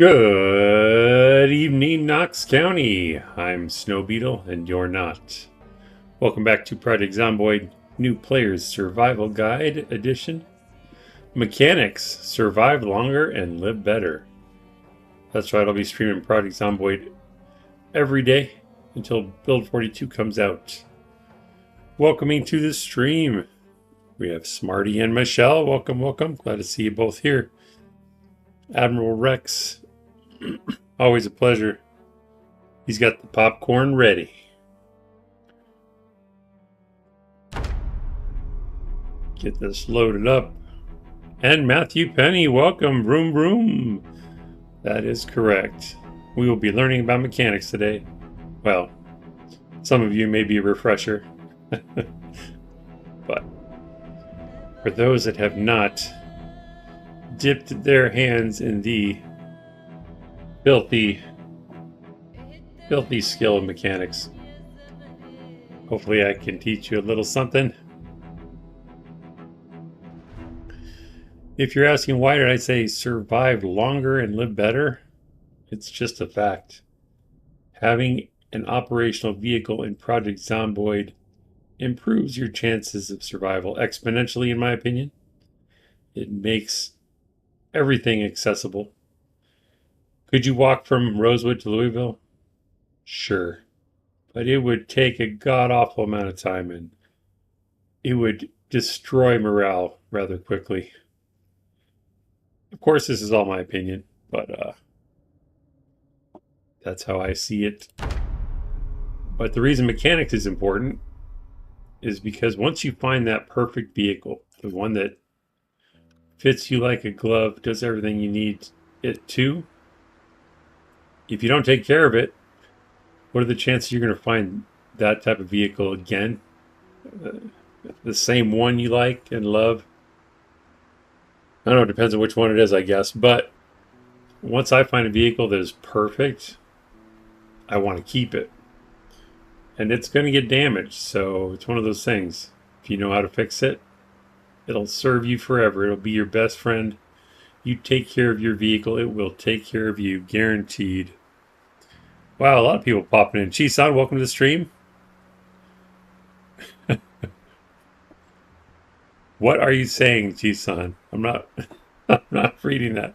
Good evening, Knox County. I'm Snow Beetle, and you're not. Welcome back to Project Zomboid New Players Survival Guide Edition. Mechanics: survive longer and live better. That's right, I'll be streaming Project Zomboid every day until Build 42 comes out. Welcoming to the stream, we have Smarty and Michelle. Welcome, welcome. Glad to see you both here. Admiral Rex. Always a pleasure. He's got the popcorn ready. Get this loaded up. And Matthew Penny, welcome. Vroom vroom. That is correct. We will be learning about mechanics today. Well, some of you may be a refresher. But for those that have not dipped their hands in the filthy skill of mechanics, hopefully I can teach you a little something. If you're asking why did I say survive longer and live better, it's just a fact. Having an operational vehicle in Project Zomboid improves your chances of survival exponentially, in my opinion. It makes everything accessible. Could you walk from Rosewood to Louisville? Sure. But it would take a god-awful amount of time, and it would destroy morale rather quickly. Of course, this is all my opinion, but that's how I see it. But the reason mechanics is important is because once you find that perfect vehicle, the one that fits you like a glove, does everything you need it to, if you don't take care of it, what are the chances you're going to find that type of vehicle again? The same one you like and love? I don't know, it depends on which one it is, I guess. But once I find a vehicle that is perfect, I want to keep it. And it's going to get damaged, so it's one of those things. If you know how to fix it, it'll serve you forever. It'll be your best friend. You take care of your vehicle, it will take care of you, guaranteed. Wow, a lot of people popping in. Chisan, welcome to the stream. What are you saying, Chisan? I'm not reading that.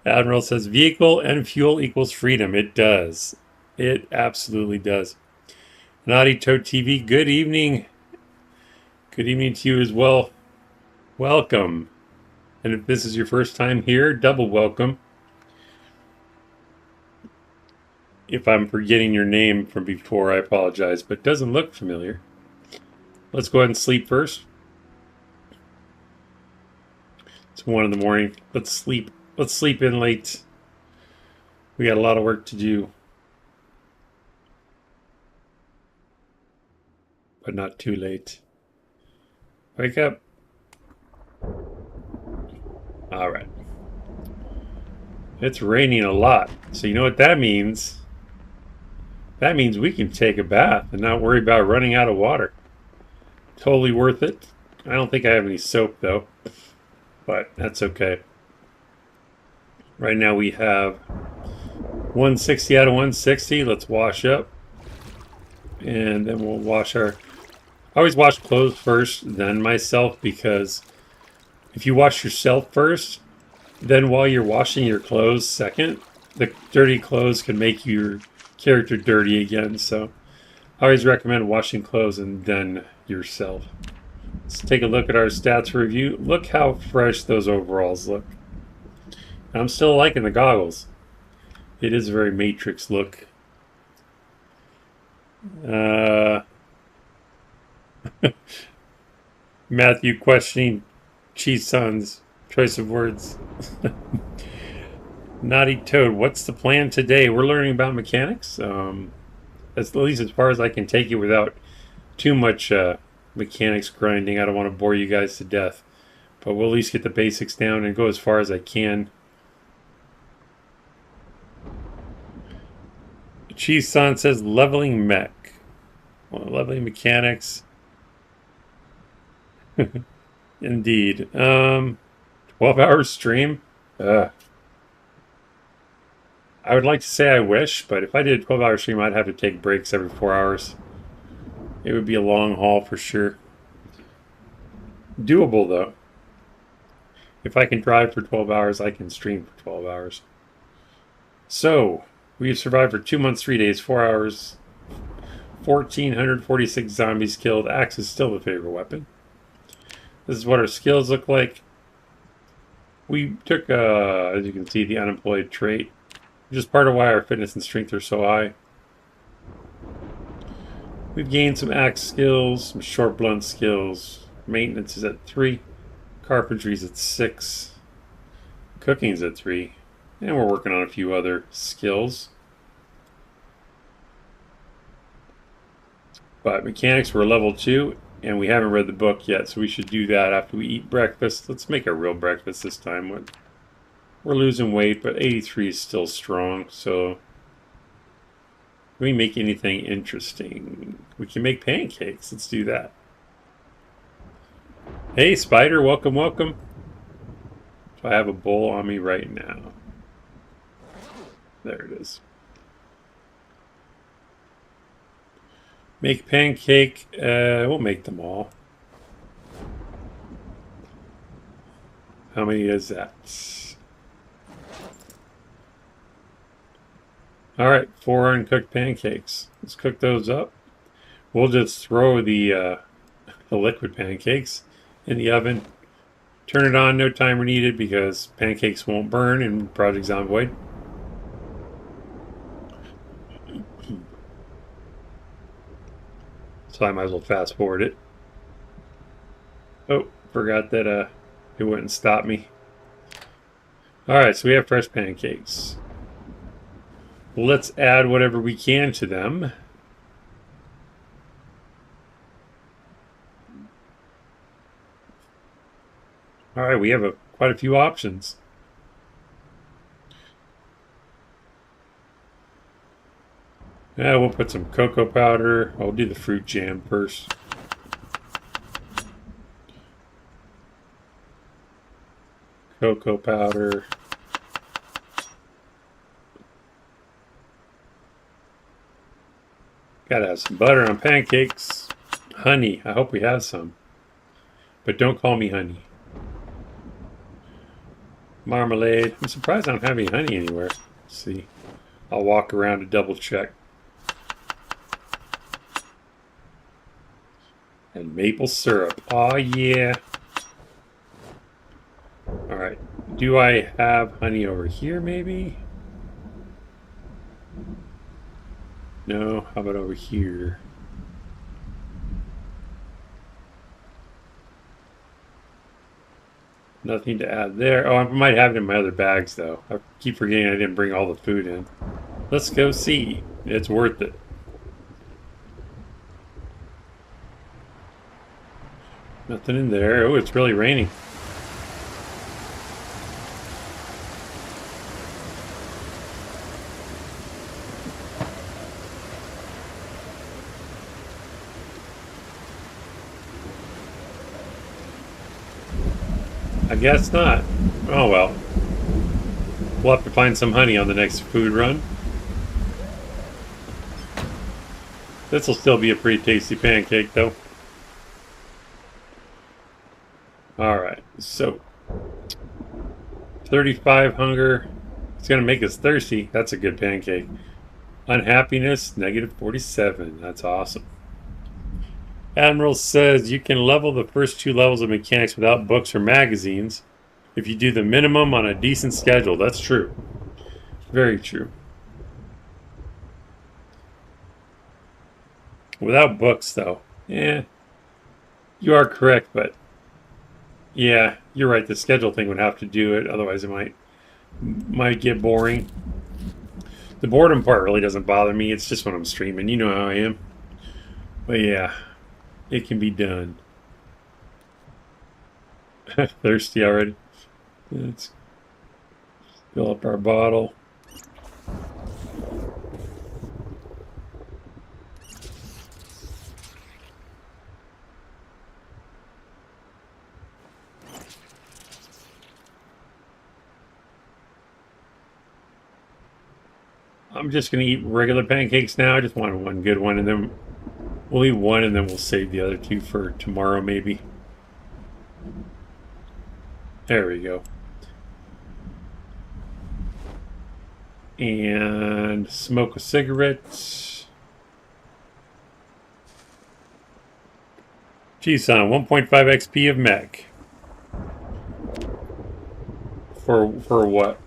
Admiral says vehicle and fuel equals freedom. It does. It absolutely does. Naughty Toad TV, good evening. Good evening to you as well. Welcome. And if this is your first time here, double welcome. If I'm forgetting your name from before, I apologize, but it doesn't look familiar. Let's go ahead and sleep first. It's 1 in the morning. Let's sleep. Let's sleep in late. We got a lot of work to do. But not too late. Wake up. All right. It's raining a lot. So you know what that means? That means we can take a bath and not worry about running out of water. Totally worth it. I don't think I have any soap though, but that's okay. Right now we have 160 out of 160. Let's wash up. And then we'll wash our... I always wash clothes first, then myself, because if you wash yourself first, then while you're washing your clothes second, the dirty clothes can make your character dirty again. So I always recommend washing clothes and then yourself. Let's take a look at our stats review. Look how fresh those overalls look. I'm still liking the goggles. It is a very Matrix look. Matthew questioning Chisan's choice of words. Naughty Toad, what's the plan today? We're learning about mechanics. At least as far as I can take it without too much mechanics grinding. I don't want to bore you guys to death. But we'll at least get the basics down and go as far as I can. Chisan says leveling mech. Well, leveling mechanics. Indeed. 12-hour stream? I would like to say I wish, but if I did a 12-hour stream, I'd have to take breaks every 4 hours. It would be a long haul for sure. Doable, though. If I can drive for 12 hours, I can stream for 12 hours. So, we've survived for 2 months, 3 days, 4 hours, 1,446 zombies killed. Axe is still the favorite weapon. This is what our skills look like. We took, as you can see, the unemployed trait, which is part of why our fitness and strength are so high. We've gained some axe skills, some short blunt skills. Maintenance is at 3. Carpentry's at 6. Cooking's at 3. And we're working on a few other skills. But mechanics, we're level 2, and we haven't read the book yet, so we should do that after we eat breakfast. Let's make a real breakfast this time. We're losing weight, but 83 is still strong, so can we make anything interesting? We can make pancakes. Let's do that. Hey, Spider, welcome, welcome. So I have a bowl on me right now. There it is. Make pancake. We'll make them all. How many is that? All right, 4 uncooked pancakes. Let's cook those up. We'll just throw the liquid pancakes in the oven. Turn it on, no timer needed because pancakes won't burn in Project Zomboid. So I might as well fast forward it. Oh, forgot that it wouldn't stop me. Alright, so we have fresh pancakes. Let's add whatever we can to them. Alright, we have quite a few options. Yeah, we'll put some cocoa powder. I'll do the fruit jam first. Cocoa powder. Gotta have some butter on pancakes. Honey. I hope we have some. But don't call me honey. Marmalade. I'm surprised I don't have any honey anywhere. Let's see. I'll walk around to double check. And maple syrup. Oh yeah. Alright. Do I have honey over here maybe? No. How about over here? Nothing to add there. Oh, I might have it in my other bags though. I keep forgetting I didn't bring all the food in. Let's go see. It's worth it. Nothing in there. Oh, it's really raining. I guess not. Oh well. We'll have to find some honey on the next food run. This will still be a pretty tasty pancake though. Alright, so 35 hunger. It's going to make us thirsty. That's a good pancake. Unhappiness, negative 47. That's awesome. Admiral says you can level the first 2 levels of mechanics without books or magazines if you do the minimum on a decent schedule. That's true. Very true. Without books, though. Yeah, you are correct, but yeah, you're right. The schedule thing would have to do it. Otherwise, it might get boring. The boredom part really doesn't bother me. It's just when I'm streaming. You know how I am. But yeah, it can be done. Thirsty already. Let's fill up our bottle. I'm just going to eat regular pancakes now. I just wanted one good one, and then we'll eat one, and then we'll save the other two for tomorrow, maybe. There we go. And smoke a cigarette. Geez, son, 1.5 XP of mech. For what?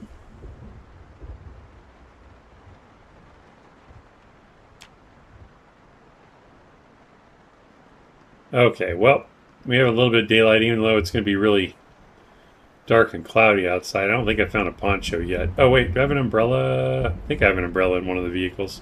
Okay, well, we have a little bit of daylight, even though it's going to be really dark and cloudy outside. I don't think I found a poncho yet. Oh, wait, do I have an umbrella? I think I have an umbrella in one of the vehicles.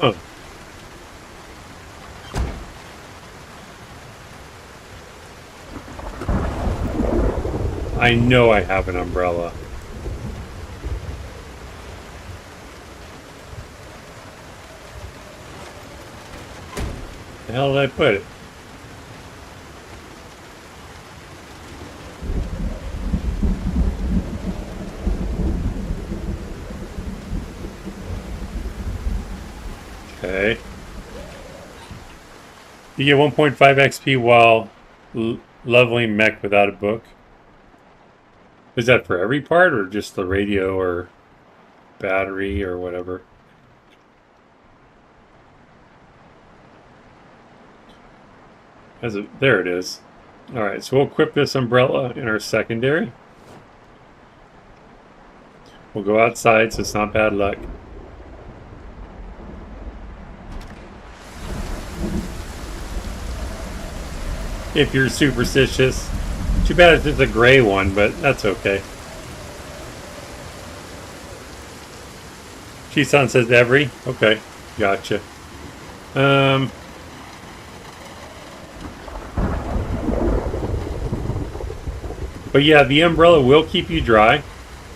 Oh. I know I have an umbrella. The hell did I put it? Okay. You get 1.5 XP while leveling mech without a book. Is that for every part, or just the radio or battery or whatever? There it is. Alright, so we'll equip this umbrella in our secondary. We'll go outside so it's not bad luck. If you're superstitious. Too bad it's just a gray one, but that's okay. Chisan says every. Okay, gotcha. But yeah, the umbrella will keep you dry.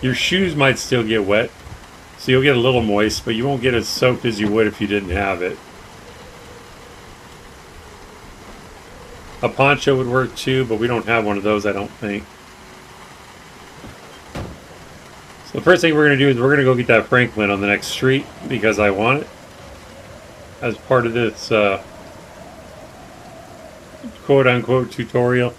Your shoes might still get wet, so you'll get a little moist, but you won't get as soaked as you would if you didn't have it. A poncho would work too, but we don't have one of those, I don't think. So the first thing we're going to do is we're going to go get that Franklin on the next street because I want it as part of this quote-unquote tutorial.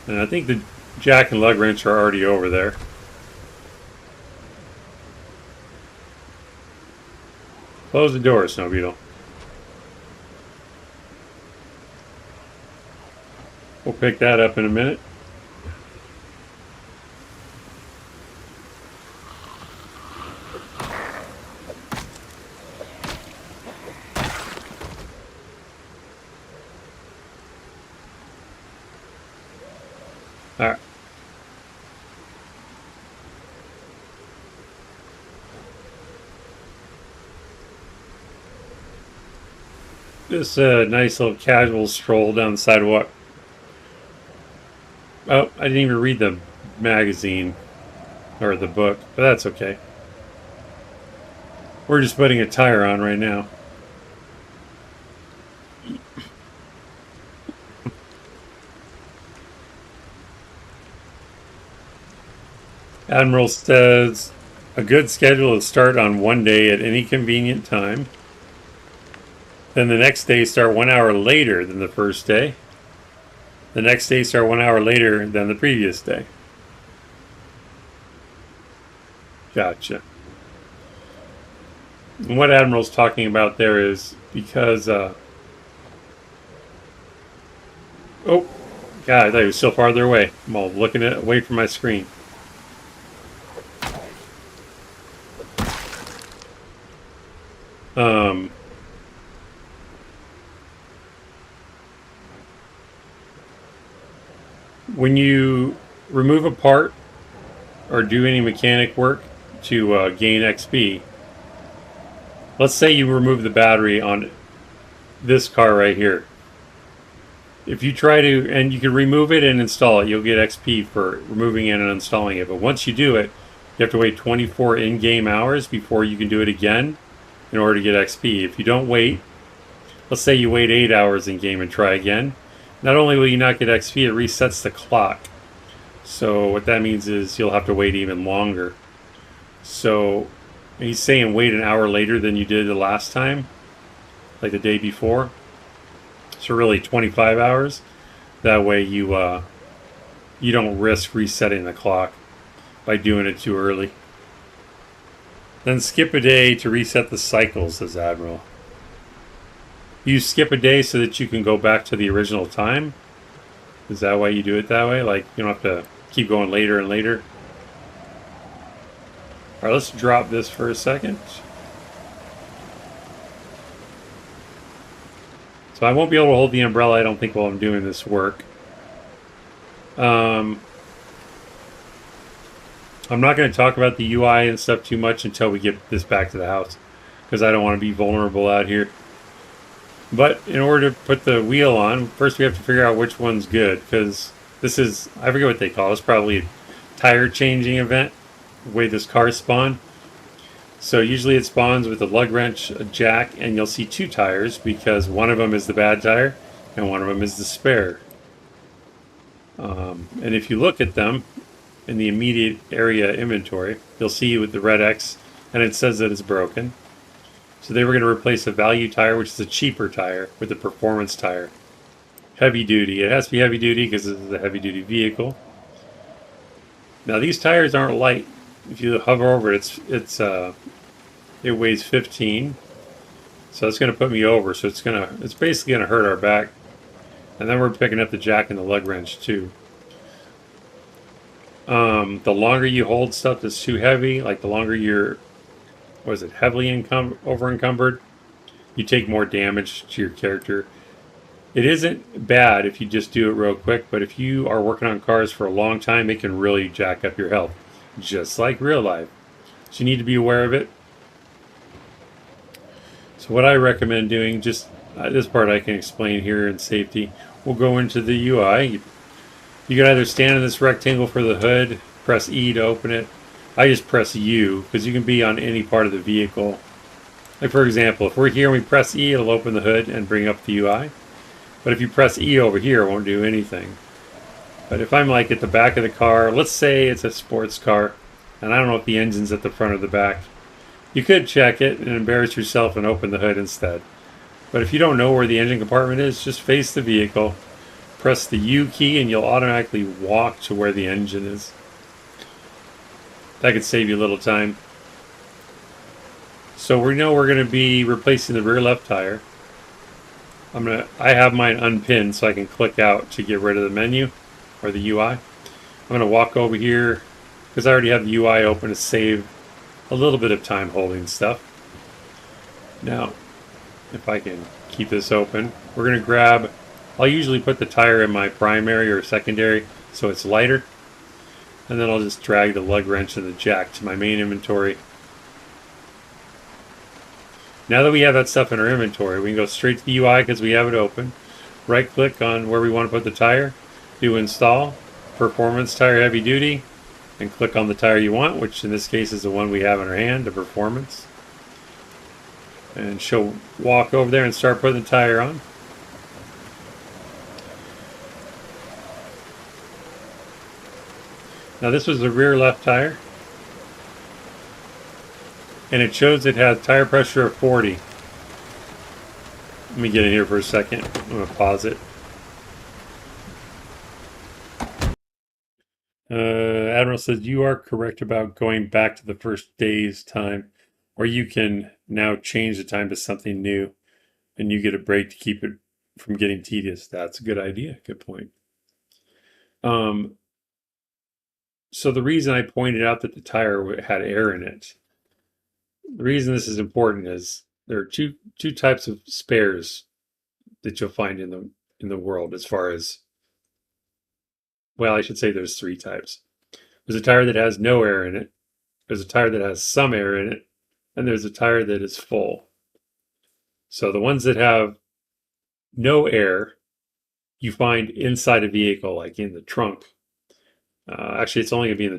And I think the jack and lug wrench are already over there. Close the door, Snow Beetle. We'll pick that up in a minute. All right. Just a nice little casual stroll down the sidewalk. Oh, I didn't even read the magazine or the book, but that's okay. We're just putting a tire on right now. Admiral says a good schedule is start on one day at any convenient time. Then the next day start 1 hour later than the first day. The next day start 1 hour later than the previous day. Gotcha. And what Admiral's talking about there is because oh God, I thought he was still farther away. I'm all looking away from my screen. When you remove a part or do any mechanic work, to gain XP. Let's say you remove the battery on this car right here. If you try to, and you can remove it and install it, you'll get XP for removing it and installing it. But once you do it, you have to wait 24 in-game hours before you can do it again in order to get XP. If you don't wait, let's say you wait 8 hours in-game and try again, not only will you not get XP, it resets the clock. So what that means is you'll have to wait even longer. So he's saying wait an hour later than you did the last time, like the day before. So really 25 hours. That way you don't risk resetting the clock by doing it too early. Then skip a day to reset the cycle, says Admiral. You skip a day so that you can go back to the original time? Is that why you do it that way? Like, you don't have to keep going later and later? Alright, let's drop this for a second. So I won't be able to hold the umbrella, I don't think, while I'm doing this work. I'm not going to talk about the UI and stuff too much until we get this back to the house, because I don't want to be vulnerable out here. But in order to put the wheel on, first we have to figure out which one's good, because this is, I forget what they call it, it's probably a tire changing event, the way this car spawned. So usually it spawns with a lug wrench, a jack, and you'll see two tires, because one of them is the bad tire and one of them is the spare. And if you look at them in the immediate area inventory, you'll see with the red X, and it says that it's broken. So they were going to replace a value tire, which is a cheaper tire, with a performance tire. Heavy duty. It has to be heavy duty because this is a heavy duty vehicle. Now these tires aren't light. If you hover over it, it weighs 15. So it's going to put me over. So it's basically going to hurt our back. And then we're picking up the jack and the lug wrench too. The longer you hold stuff that's too heavy, like the longer you're, heavily over encumbered, you take more damage to your character. It isn't bad if you just do it real quick, but if you are working on cars for a long time, it can really jack up your health, just like real life. So you need to be aware of it. So what I recommend doing, just this part I can explain here in safety. We'll go into the UI. You can either stand in this rectangle for the hood, press E to open it. I just press U because you can be on any part of the vehicle. Like for example, if we're here and we press E, it'll open the hood and bring up the UI. But if you press E over here, it won't do anything. But if I'm like at the back of the car, let's say it's a sports car, and I don't know if the engine's at the front or the back, you could check it and embarrass yourself and open the hood instead. But if you don't know where the engine compartment is, just face the vehicle, press the U key, and you'll automatically walk to where the engine is. That could save you a little time. So we know we're going to be replacing the rear left tire. I have mine unpinned so I can click out to get rid of the menu or the UI. I'm going to walk over here because I already have the UI open to save a little bit of time holding stuff. Now, if I can keep this open, we're going to grab, I'll usually put the tire in my primary or secondary so it's lighter. And then I'll just drag the lug wrench and the jack to my main inventory. Now that we have that stuff in our inventory, we can go straight to the UI because we have it open. Right click on where we want to put the tire, do install, performance tire heavy duty, and click on the tire you want, which in this case is the one we have in our hand, the performance. And she'll walk over there and start putting the tire on. Now this was the rear left tire, and it shows it has tire pressure of 40. Let me get in here for a second. I'm going to pause it. Admiral says you are correct about going back to the first day's time, or you can now change the time to something new, and you get a break to keep it from getting tedious. That's a good idea. Good point. So the reason I pointed out that the tire had air in it, the reason this is important is there are two types of spares that you'll find in the world as far as, well, I should say there's three types. There's a tire that has no air in it, There's a tire that has some air in it, and there's a tire that is full. So the ones that have no air, you find inside a vehicle, like in the trunk. Actually, it's only going to be in the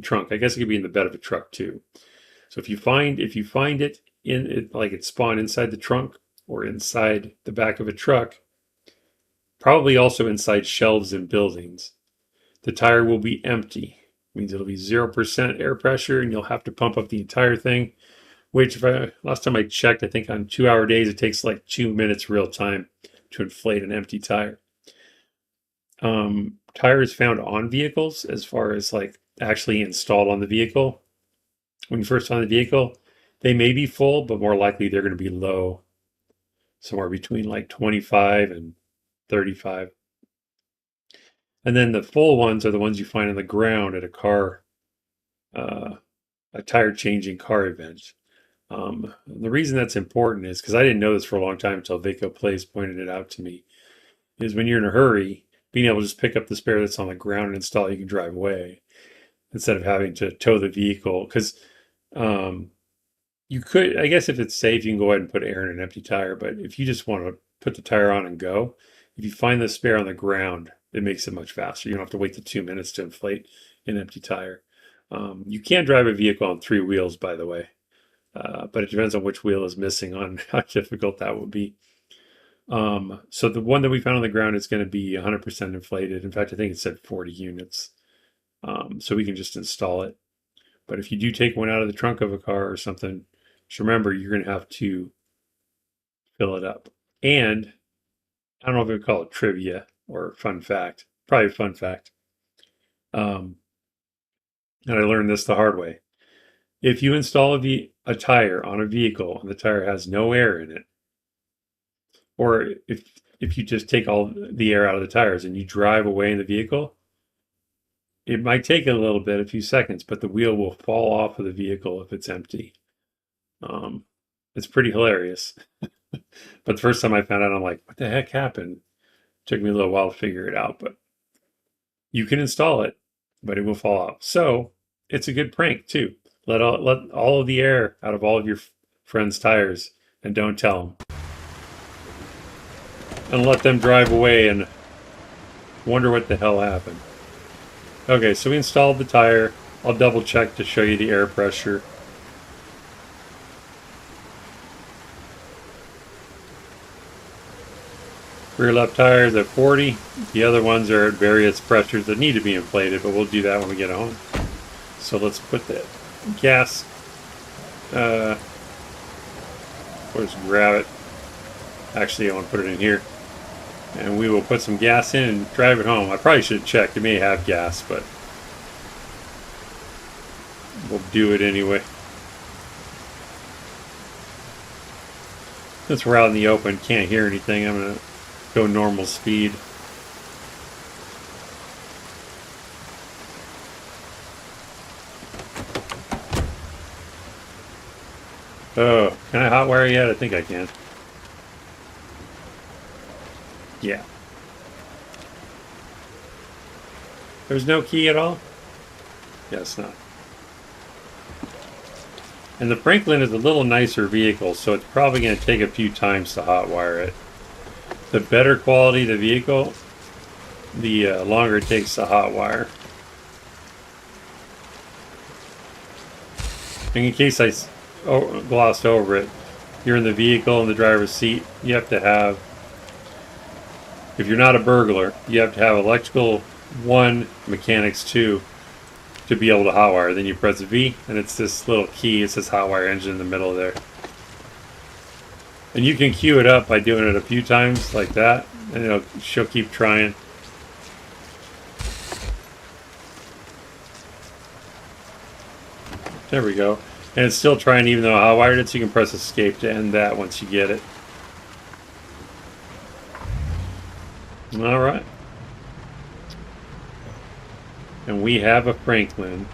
trunk. I guess it could be in the bed of a truck too. So if you find it in it, like it's spawned inside the trunk or inside the back of a truck, probably also inside shelves in buildings, the tire will be empty. It means it'll be 0% air pressure, and you'll have to pump up the entire thing. Which, last time I checked, I think on 2-hour days, it takes like 2 minutes real time to inflate an empty tire. Tires found on vehicles, as far as like actually installed on the vehicle, when you first find the vehicle, they may be full, but more likely they're going to be low, somewhere between like 25 and 35. And then the full ones are the ones you find on the ground at a tire changing car event. The reason that's important is because I didn't know this for a long time until Vaco Place pointed it out to me, is when you're in a hurry, being able to just pick up the spare that's on the ground and install it, you can drive away instead of having to tow the vehicle. Because you could, I guess if it's safe, you can go ahead and put air in an empty tire. But if you just want to put the tire on and go, if you find the spare on the ground, it makes it much faster. You don't have to wait the 2 minutes to inflate an empty tire. You can drive a vehicle on 3 wheels, by the way. But it depends on which wheel is missing on how difficult that would be. So the one that we found on the ground is going to be 100% inflated. In fact, I think it said 40 units. So we can just install it. But if you do take one out of the trunk of a car or something, just remember you're going to have to fill it up. And I don't know if we would call it trivia or fun fact. Probably fun fact. And I learned this the hard way. If you install a tire on a vehicle and the tire has no air in it, or if you just take all the air out of the tires and you drive away in the vehicle, it might take a little bit, a few seconds, but the wheel will fall off of the vehicle if it's empty. It's pretty hilarious. But the first time I found out, I'm like, what the heck happened? It took me a little while to figure it out, but you can install it, but it will fall off. So it's a good prank too. Let all of the air out of all of your friends' tires and don't tell them. And let them drive away and wonder what the hell happened. Okay, so we installed the tire. I'll double check to show you the air pressure. Rear left tire is at 40. The other ones are at various pressures that need to be inflated, but we'll do that when we get home. So let's put the gas. We'll just grab it. Actually, I want to put it in here. And we will put some gas in and drive it home. I probably should have checked. It may have gas, but we'll do it anyway. Since we're out in the open, can't hear anything, I'm going to go normal speed. Oh, can I hotwire yet? I think I can. Yeah. There's no key at all? Yes, not. And the Franklin is a little nicer vehicle, so it's probably going to take a few times to hotwire it. The better quality the vehicle, the longer it takes to hotwire. And in case I glossed over it, you're in the vehicle in the driver's seat, you have to have, if you're not a burglar, you have to have electrical 1, mechanics 2 to be able to hotwire. Then you press V, and it's this little key. It says hotwire engine in the middle there. And you can cue it up by doing it a few times like that, and she'll keep trying. There we go. And it's still trying even though I hotwired it, so you can press escape to end that once you get it. Alright. And we have a Franklin.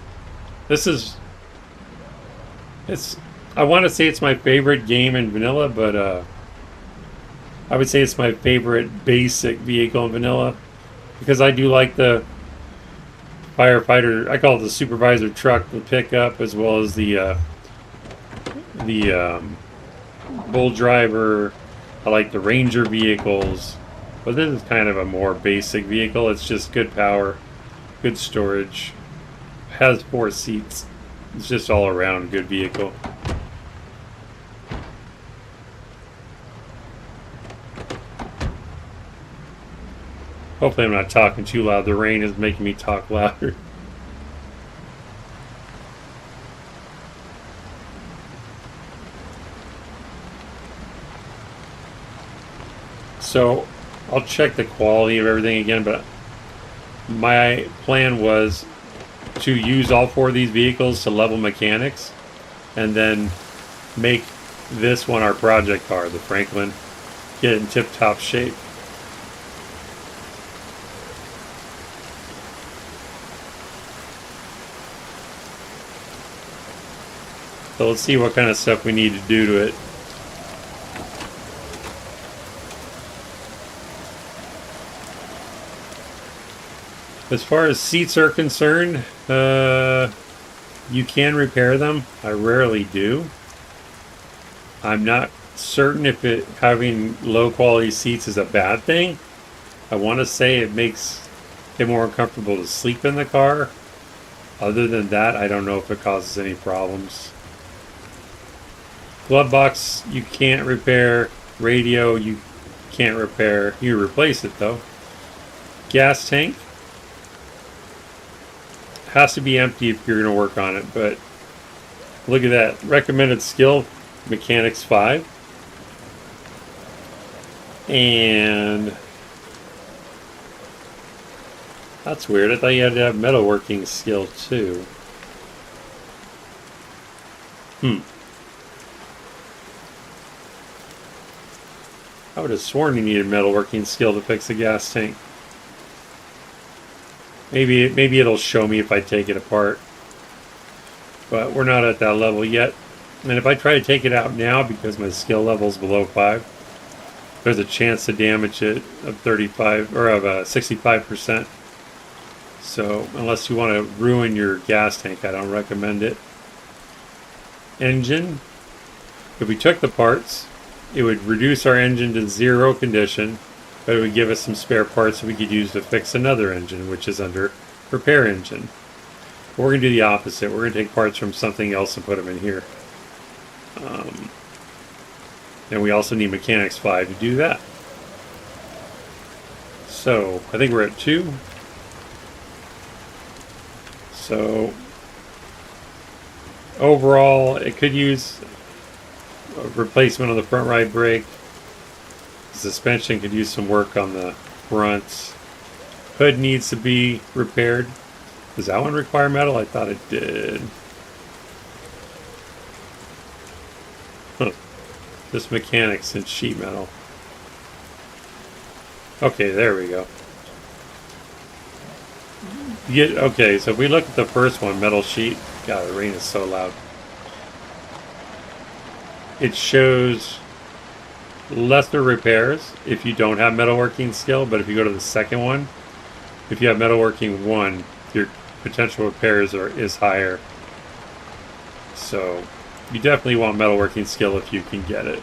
I want to say it's my favorite game in vanilla, but I would say it's my favorite basic vehicle in vanilla, because I do like the firefighter. I call it the supervisor truck, the pickup, as well as the bull driver. I like the Ranger vehicles, but this is kind of a more basic vehicle. It's just good power, good storage, has 4 seats. It's just all around good vehicle. Hopefully I'm not talking too loud. The rain is making me talk louder. So I'll check the quality of everything again, but my plan was to use all 4 of these vehicles to level mechanics and then make this one our project car, the Franklin, get it in tip-top shape. So let's see what kind of stuff we need to do to it. As far as seats are concerned, you can repair them. I rarely do. I'm not certain if having low quality seats is a bad thing. I want to say it makes it more uncomfortable to sleep in the car. Other than that, I don't know if it causes any problems. Glove box you can't repair. Radio you can't repair. You replace it though. Gas tank has to be empty if you're going to work on it, but look at that. Recommended skill, Mechanics 5. And that's weird. I thought you had to have metalworking skill too. I would have sworn you needed metalworking skill to fix a gas tank. Maybe it'll show me if I take it apart. But we're not at that level yet. And if I try to take it out now because my skill level is below 5, there's a chance to damage it of 35 or of 65%. So unless you want to ruin your gas tank, I don't recommend it. Engine. If we took the parts, it would reduce our engine to 0 condition, but it would give us some spare parts that we could use to fix another engine, which is under repair engine. But we're going to do the opposite. We're going to take parts from something else and put them in here. And we also need Mechanics 5 to do that. So I think we're at 2. So overall, it could use a replacement on the front right brake. The suspension could use some work on the front. Hood needs to be repaired. Does that one require metal? I thought it did. Huh. Just mechanics and sheet metal. Okay, there we go. Okay, so if we look at the first one, metal sheet. God, the rain is so loud. It shows lesser repairs if you don't have metalworking skill, but if you go to the second one, if you have metalworking 1, your potential repairs is higher. So you definitely want metalworking skill if you can get it.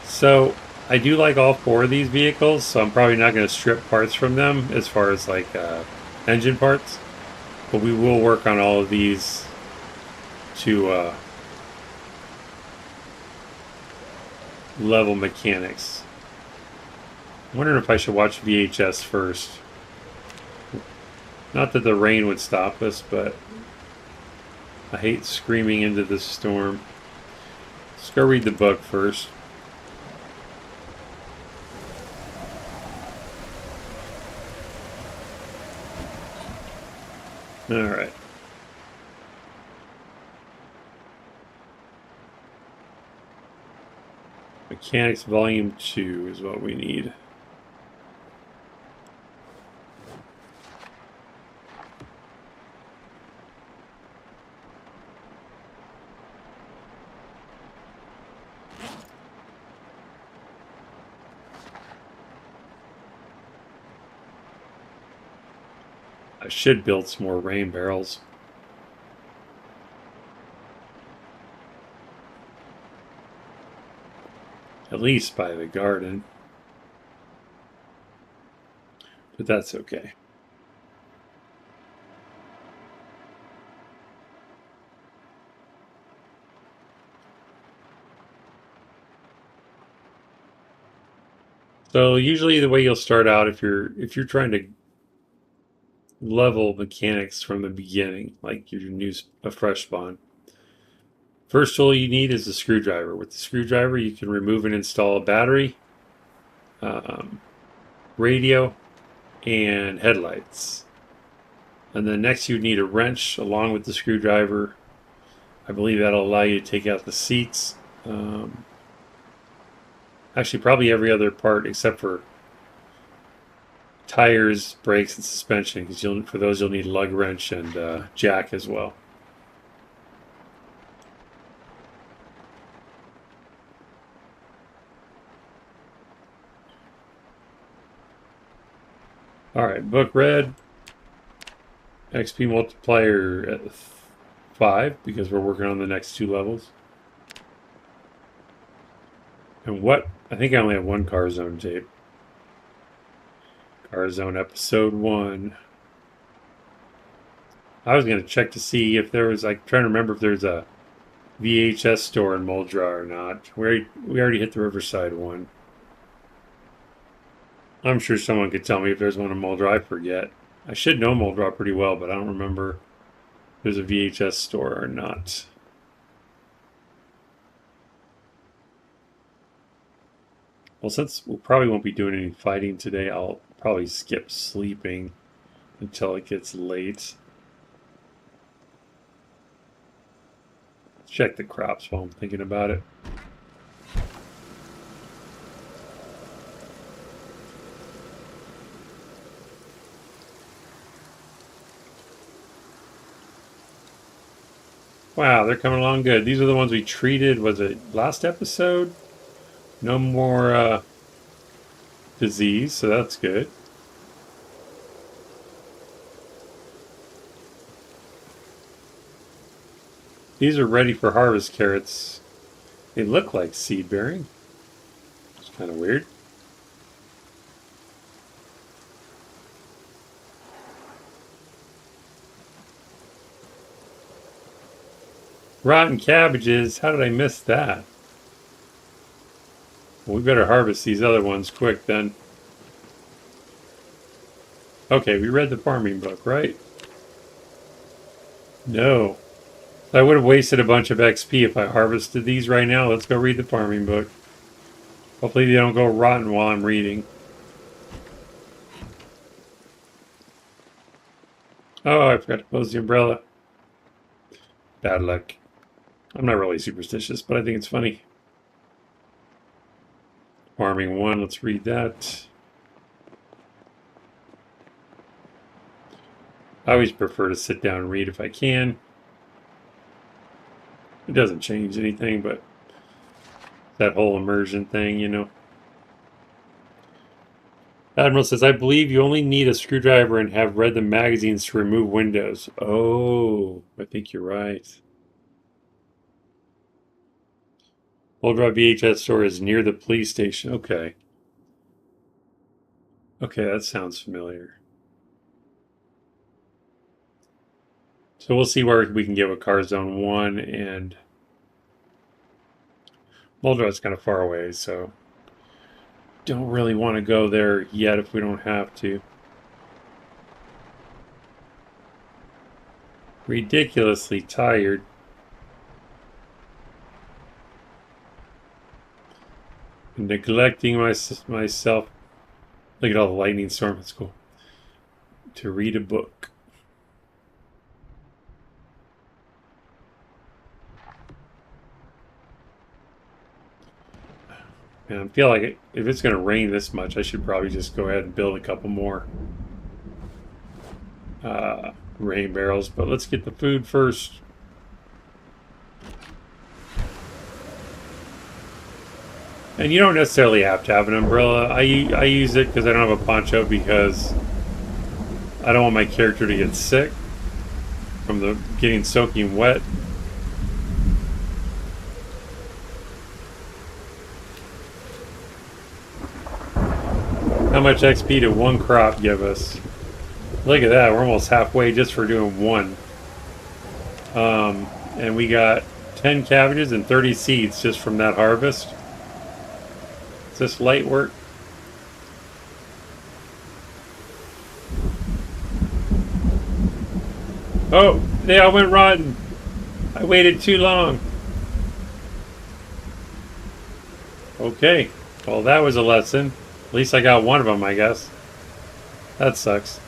So I do like all 4 of these vehicles, so I'm probably not going to strip parts from them as far as like engine parts, but we will work on all of these to level mechanics. I'm wondering if I should watch VHS first. Not that the rain would stop us, but I hate screaming into the storm. Let's go read the book first. All right. Mechanics Volume 2 is what we need. I should build some more rain barrels. At least by the garden. But that's okay. So usually the way you'll start out if you're trying to level mechanics from the beginning, like your a fresh spawn. First tool you need is a screwdriver. With the screwdriver, you can remove and install a battery, um, radio, and headlights. And then next you need a wrench along with the screwdriver. I believe that'll allow you to take out the seats. Actually, probably every other part except for tires, brakes, and suspension, because for those you'll need a lug wrench and jack as well. Alright, book read. XP multiplier at 5 because we're working on the next 2 levels. And what? I think I only have one Car Zone tape. Car Zone episode 1. I was going to check to see if there was, like, trying to remember if there's a VHS store in Muldra or not. We already hit the Riverside one. I'm sure someone could tell me if there's one in Muldra. I forget. I should know Muldra pretty well, but I don't remember if there's a VHS store or not. Well, since we probably won't be doing any fighting today, I'll probably skip sleeping until it gets late. Check the crops while I'm thinking about it. Wow, they're coming along good. These are the ones we treated, was it last episode? No more disease, so that's good. These are ready for harvest carrots. They look like seed bearing. It's kind of weird. Rotten cabbages. How did I miss that? Well, we better harvest these other ones quick then. Okay, we read the farming book, right? No. I would have wasted a bunch of XP if I harvested these right now. Let's go read the farming book. Hopefully they don't go rotten while I'm reading. Oh, I forgot to close the umbrella. Bad luck. I'm not really superstitious, but I think it's funny. Farming 1, let's read that. I always prefer to sit down and read if I can. It doesn't change anything, but that whole immersion thing, you know. Admiral says, I believe you only need a screwdriver and have read the magazines to remove windows. Oh, I think you're right. Muldra VHS store is near the police station. Okay. Okay, that sounds familiar. So we'll see where we can get with Car Zone 1 and Muldra is kind of far away, so don't really want to go there yet if we don't have to. Ridiculously tired. Neglecting myself. Look at all the lightning storm. That's cool. To read a book. And I feel like if it's going to rain this much, I should probably just go ahead and build a couple more rain barrels. But let's get the food first. And you don't necessarily have to have an umbrella. I use it because I don't have a poncho because I don't want my character to get sick from the getting soaking wet. How much XP did one crop give us? Look at that, we're almost halfway just for doing one. And we got 10 cabbages and 30 seeds just from that harvest. Is this light work? Oh, they all went rotten. I waited too long. Okay, well that was a lesson. At least I got one of them, I guess. That sucks.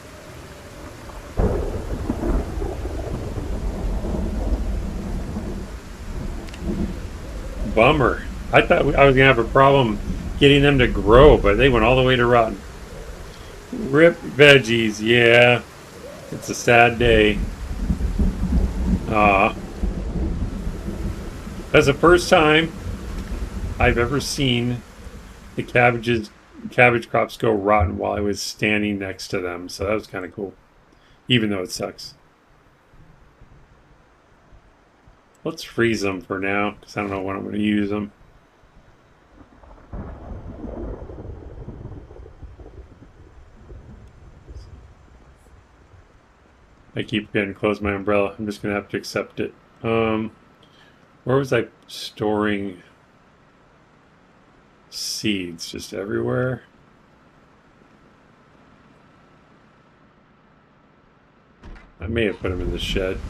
Bummer. I thought I was going to have a problem getting them to grow, but they went all the way to rotten. Rip veggies, yeah. It's a sad day. That's the first time I've ever seen the cabbage crops go rotten while I was standing next to them, so that was kind of cool, even though it sucks. Let's freeze them for now, because I don't know when I'm going to use them. I keep getting to close my umbrella. I'm just going to have to accept it. Where was I storing seeds? Just everywhere? I may have put them in the shed.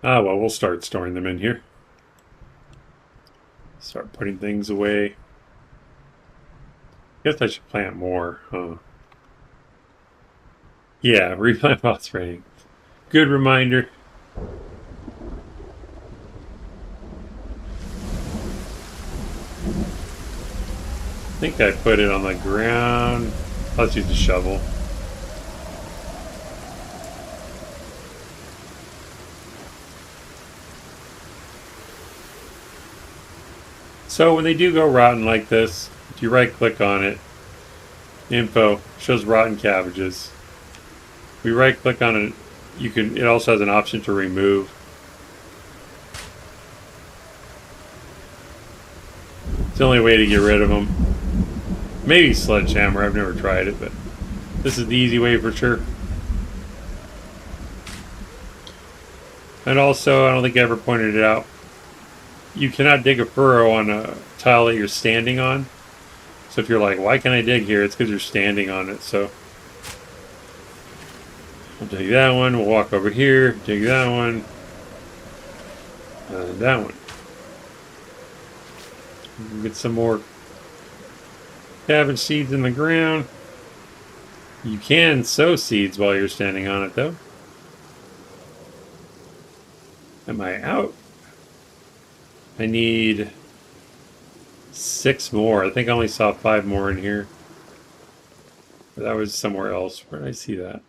Ah, well, we'll start storing them in here. Start putting things away. Guess I should plant more, huh? Yeah, replant while it's raining. Good reminder. I think I put it on the ground. Let's use the shovel. So when they do go rotten like this, if you right click on it, info shows rotten cabbages. If we right click on it, it also has an option to remove. It's the only way to get rid of them. Maybe sledgehammer, I've never tried it, but this is the easy way for sure. And also, I don't think I ever pointed it out, you cannot dig a furrow on a tile that you're standing on. So if you're like, why can't I dig here? It's because you're standing on it. So I'll dig that one. We'll walk over here, dig that one, and that one. We'll get some more cabbage seeds in the ground. You can sow seeds while you're standing on it, though. Am I out? I need 6 more. I think I only saw 5 more in here. But that was somewhere else. Where did I see that?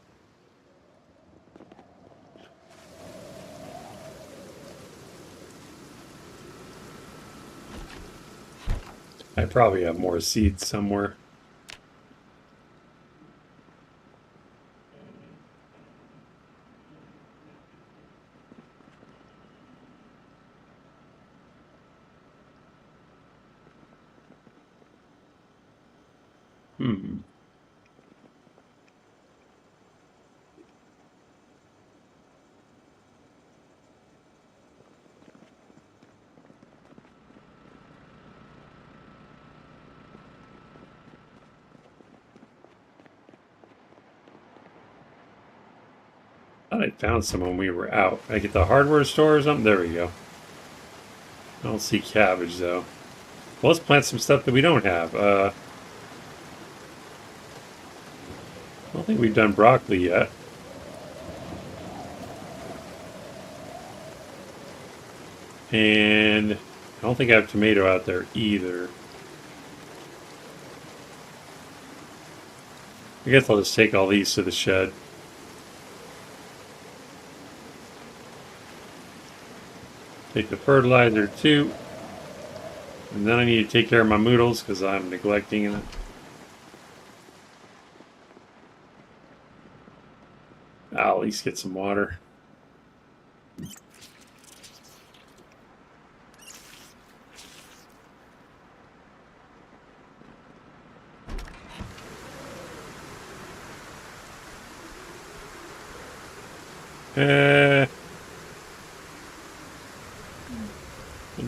I probably have more seeds somewhere. I thought I found some when we were out. I get the hardware store or something? There we go. I don't see cabbage though. Well, let's plant some stuff that we don't have. I don't think we've done broccoli yet. And I don't think I have tomato out there either. I guess I'll just take all these to the shed. Take the fertilizer too. And then I need to take care of my moodles because I'm neglecting it. I'll at least get some water. I'll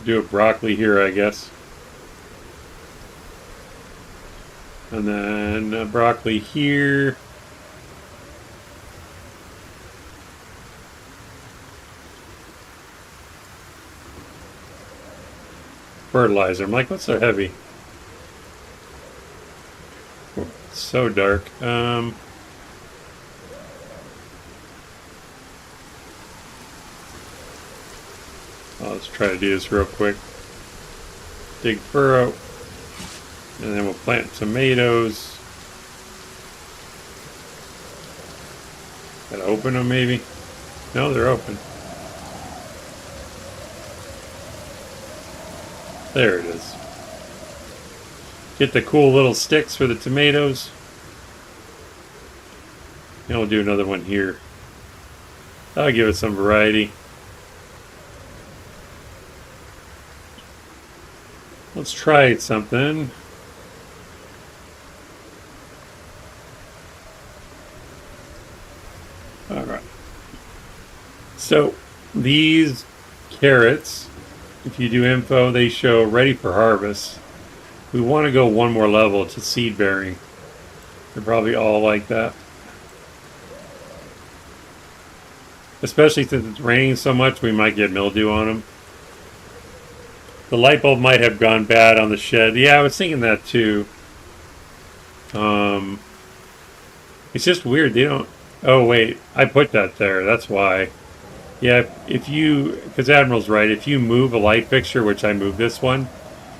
do a broccoli here, I guess. And then broccoli here. Fertilizer. I'm like, what's so heavy? It's so dark. Let's try to do this real quick. Dig furrow. And then we'll plant tomatoes. Gotta open them maybe? No, they're open. There it is. Get the cool little sticks for the tomatoes. And we'll do another one here. That'll give it some variety. Let's try something. Alright. So, these carrots, if you do info, they show ready for harvest. We want to go one more level to seed bearing. They're probably all like that. Especially since it's raining so much, we might get mildew on them. The light bulb might have gone bad on the shed. Yeah, I was thinking that too. It's just weird. They don't... Oh, wait. I put that there. That's why. Yeah, if you... Because Admiral's right. If you move a light fixture, which I moved this one,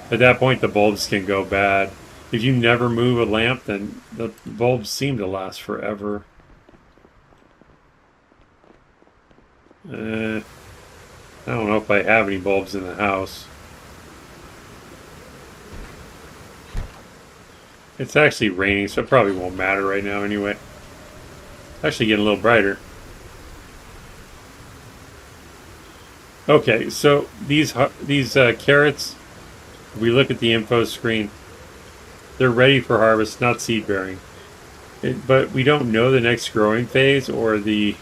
at that point the bulbs can go bad. If you never move a lamp, then the bulbs seem to last forever. I don't know if I have any bulbs in the house. It's actually raining, so it probably won't matter right now anyway. Actually getting a little brighter. Okay, so these carrots, if we look at the info screen, they're ready for harvest, not seed bearing. But we don't know the next growing phase or the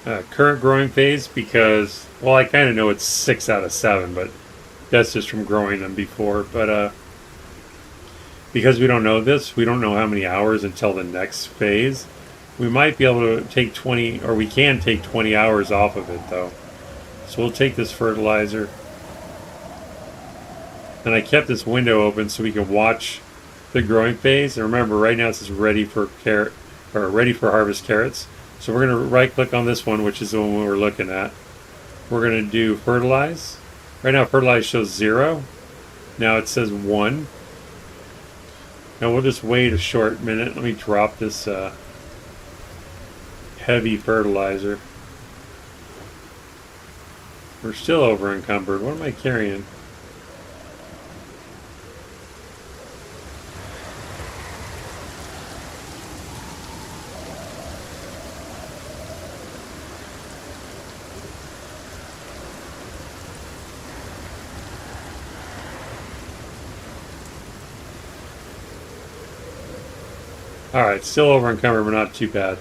current growing phase because, well, I kind of know it's 6 out of 7, but that's just from growing them before. But because we don't know this, we don't know how many hours until the next phase. We might be able to take 20, or we can take 20 hours off of it though. So we'll take this fertilizer. And I kept this window open so we can watch the growing phase. And remember, right now this is ready for ready for harvest carrots. So we're going to right click on this one, which is the one we were looking at. We're going to do fertilize. Right now fertilize shows 0. Now it says 1. Now we'll just wait a short minute. Let me drop this heavy fertilizer. We're still over encumbered. What am I carrying? Alright, still over encumbered, but not too bad.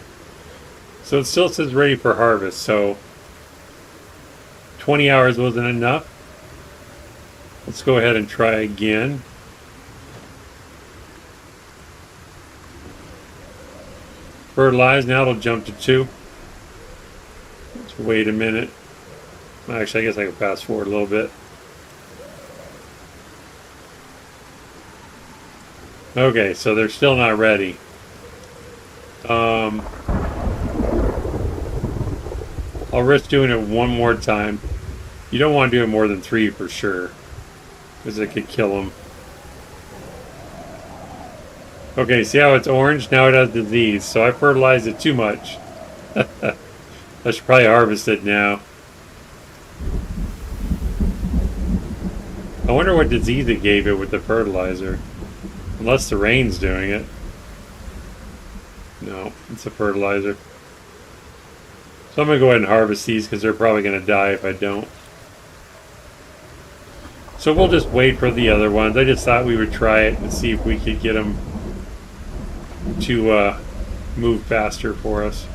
So it still says ready for harvest, so 20 hours wasn't enough. Let's go ahead and try again. Fertilize, now it'll jump to 2. Let's wait a minute. Actually, I guess I can fast forward a little bit. Okay, so they're still not ready. I'll risk doing it one more time. You don't want to do it more than 3 for sure, because it could kill them. Okay, see how it's orange? Now it has disease, so I fertilized it too much. I should probably harvest it now. I wonder what disease it gave it with the fertilizer. Unless the rain's doing it. No, it's a fertilizer. So I'm going to go ahead and harvest these because they're probably going to die if I don't. So we'll just wait for the other ones. I just thought we would try it and see if we could get them to move faster for us.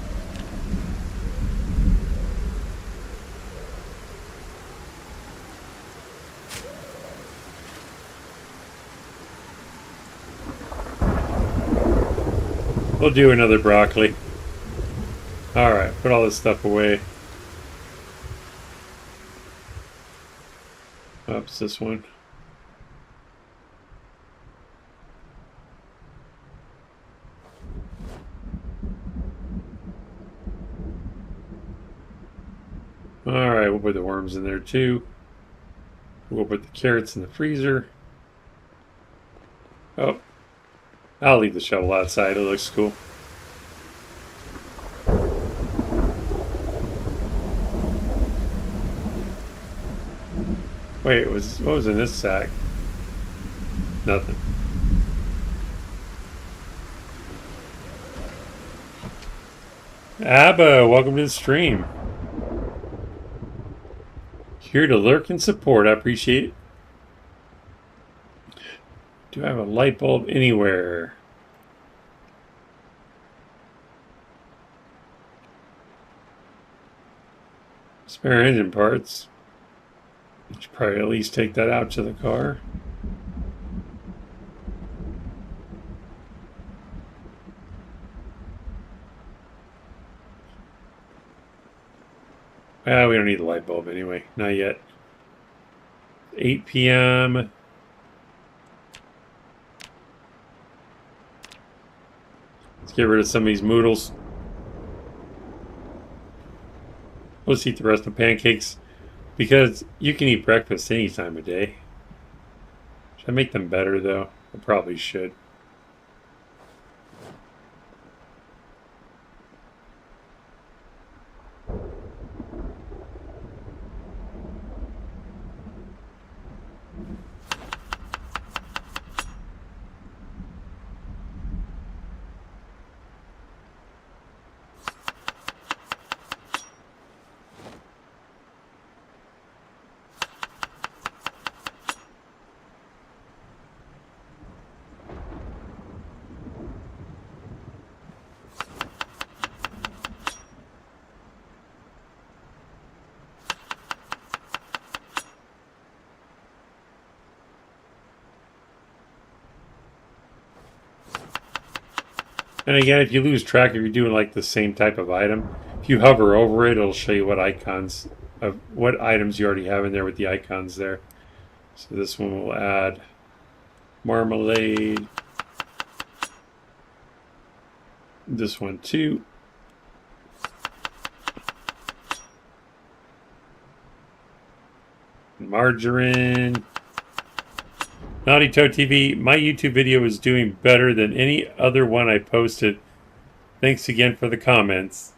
We'll do another broccoli. Alright, put all this stuff away. Oops, this one. Alright, we'll put the worms in there too. We'll put the carrots in the freezer. Oh, I'll leave the shovel outside. It looks cool. Wait, what was in this sack? Nothing. Abba, welcome to the stream. Here to lurk and support. I appreciate it. Do I have a light bulb anywhere? Spare engine parts. Should probably at least take that out to the car. We don't need a light bulb anyway. Not yet. 8 p.m. Let's get rid of some of these noodles. Let's eat the rest of the pancakes. Because you can eat breakfast any time of day. Should I make them better, though? I probably should. And again, if you lose track, if you're doing like the same type of item, if you hover over it, it'll show you what icons of what items you already have in there with the icons there. So this one will add marmalade. This one too. Margarine. Naughty Toad TV, my YouTube video is doing better than any other one I posted. Thanks again for the comments.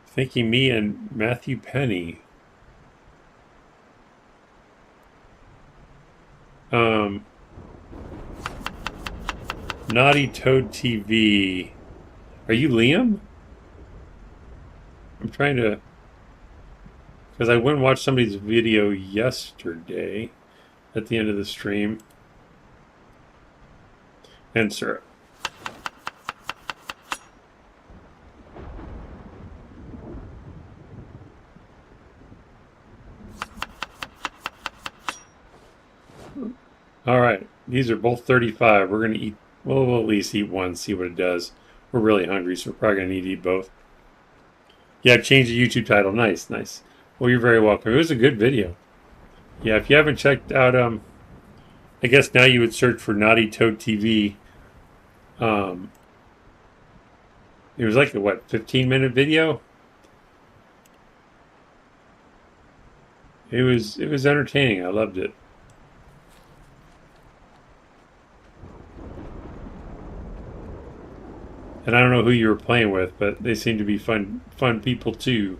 Thanking me and Matthew Penny. Naughty Toad TV. Are you Liam? I'm trying to... Because I went and watched somebody's video yesterday at the end of the stream. And syrup. All right, these are both 35. We're going to eat, well, we'll at least eat one, see what it does. We're really hungry, so we're probably going to need to eat both. Yeah, I've changed the YouTube title. Nice, nice. Well, you're very welcome. It was a good video. Yeah, if you haven't checked out, I guess now you would search for Naughty Toad TV. It was like a, what, 15-minute video? It was entertaining. I loved it. And I don't know who you were playing with, but they seem to be fun people too.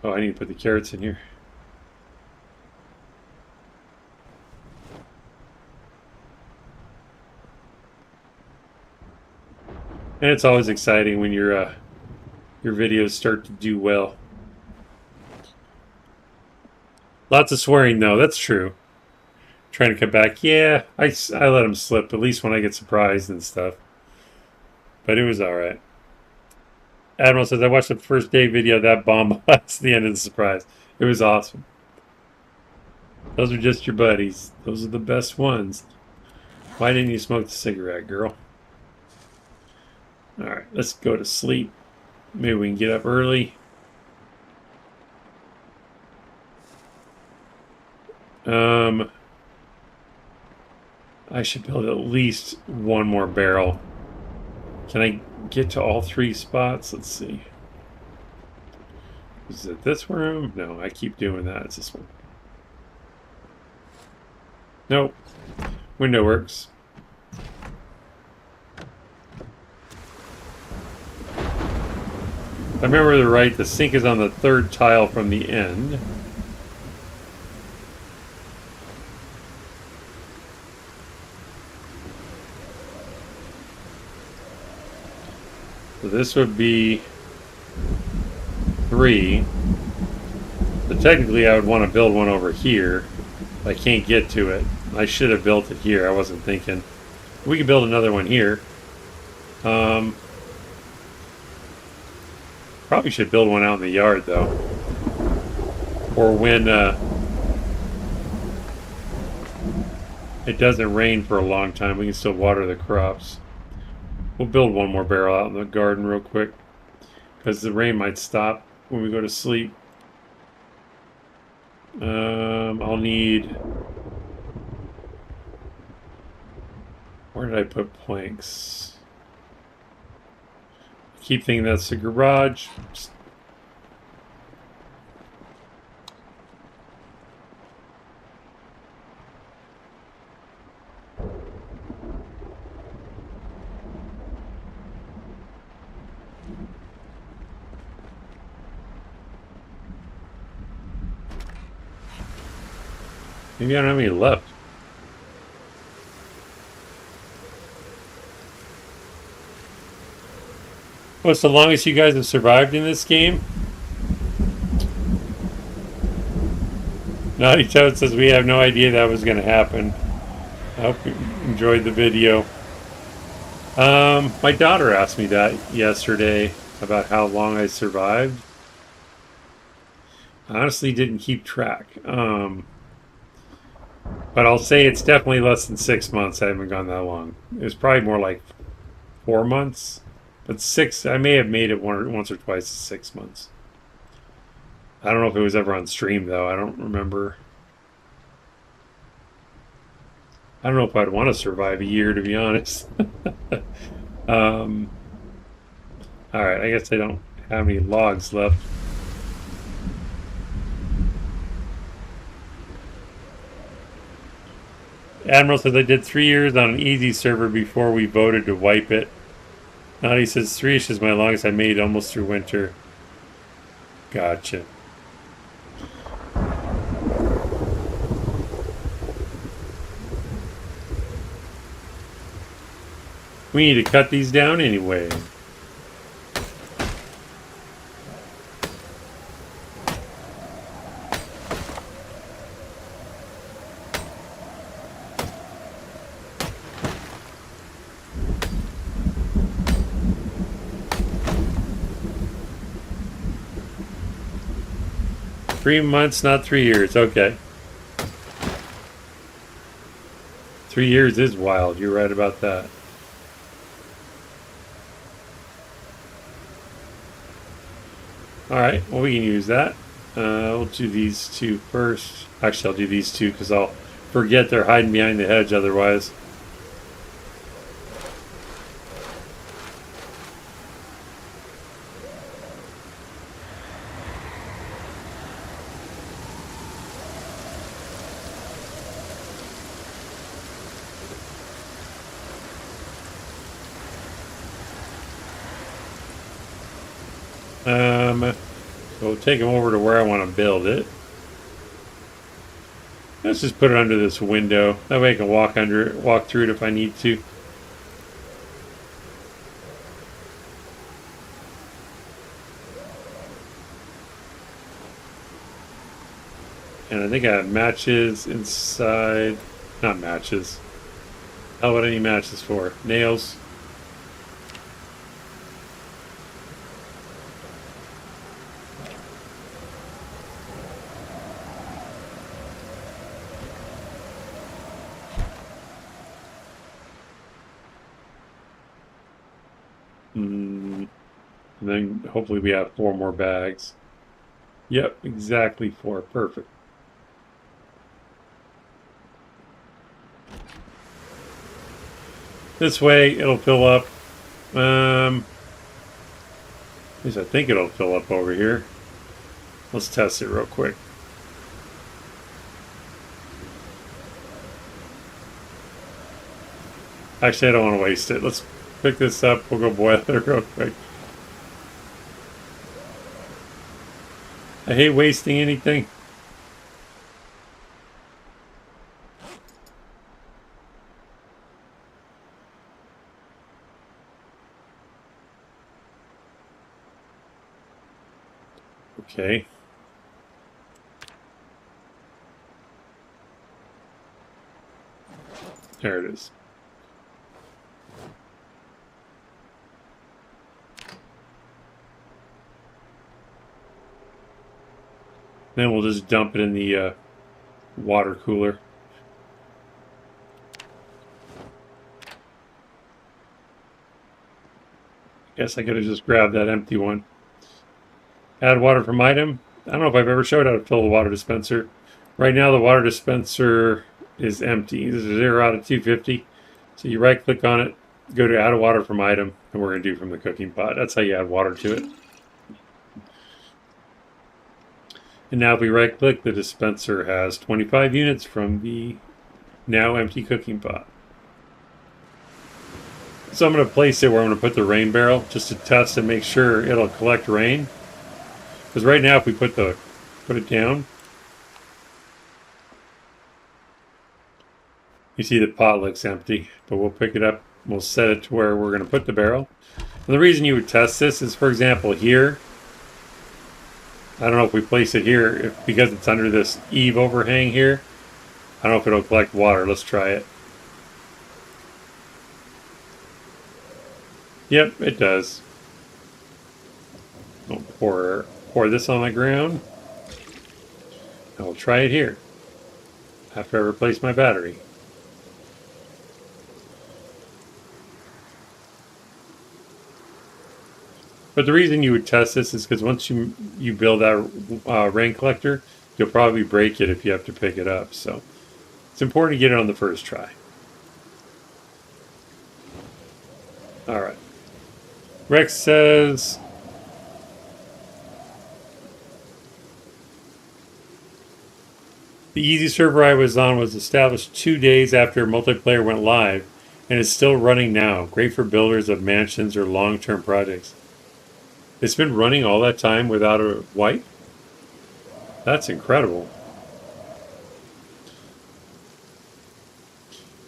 Oh, I need to put the carrots in here. And it's always exciting when your videos start to do well. Lots of swearing though, that's true. Trying to come back, yeah, I let him slip, at least when I get surprised and stuff. But it was alright. Admiral says, I watched the first day video of that bomb. That's the end of the surprise. It was awesome. Those are just your buddies. Those are the best ones. Why didn't you smoke the cigarette, girl? Alright, let's go to sleep. Maybe we can get up early. I should build at least one more barrel. Can I get to all three spots? Let's see. Is it this room? No, I keep doing that. It's this one. Nope. Window works. If I remember right, the sink is on the third tile from the end. So this would be 3. So technically I would want to build one over here. I can't get to it. I should have built it here. I wasn't thinking. We could build another one here. Probably should build one out in the yard though. Or when it doesn't rain for a long time, we can still water the crops. We'll build one more barrel out in the garden real quick, because the rain might stop when we go to sleep. I'll need... Where did I put planks? I keep thinking that's the garage. Maybe I don't have any left. What's the longest you guys have survived in this game? Naughty Toad says we have no idea that was going to happen. I hope you enjoyed the video. My daughter asked me that yesterday about how long I survived. I honestly didn't keep track. But I'll say it's definitely less than 6 months. I haven't gone that long. It was probably more like 4 months. But 6, I may have made it once or twice 6 months. I don't know if it was ever on stream, though. I don't remember. I don't know if I'd want to survive a year, to be honest. Alright, I guess I don't have any logs left. Admiral says I did 3 years on an easy server before we voted to wipe it. Naughty says 3-ish is my longest I made almost through winter. Gotcha. We need to cut these down anyway. Three months, not 3 years. Okay. 3 years is wild. You're right about that. Alright, well, we can use that. We'll do these 2 first. Actually, I'll do these 2 because I'll forget they're hiding behind the hedge otherwise. So we'll take them over to where I want to build it. Let's just put it under this window. That way I can walk under it, walk through it if I need to. And I think I have matches inside. Not matches. Hell, what any matches for? Nails. And then hopefully we have 4 more bags. Yep, exactly 4. Perfect. This way it'll fill up. At least I think it'll fill up over here. Let's test it real quick. Actually, I don't want to waste it. Let's pick this up. We'll go boil it real quick. I hate wasting anything. Okay. There it is. Then we'll just dump it in the water cooler. Guess I could have just grabbed that empty one. Add water from item. I don't know if I've ever showed how to fill the water dispenser. Right now the water dispenser is empty. This is 0 out of 250. So you right click on it, go to add a water from item, and we're going to do from the cooking pot. That's how you add water to it. And now if we right click, the dispenser has 25 units from the now empty cooking pot. So I'm going to place it where I'm going to put the rain barrel just to test and make sure it'll collect rain. Because right now if we put it down, you see the pot looks empty, but we'll pick it up, we'll set it to where we're going to put the barrel. And the reason you would test this is, for example, here, I don't know if we place it here, because it's under this eave overhang here, I don't know if it'll collect water. Let's try it. Yep, it does. I'll pour this on the ground. I'll try it here after I replace my battery. But the reason you would test this is because once you build that rain collector, you'll probably break it if you have to pick it up. So it's important to get it on the first try. All right. Rex says, the easy server I was on was established 2 days after multiplayer went live and is still running now. Great for builders of mansions or long-term projects. It's been running all that time without a wipe? That's incredible.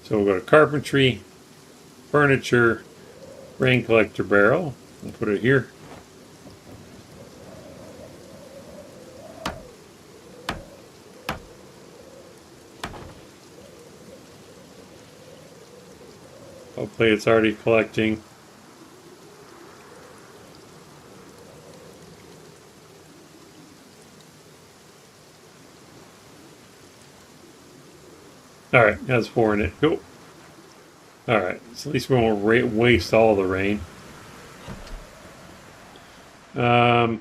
So we'll go to carpentry, furniture, rain collector barrel. We'll put it here. Hopefully it's already collecting. Alright, has 4 in it. Cool. Alright, so at least we won't waste all the rain. Better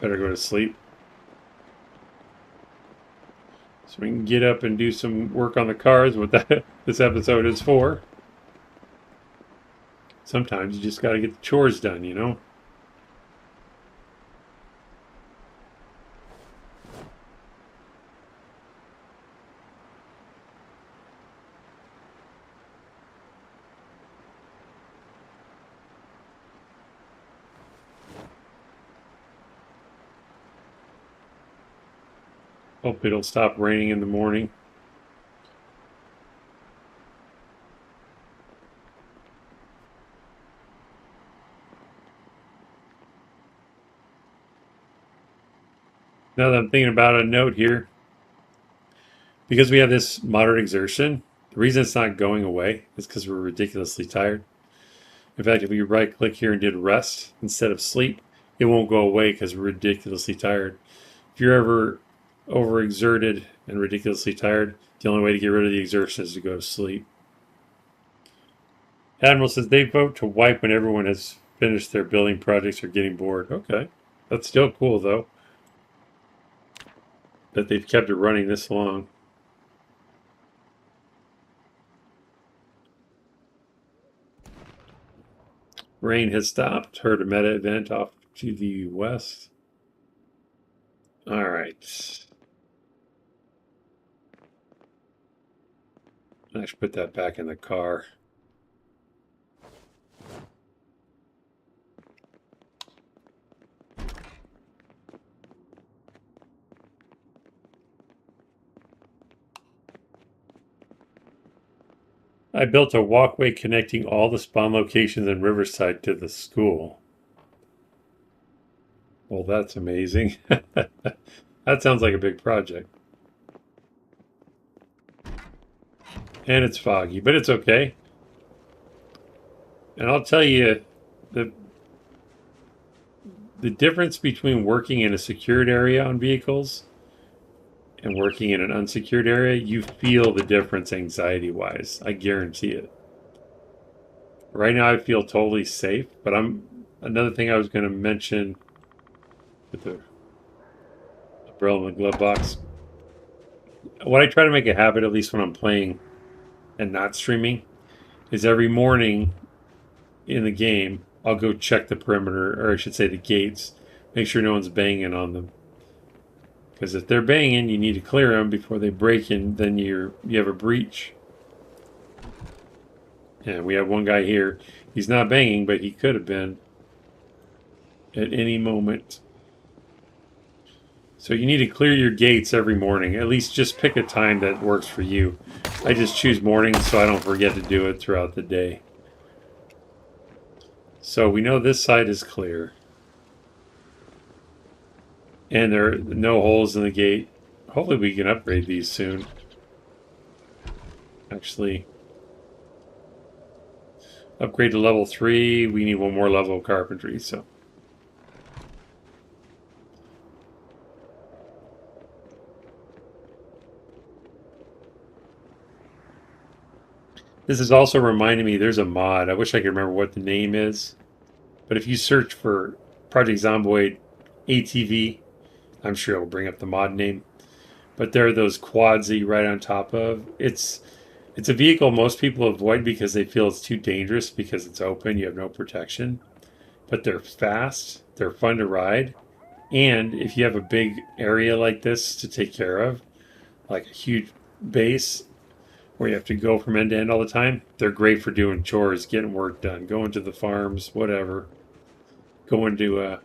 go to sleep. So we can get up and do some work on the cars, what this episode is for. Sometimes you just gotta get the chores done, you know? Hope it'll stop raining in the morning. Now that I'm thinking about it, a note here. Because we have this moderate exertion, the reason it's not going away is because we're ridiculously tired. In fact, if we right click here and did rest instead of sleep, it won't go away because we're ridiculously tired. If you're ever overexerted and ridiculously tired, the only way to get rid of the exertion is to go to sleep. Admiral says they vote to wipe when everyone has finished their building projects or getting bored. Okay. That's still cool, though, that they've kept it running this long. Rain has stopped. Heard a meta event off to the west. All right. I should put that back in the car. I built a walkway connecting all the spawn locations in Riverside to the school. Well, that's amazing. That sounds like a big project. And it's foggy, but it's okay. And I'll tell you, the difference between working in a secured area on vehicles and working in an unsecured area, you feel the difference anxiety-wise. I guarantee it. Right now I feel totally safe, but another thing I was going to mention with the umbrella in the glove box. What I try to make a habit, at least when I'm playing and not streaming, is every morning in the game, I'll go check the perimeter, or I should say the gates, make sure no one's banging on them. Because if they're banging, you need to clear them before they break in, then you have a breach. And we have one guy here. He's not banging, but he could have been at any moment. So you need to clear your gates every morning. At least just pick a time that works for you. I just choose mornings so I don't forget to do it throughout the day. So we know this side is clear. And there are no holes in the gate. Hopefully we can upgrade these soon. Actually, upgrade to level 3. We need one more level of carpentry, so. This is also reminding me there's a mod. I wish I could remember what the name is. But if you search for Project Zomboid ATV, I'm sure it'll bring up the mod name. But there are those quads that you ride on top of. It's a vehicle most people avoid because they feel it's too dangerous because it's open, you have no protection. But they're fast, they're fun to ride. And if you have a big area like this to take care of, like a huge base where you have to go from end to end all the time, they're great for doing chores, getting work done, going to the farms, whatever. Going to,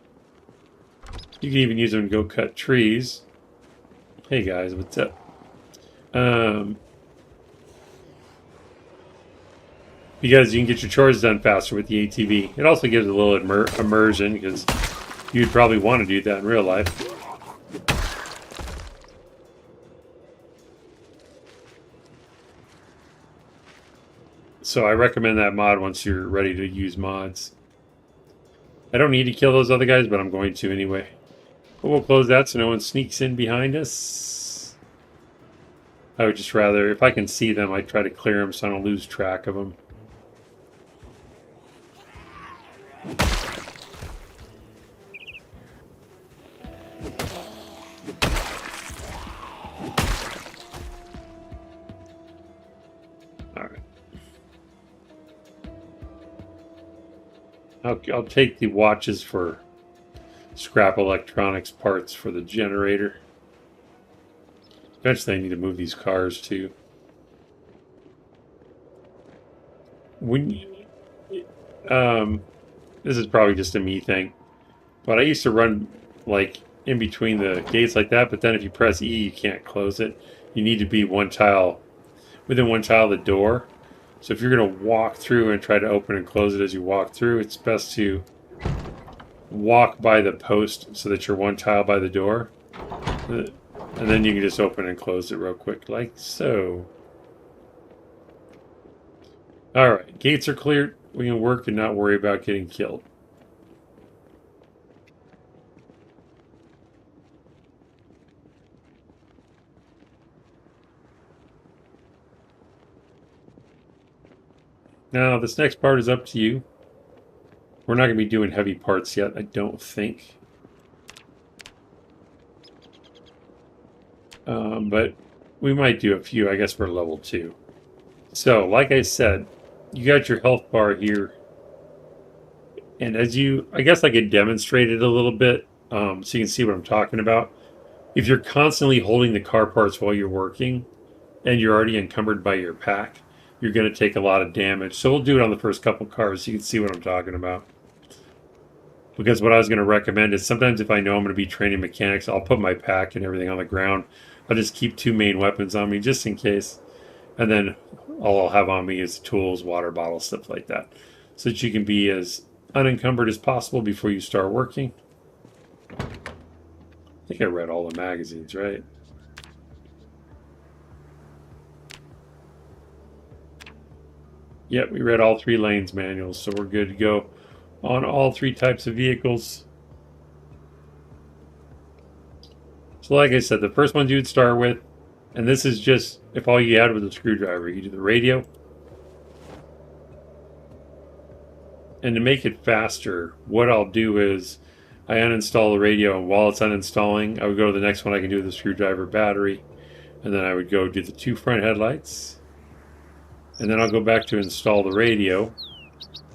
you can even use them to go cut trees. Hey guys, what's up? Because you can get your chores done faster with the ATV. It also gives a little immersion because you'd probably want to do that in real life. So I recommend that mod once you're ready to use mods. I don't need to kill those other guys, but I'm going to anyway. But we'll close that so no one sneaks in behind us. I would just rather, if I can see them, I try to clear them so I don't lose track of them. I'll take the watches for scrap electronics parts for the generator. Eventually I need to move these cars too. This is probably just a me thing, but I used to run like in between the gates like that, but then if you press E you can't close it. You need to be within one tile of the door. So if you're going to walk through and try to open and close it as you walk through, it's best to walk by the post so that you're one tile by the door. And then you can just open and close it real quick, like so. Alright, gates are cleared. We can work and not worry about getting killed. Now, this next part is up to you. We're not going to be doing heavy parts yet, I don't think. But we might do a few, I guess, for level 2. So, like I said, you got your health bar here. And as you, I guess I could demonstrate it a little bit so you can see what I'm talking about. If you're constantly holding the car parts while you're working and you're already encumbered by your pack, you're going to take a lot of damage. So we'll do it on the first couple cars so you can see what I'm talking about. Because what I was going to recommend is sometimes if I know I'm going to be training mechanics, I'll put my pack and everything on the ground. I'll just keep 2 main weapons on me just in case. And then all I'll have on me is tools, water bottles, stuff like that. So that you can be as unencumbered as possible before you start working. I think I read all the magazines, right? Yep, we read all 3 lanes manuals, so we're good to go on all 3 types of vehicles. So like I said, the first one you would start with, and this is just if all you had was a screwdriver, you do the radio. And to make it faster, what I'll do is I uninstall the radio, and while it's uninstalling, I would go to the next one I can do with the screwdriver battery, and then I would go do the 2 front headlights, and then I'll go back to install the radio,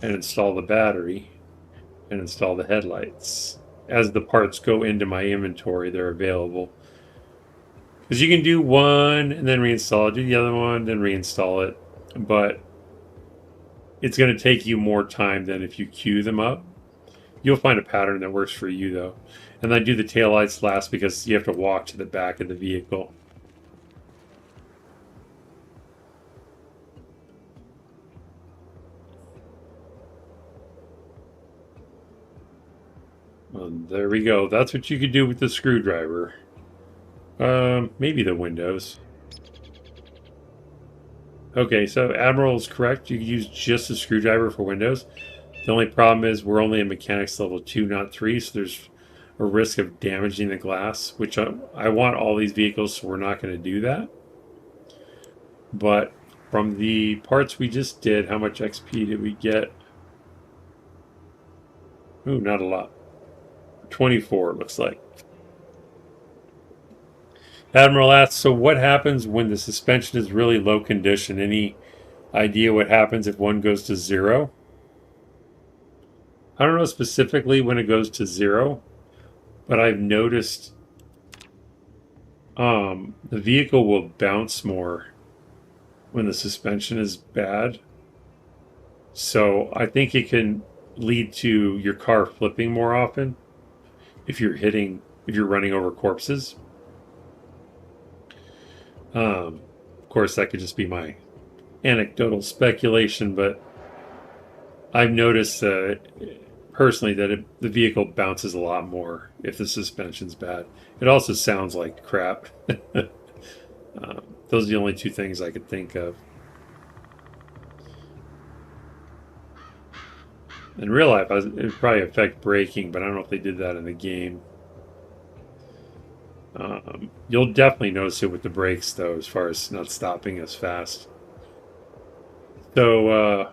and install the battery, and install the headlights. As the parts go into my inventory, they're available. Because you can do one, and then reinstall it, do the other one, then reinstall it, but it's going to take you more time than if you queue them up. You'll find a pattern that works for you, though. And I do the taillights last because you have to walk to the back of the vehicle. There we go. That's what you could do with the screwdriver. Maybe the windows. Okay, so Admiral is correct. You can use just a screwdriver for windows. The only problem is we're only in mechanics level 2, not 3, so there's a risk of damaging the glass, which I want all these vehicles, so we're not going to do that. But from the parts we just did, how much XP did we get? Ooh, not a lot. 24, it looks like. Admiral asks, so what happens when the suspension is really low condition? Any idea what happens if one goes to 0? I don't know specifically when it goes to 0, but I've noticed the vehicle will bounce more when the suspension is bad. So I think it can lead to your car flipping more often if you're running over corpses. Of course, that could just be my anecdotal speculation, but I've noticed personally that the vehicle bounces a lot more if the suspension's bad. It also sounds like crap. Those are the only 2 things I could think of. In real life, it would probably affect braking, but I don't know if they did that in the game. You'll definitely notice it with the brakes, though, as far as not stopping as fast. So,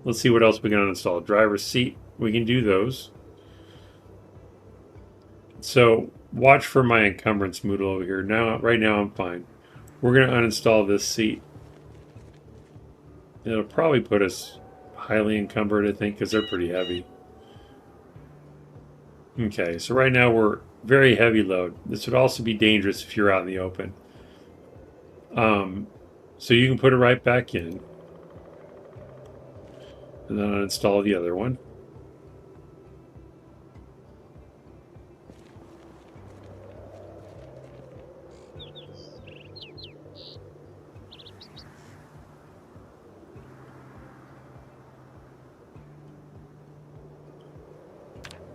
let's see what else we can uninstall. Driver's seat, we can do those. So, watch for my encumbrance moodle over here. Right now, I'm fine. We're going to uninstall this seat. It'll probably put us highly encumbered, I think, because they're pretty heavy. Okay, so right now we're very heavy load. This would also be dangerous if you're out in the open. So you can put it right back in. And then uninstall the other one.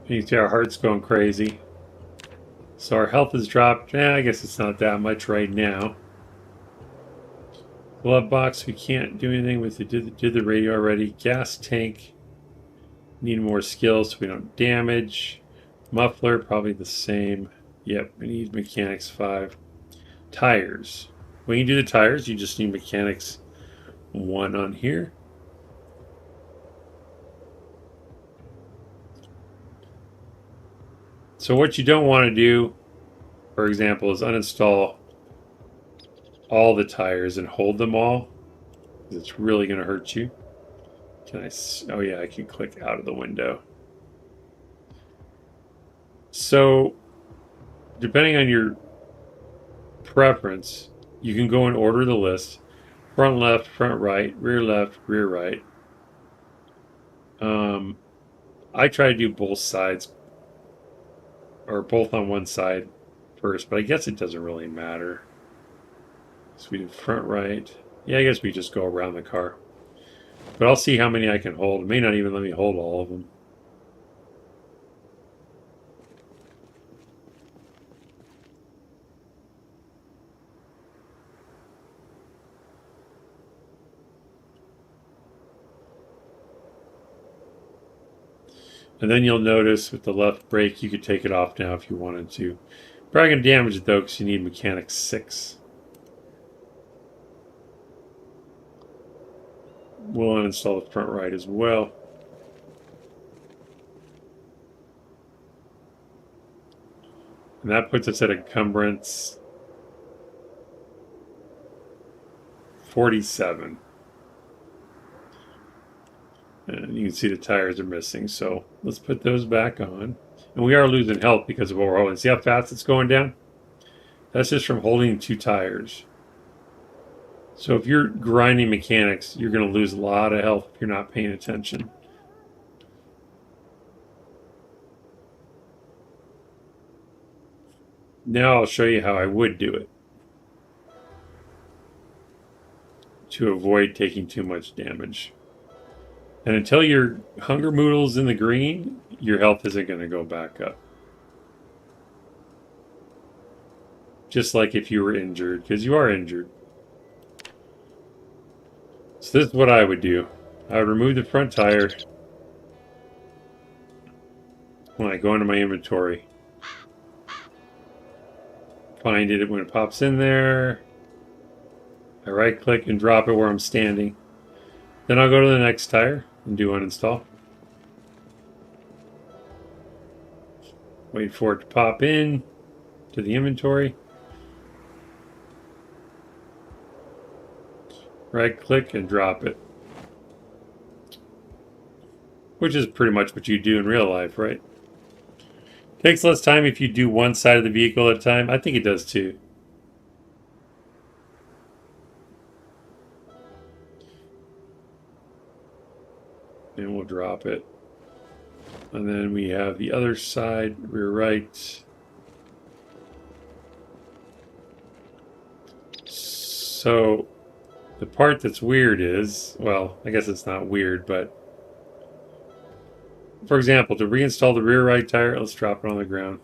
You can see our heart's going crazy. So our health has dropped. I guess it's not that much right now. Glove box, we can't do anything with it. Did the radio already. Gas tank. Need more skills so we don't damage. Muffler, probably the same. Yep, we need mechanics 5. Tires. When you do the tires, you just need mechanics 1 on here. So what you don't want to do, for example, is uninstall all the tires and hold them all, because it's really going to hurt you. Can I? Oh yeah, I can click out of the window. So, depending on your preference, you can go and order the list. Front left, front right, rear left, rear right. I try to do both sides, or both on one side first, but I guess it doesn't really matter. So we did front right. Yeah, I guess we just go around the car. But I'll see how many I can hold. It may not even let me hold all of them. And then you'll notice with the left brake, you could take it off now if you wanted to. Probably going to damage it though, because you need mechanics 6. We'll uninstall the front right as well. And that puts us at encumbrance 47. And you can see the tires are missing, so let's put those back on. And we are losing health because of overhauling. See how fast it's going down? That's just from holding 2 tires. So if you're grinding mechanics, you're going to lose a lot of health if you're not paying attention. Now I'll show you how I would do it to avoid taking too much damage. And until your hunger moodle's in the green, your health isn't going to go back up. Just like if you were injured, because you are injured. So this is what I would do. I would remove the front tire when I go into my inventory. Find it when it pops in there. I right click and drop it where I'm standing. Then I'll go to the next tire and do uninstall. Wait for it to pop in to the inventory. Right click and drop it. Which is pretty much what you do in real life, right? Takes less time if you do one side of the vehicle at a time. I think it does too. And we'll drop it. And then we have the other side, rear right. So the part that's weird is, well, I guess it's not weird, but for example, to reinstall the rear right tire, let's drop it on the ground.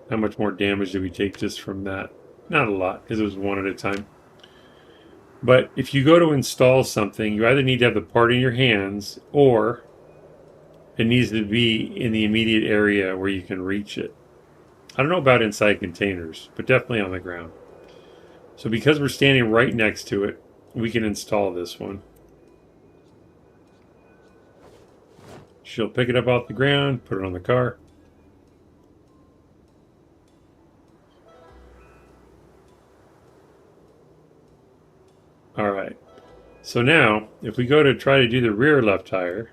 How much more damage did we take just from that? Not a lot, because it was one at a time. But if you go to install something, you either need to have the part in your hands, or it needs to be in the immediate area where you can reach it. I don't know about inside containers, but definitely on the ground. So because we're standing right next to it, we can install this one. She'll pick it up off the ground, put it on the car. All right. So now, if we go to try to do the rear left tire,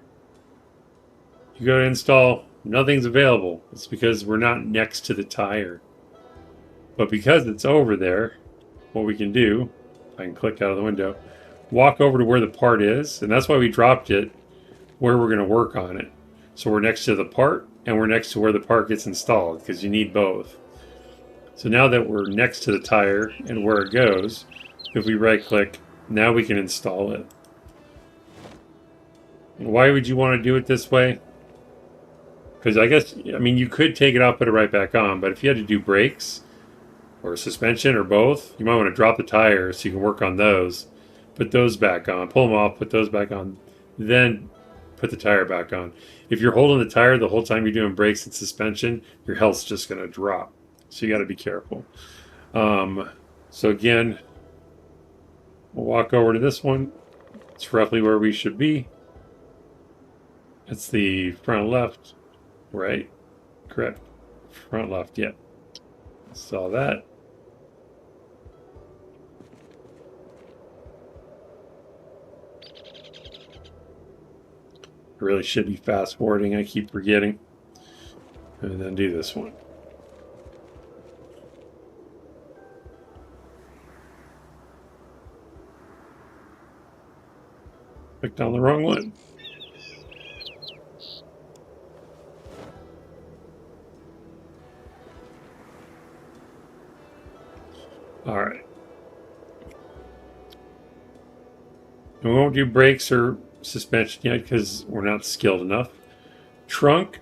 you go to install, nothing's available. It's because we're not next to the tire. But because it's over there, what we can do, I can click out of the window, walk over to where the part is, and that's why we dropped it where we're going to work on it. So we're next to the part, and we're next to where the part gets installed, because you need both. So now that we're next to the tire and where it goes, if we right click, now we can install it. Why would you want to do it this way? Because I guess, I mean, you could take it off, put it right back on, but if you had to do brakes or suspension or both, you might want to drop the tire so you can work on those. Put those back on, pull them off, put those back on, then put the tire back on. If you're holding the tire the whole time you're doing brakes and suspension, your health's just going to drop. So you got to be careful. So again, we'll walk over to this one. It's roughly where we should be. It's the front left, right? Correct. Front left, yeah. Saw that. I really should be fast forwarding. I keep forgetting. And then do this one. Clicked on the wrong one. All right. We won't do brakes or suspension yet because we're not skilled enough. Trunk.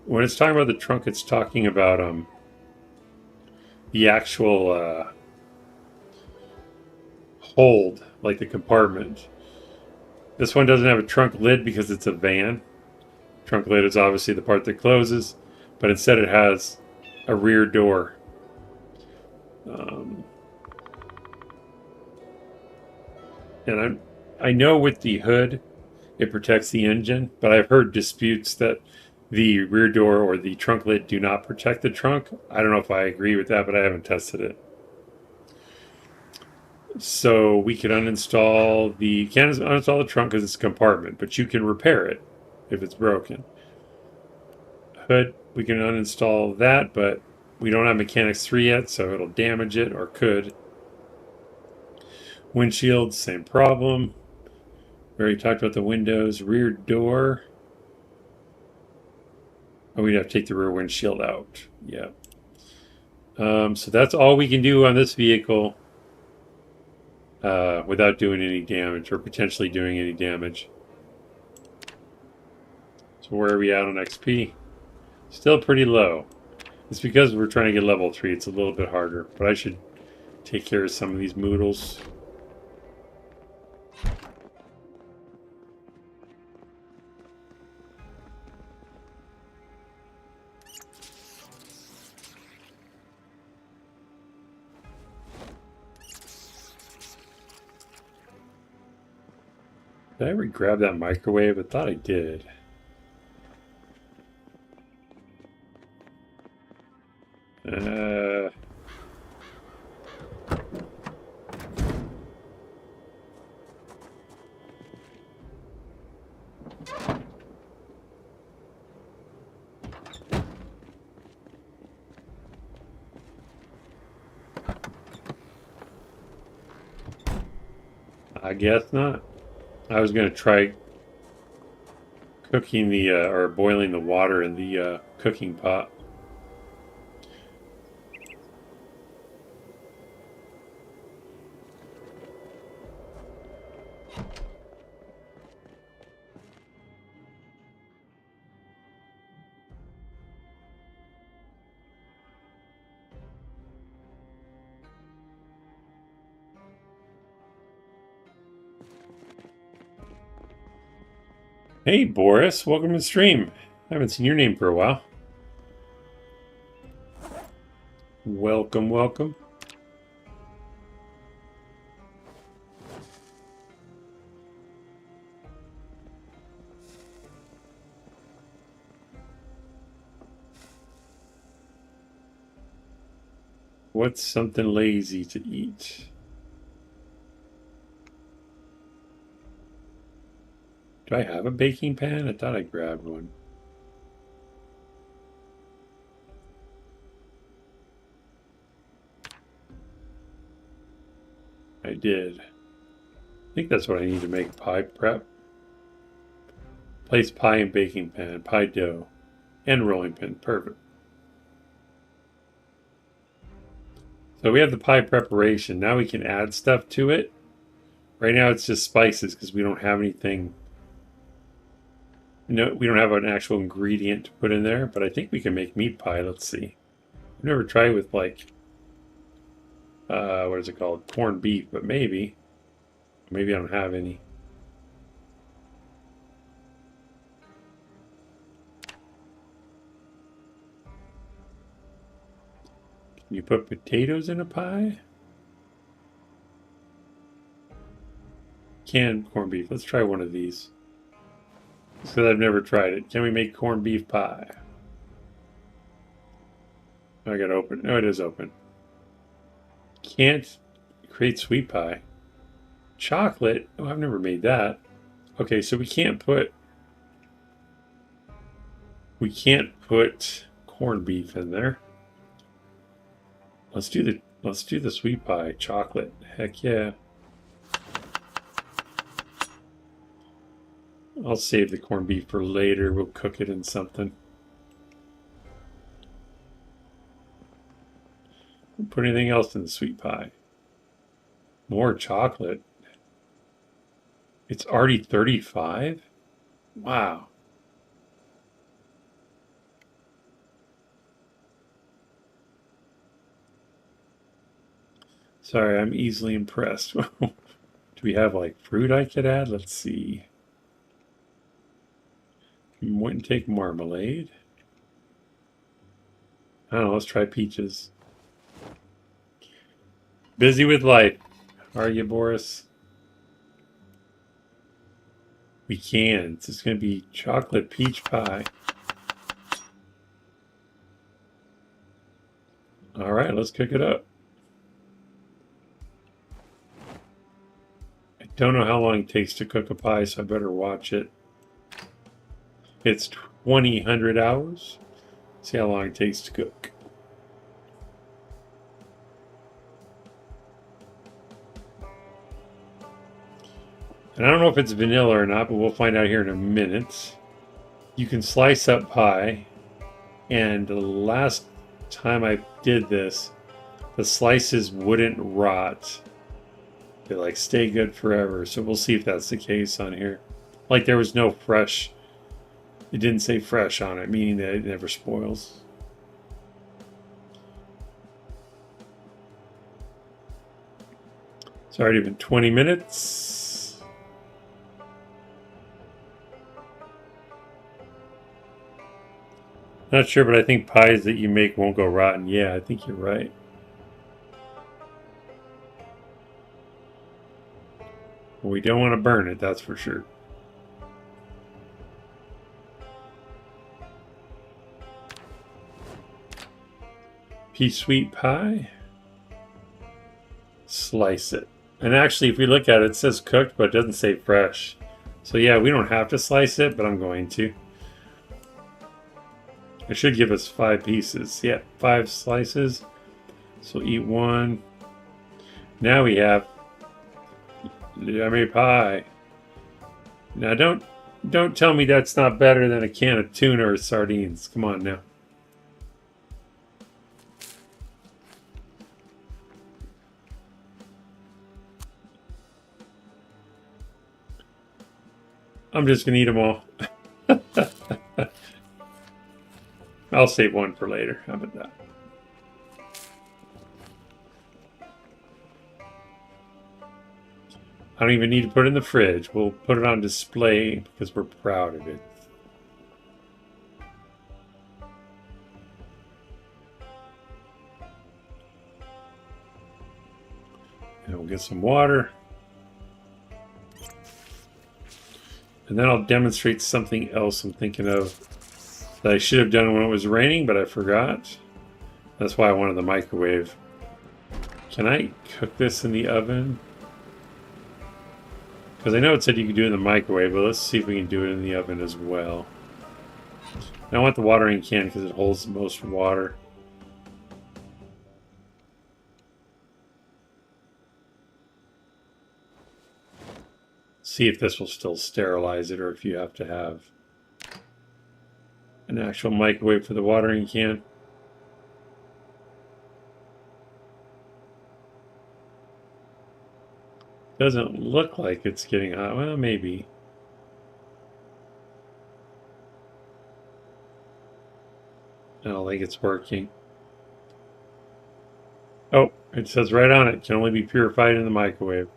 When it's talking about the trunk, it's talking about the actual hold, like the compartment. This one doesn't have a trunk lid because it's a van. Trunk lid is obviously the part that closes, but instead it has a rear door. And I know with the hood, it protects the engine, but I've heard disputes that the rear door or the trunk lid do not protect the trunk. I don't know if I agree with that, but I haven't tested it. So we can uninstall can't uninstall the trunk because it's a compartment, but you can repair it if it's broken. Hood, we can uninstall that, but we don't have Mechanics 3 yet, so it'll damage it, or could. Windshield, same problem. We already talked about the windows. Rear door. Oh, we'd have to take the rear windshield out. Yeah. So that's all we can do on this vehicle without doing any damage or potentially doing any damage. So where are we at on XP? Still pretty low. It's because we're trying to get level 3. It's a little bit harder, but I should take care of some of these moodles. Did I ever grab that microwave? I thought I did. I guess not. I was going to try cooking or boiling the water in the cooking pot. Hey, Boris, welcome to the stream. I haven't seen your name for a while. Welcome, welcome. What's something lazy to eat? Do I have a baking pan? I thought I grabbed one. I did. I think that's what I need to make pie prep. Place pie in baking pan, pie dough, and rolling pin. Perfect. So we have the pie preparation. Now we can add stuff to it. Right now it's just spices because we don't have anything No, we don't have an actual ingredient to put in there, but I think we can make meat pie. Let's see. I've never tried with like, what is it called? Corned beef, but maybe. Maybe I don't have any. Can you put potatoes in a pie? Canned corned beef. Let's try one of these. Just because I've never tried it. Can we make corned beef pie? I gotta open. Oh, it is open. Can't create sweet pie. Chocolate? Oh, I've never made that. Okay, so we can't put corned beef in there. Let's do the sweet pie. Chocolate. Heck yeah. I'll save the corned beef for later. We'll cook it in something. Don't put anything else in the sweet pie. More chocolate. It's already 35? Wow. Sorry, I'm easily impressed. Do we have like fruit I could add? Let's see. Wouldn't take marmalade. I don't know, let's try peaches. Busy with life. Are you, Boris? We can. It's just going to be chocolate peach pie. All right, let's cook it up. I don't know how long it takes to cook a pie, so I better watch it. It's 2,000 hours. See how long it takes to cook. And I don't know if it's vanilla or not, but we'll find out here in a minute. You can slice up pie, and the last time I did this, the slices wouldn't rot. They like stay good forever. So we'll see if that's the case on here. Like there was no fresh. It didn't say fresh on it, meaning that it never spoils. It's already been 20 minutes. Not sure, but I think pies that you make won't go rotten. Yeah, I think you're right. Well, we don't want to burn it, that's for sure. Peach sweet pie. Slice it. And actually, if we look at it, it says cooked, but it doesn't say fresh. So yeah, we don't have to slice it, but I'm going to. It should give us 5 pieces. Yeah, 5 slices. So eat one. Now we have yummy pie. Now don't tell me that's not better than a can of tuna or sardines. Come on now. I'm just gonna eat them all. I'll save one for later. How about that? I don't even need to put it in the fridge. We'll put it on display because we're proud of it. And we'll get some water. And then I'll demonstrate something else I'm thinking of that I should have done when it was raining, but I forgot. That's why I wanted the microwave. Can I cook this in the oven? Because I know it said you could do it in the microwave, but let's see if we can do it in the oven as well. And I want the watering can because it holds the most water. See if this will still sterilize it or if you have to have an actual microwave for the watering can. Doesn't look like it's getting hot. Well, maybe. I don't think it's working. Oh, it says right on it, can only be purified in the microwave.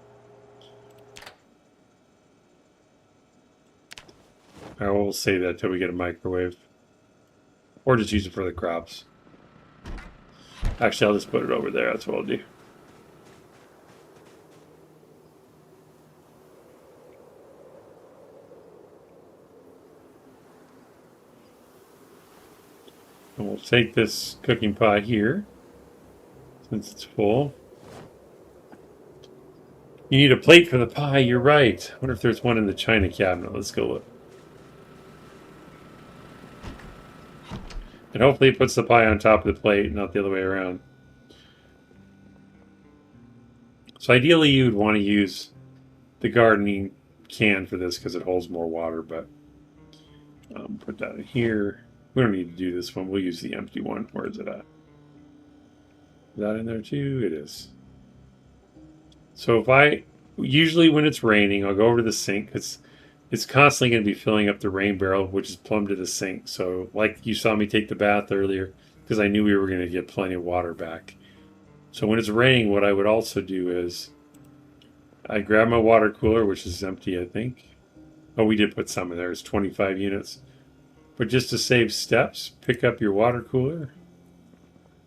I will say that till we get a microwave. Or just use it for the crops. Actually, I'll just put it over there. That's what I'll do. And we'll take this cooking pot here, since it's full. You need a plate for the pie, you're right. I wonder if there's one in the china cabinet. Let's go look. And hopefully it puts the pie on top of the plate, not the other way around. So ideally you would want to use the gardening can for this because it holds more water, but put that in here. We don't need to do this one. We'll use the empty one. Where is it at? Is that in there too? It is. So if I, usually when it's raining, I'll go over to the sink. It's constantly going to be filling up the rain barrel, which is plumb to the sink. So like you saw me take the bath earlier, because I knew we were going to get plenty of water back. So when it's raining, what I would also do is I grab my water cooler, which is empty, I think. Oh, we did put some in there. It's 25 units. But just to save steps, pick up your water cooler.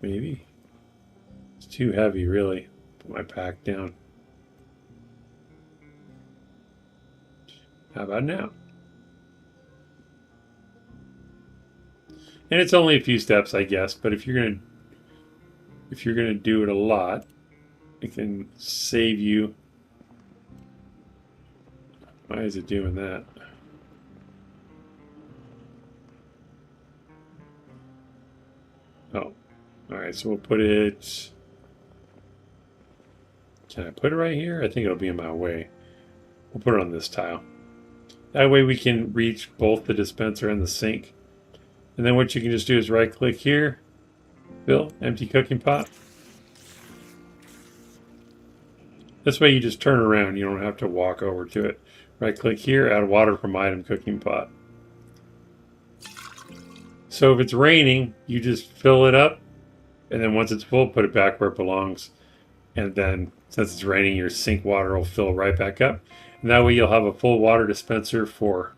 Maybe. It's too heavy, really. Put my pack down. How about now? And it's only a few steps, I guess, but if you're gonna do it a lot, it can save you. Why is it doing that? Oh, all right. So we'll put it. Can I put it right here? I think it'll be in my way. We'll put it on this tile. That way we can reach both the dispenser and the sink. And then what you can just do is right click here, fill, empty cooking pot. This way you just turn around, you don't have to walk over to it. Right click here, add water from item cooking pot. So if it's raining, you just fill it up, and then once it's full, put it back where it belongs. And then since it's raining, your sink water will fill right back up. And that way you'll have a full water dispenser for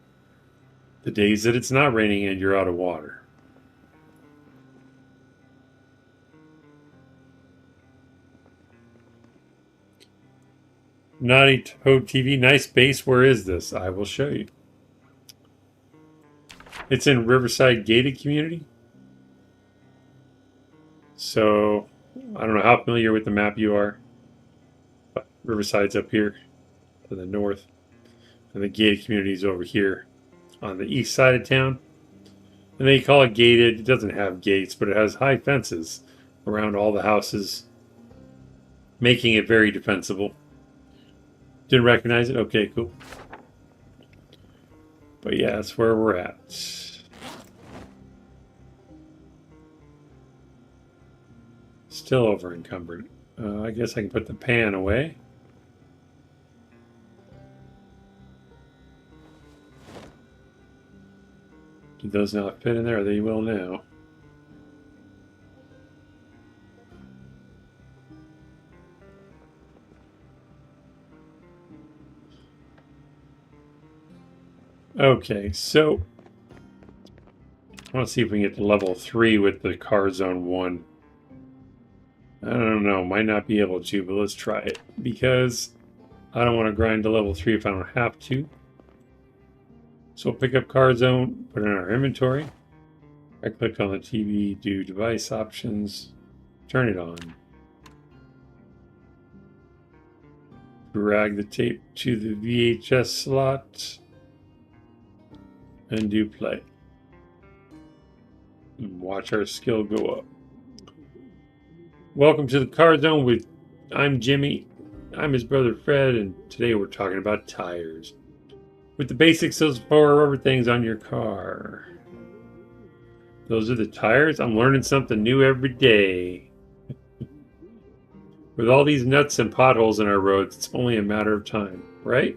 the days that it's not raining and you're out of water. Naughty Toad TV, nice base. Where is this? I will show you. It's in Riverside Gated Community. So, I don't know how familiar with the map you are, but Riverside's up here to the north, and the gated community is over here on the east side of town. And they call it gated. It doesn't have gates, but it has high fences around all the houses, making it very defensible. Didn't recognize it? Okay, cool. But yeah, that's where we're at. Still over encumbered. I guess I can put the pan away. Did those not fit in there? They will now. Okay, so I want to see if we can get to level 3 with the car zone 1. I don't know, might not be able to, but let's try it. Because I don't want to grind to level 3 if I don't have to. So we'll pick up car zone, put it in our inventory. I click on the TV, do device options, turn it on. Drag the tape to the VHS slot. And do play. And watch our skill go up. Welcome to the car zone I'm Jimmy. I'm his brother Fred, and today we're talking about tires. With the basics of 4 rubber things on your car. Those are the tires. I'm learning something new every day. With all these nuts and potholes in our roads, it's only a matter of time, right?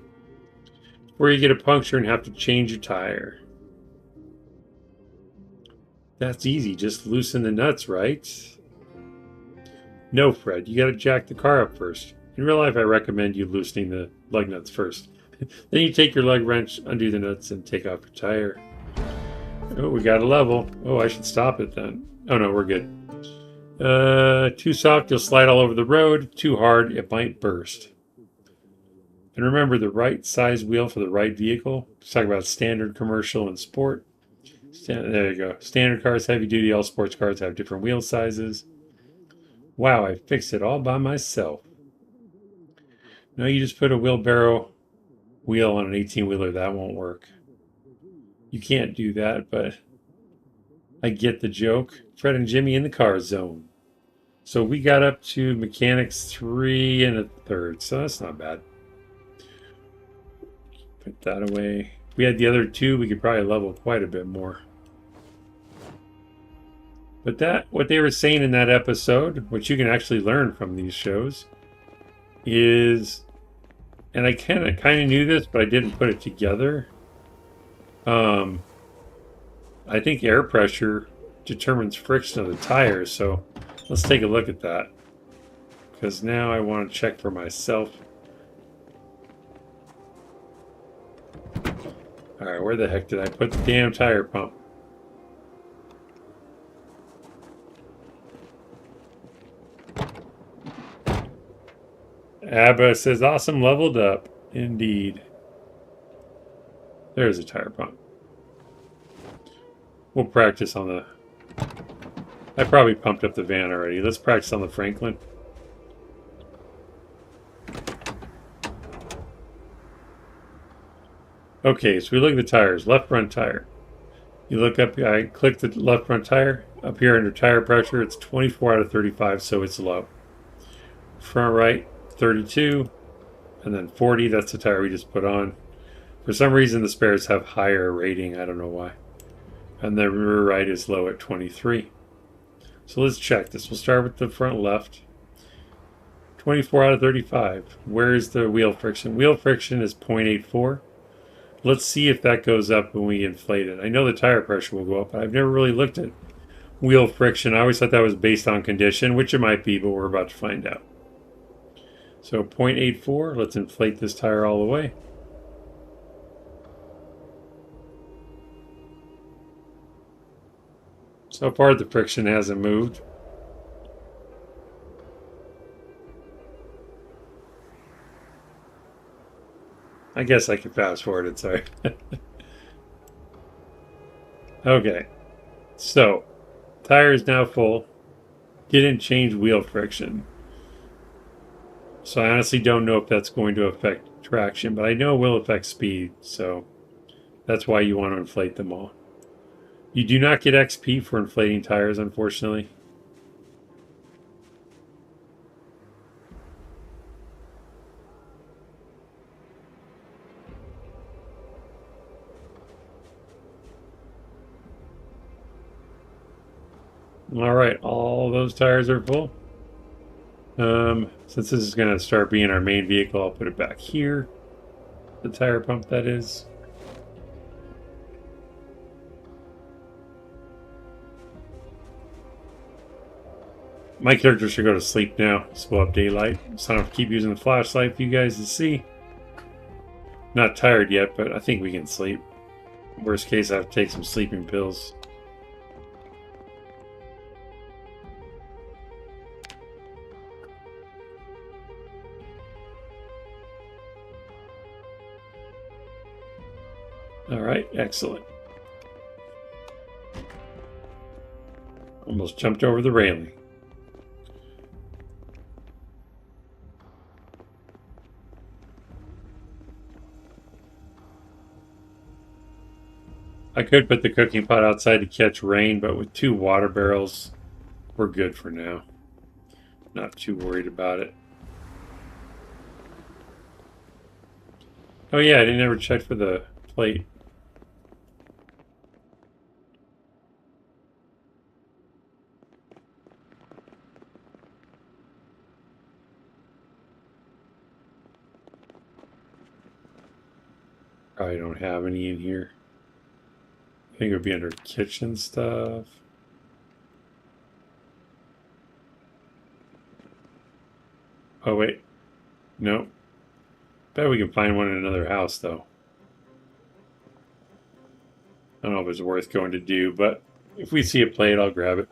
Where you get a puncture and have to change your tire. That's easy. Just loosen the nuts, right? No, Fred. You gotta jack the car up first. In real life, I recommend you loosening the lug nuts first. Then you take your lug wrench, undo the nuts, and take off your tire. Oh, we got a level. Oh, I should stop it then. Oh no, we're good. Too soft, you'll slide all over the road. Too hard, it might burst. And remember, the right size wheel for the right vehicle. Let's talk about standard, commercial, and sport. There you go. Standard cars, heavy duty, all sports cars have different wheel sizes. Wow, I fixed it all by myself. No, you just put a wheelbarrow wheel on an 18-wheeler. That won't work. You can't do that, but I get the joke. Fred and Jimmy in the car zone. So we got up to mechanics 3 1/3, so that's not bad. Put that away. If we had the other 2, we could probably level quite a bit more. But what they were saying in that episode, which you can actually learn from these shows, is, and I kind of knew this, but I didn't put it together. I think air pressure determines friction of the tires, so let's take a look at that. Because now I want to check for myself. Alright, where the heck did I put the damn tire pump? Abba says, awesome, leveled up. Indeed. There's a tire pump. We'll practice on the... I probably pumped up the van already. Let's practice on the Franklin. Okay, so we look at the tires. Left front tire. You look up, I click the left front tire. Up here under tire pressure, it's 24 out of 35, so it's low. Front right, 32. And then 40, that's the tire we just put on. For some reason, the spares have higher rating. I don't know why. And the rear right is low at 23. So let's check this. We'll start with the front left. 24 out of 35. Where is the wheel friction? Wheel friction is 0.84. Let's see if that goes up when we inflate it. I know the tire pressure will go up, but I've never really looked at wheel friction. I always thought that was based on condition, which it might be, but we're about to find out. So 0.84. Let's inflate this tire all the way. So far, the friction hasn't moved. I guess I can fast forward it, sorry. Okay, so tire is now full. Didn't change wheel friction. So I honestly don't know if that's going to affect traction, but I know it will affect speed, so that's why you want to inflate them all. You do not get XP for inflating tires, unfortunately. All right, all those tires are full. Since this is going to start being our main vehicle, I'll put it back here. The tire pump, that is. My character should go to sleep now, so we'll have daylight. So I don't have to keep using the flashlight for you guys to see. Not tired yet, but I think we can sleep. Worst case, I have to take some sleeping pills. Alright, excellent. Almost jumped over the railing. I could put the cooking pot outside to catch rain, but with 2 water barrels, we're good for now. Not too worried about it. Oh yeah, I didn't ever check for the plate. Probably don't have any in here. I think it would be under kitchen stuff. Oh, wait. No. Bet we can find one in another house, though. I don't know if it's worth going to do, but if we see a plate, I'll grab it.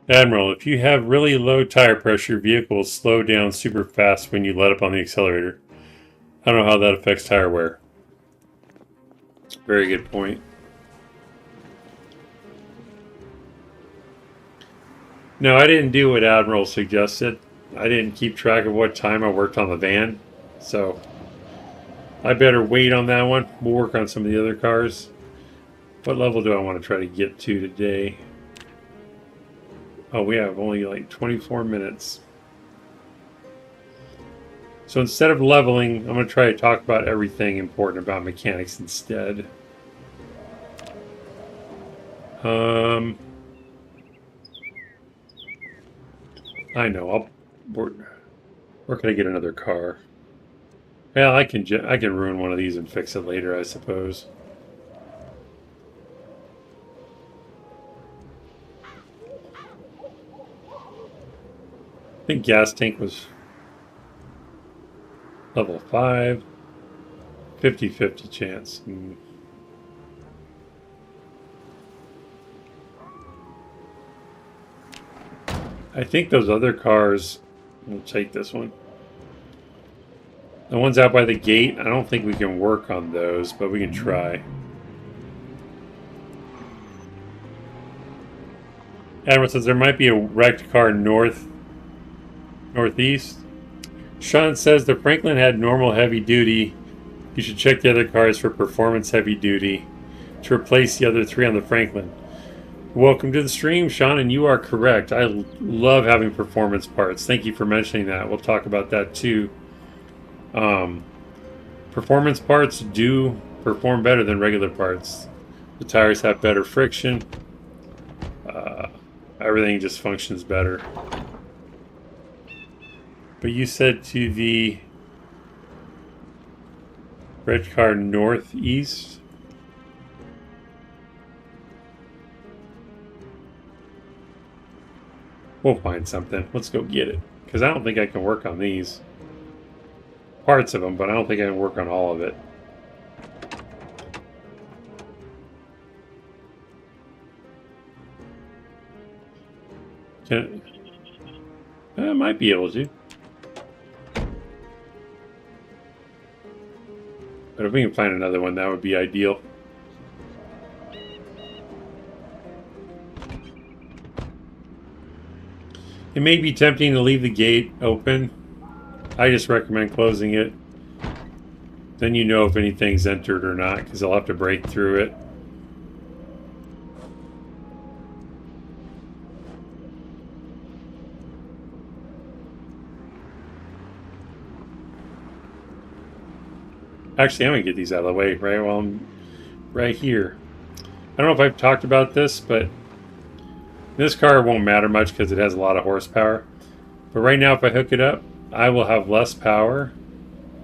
Admiral, if you have really low tire pressure, your vehicle will slow down super fast when you let up on the accelerator. I don't know how that affects tire wear. Very good point. No, I didn't do what Admiral suggested. I didn't keep track of what time I worked on the van, so I better wait on that one. We'll work on some of the other cars. What level do I want to try to get to today? Oh, we have only like 24 minutes. So instead of leveling, I'm going to try to talk about everything important about mechanics instead. I know. Where can I get another car? Well, I can ruin one of these and fix it later, I suppose. I think gas tank was level 5. 50-50 chance. I think those other cars... We'll take this one. The ones out by the gate, I don't think we can work on those, but we can try. Admiral says there might be a wrecked car northeast. Sean says the Franklin had normal heavy duty. You should check the other cars for performance heavy duty to replace the other 3 on the Franklin. Welcome to the stream, Sean, and you are correct. I love having performance parts. Thank you for mentioning that. We'll talk about that too. Performance parts do perform better than regular parts. The tires have better friction. Everything just functions better. But you said to the red car northeast? We'll find something. Let's go get it. Because I don't think I can work on these. Parts of them, but I don't think I can work on all of it. I might be able to. But if we can find another one, that would be ideal. It may be tempting to leave the gate open. I just recommend closing it. Then you know if anything's entered or not, because I'll have to break through it. Actually, I'm going to get these out of the way right while I'm right here. I don't know if I've talked about this, but this car won't matter much because it has a lot of horsepower. But right now, if I hook it up, I will have less power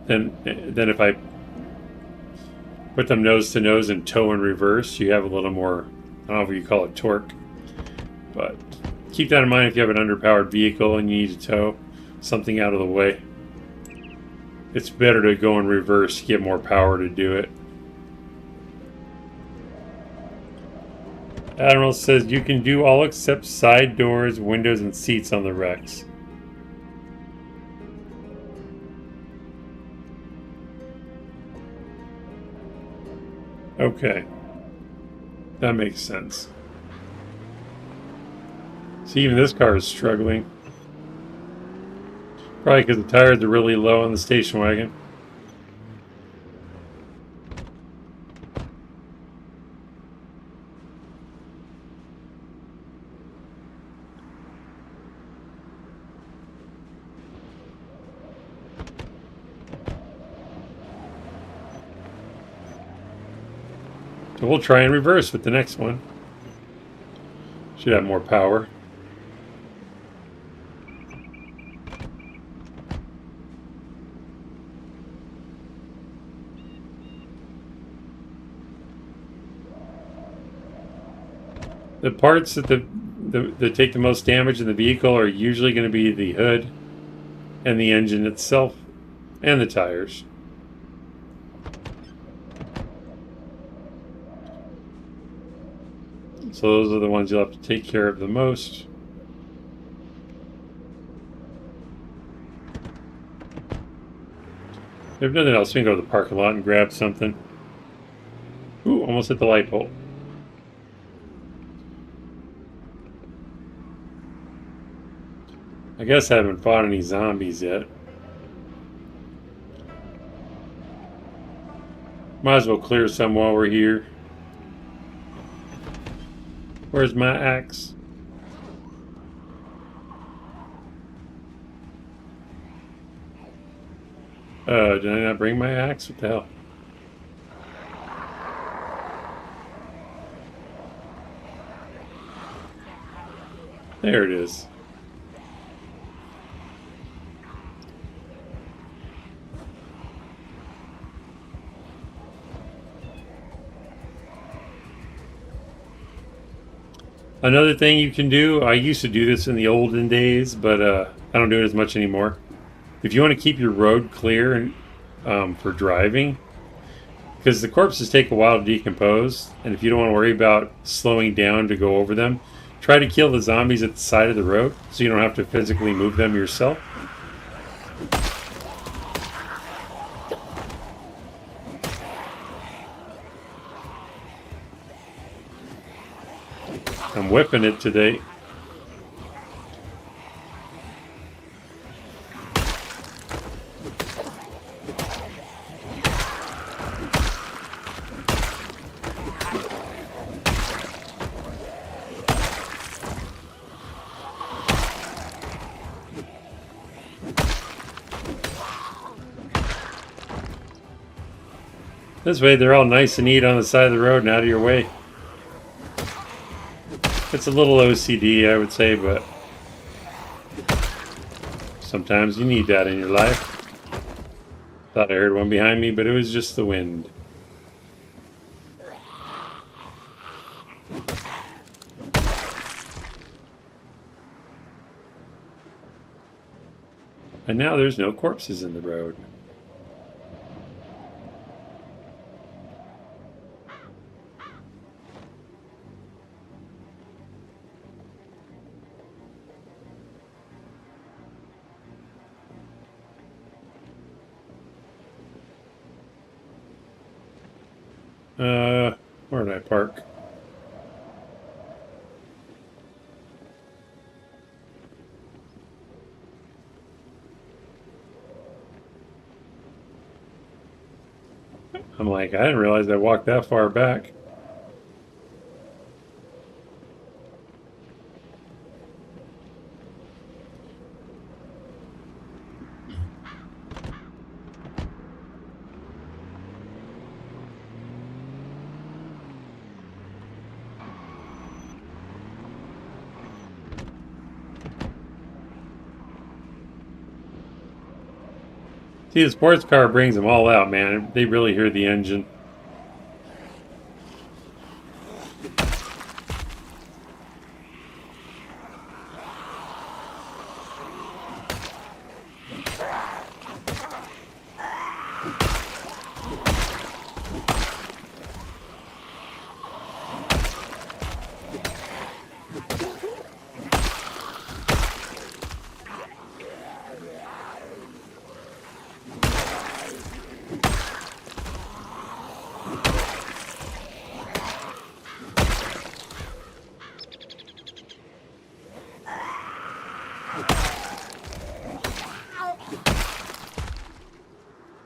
than if I put them nose to nose and tow in reverse. You have a little more, I don't know if you call it torque. But keep that in mind if you have an underpowered vehicle and you need to tow something out of the way. It's better to go in reverse to get more power to do it. Admiral says you can do all except side doors, windows, and seats on the Rex. Okay. That makes sense. See, even this car is struggling. Probably because the tires are really low on the station wagon. So we'll try and reverse with the next one. Should have more power. The parts that that take the most damage in the vehicle are usually going to be the hood and the engine itself and the tires. So those are the ones you'll have to take care of the most. If nothing else, we can go to the parking lot and grab something. Ooh, almost hit the light pole. I guess I haven't fought any zombies yet. Might as well clear some while we're here. Where's my axe? Did I not bring my axe? What the hell? There it is. Another thing you can do, I used to do this in the olden days, but I don't do it as much anymore. If you want to keep your road clear and for driving, because the corpses take a while to decompose, and if you don't want to worry about slowing down to go over them, try to kill the zombies at the side of the road so you don't have to physically move them yourself. I'm whipping it today. This way they're all nice and neat on the side of the road and out of your way. It's a little OCD, I would say, but sometimes you need that in your life. Thought I heard one behind me, but it was just the wind. And now there's no corpses in the road. Where did I park? I'm like, I didn't realize I walked that far back. See, the sports car brings them all out, man. They really hear the engine.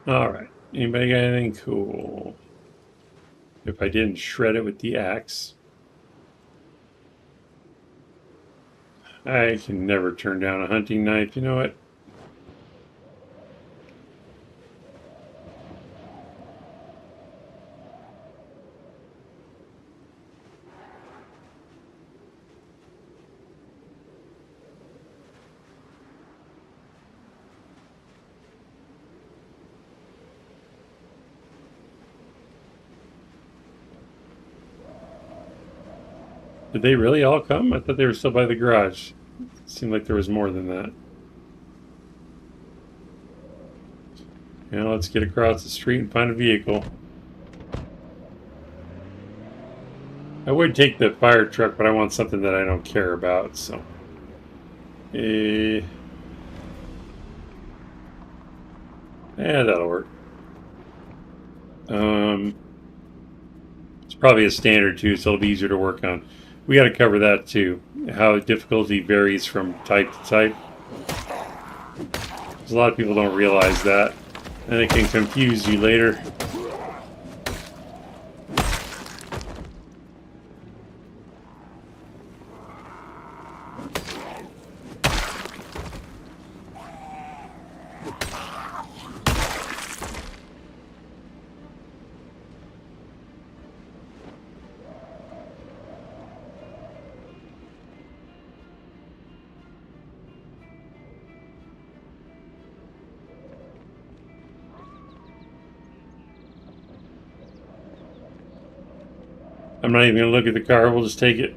Alright, anybody got anything cool? If I didn't shred it with the axe. I can never turn down a hunting knife, you know what? Did they really all come? I thought they were still by the garage. It seemed like there was more than that. Now let's get across the street and find a vehicle. I would take the fire truck, but I want something that I don't care about, so. Yeah, that'll work. It's probably a standard too, so it'll be easier to work on. We got to cover that too. How difficulty varies from type to type. Because a lot of people don't realize that, and it can confuse you later. I'm not even going to look at the car. We'll just take it.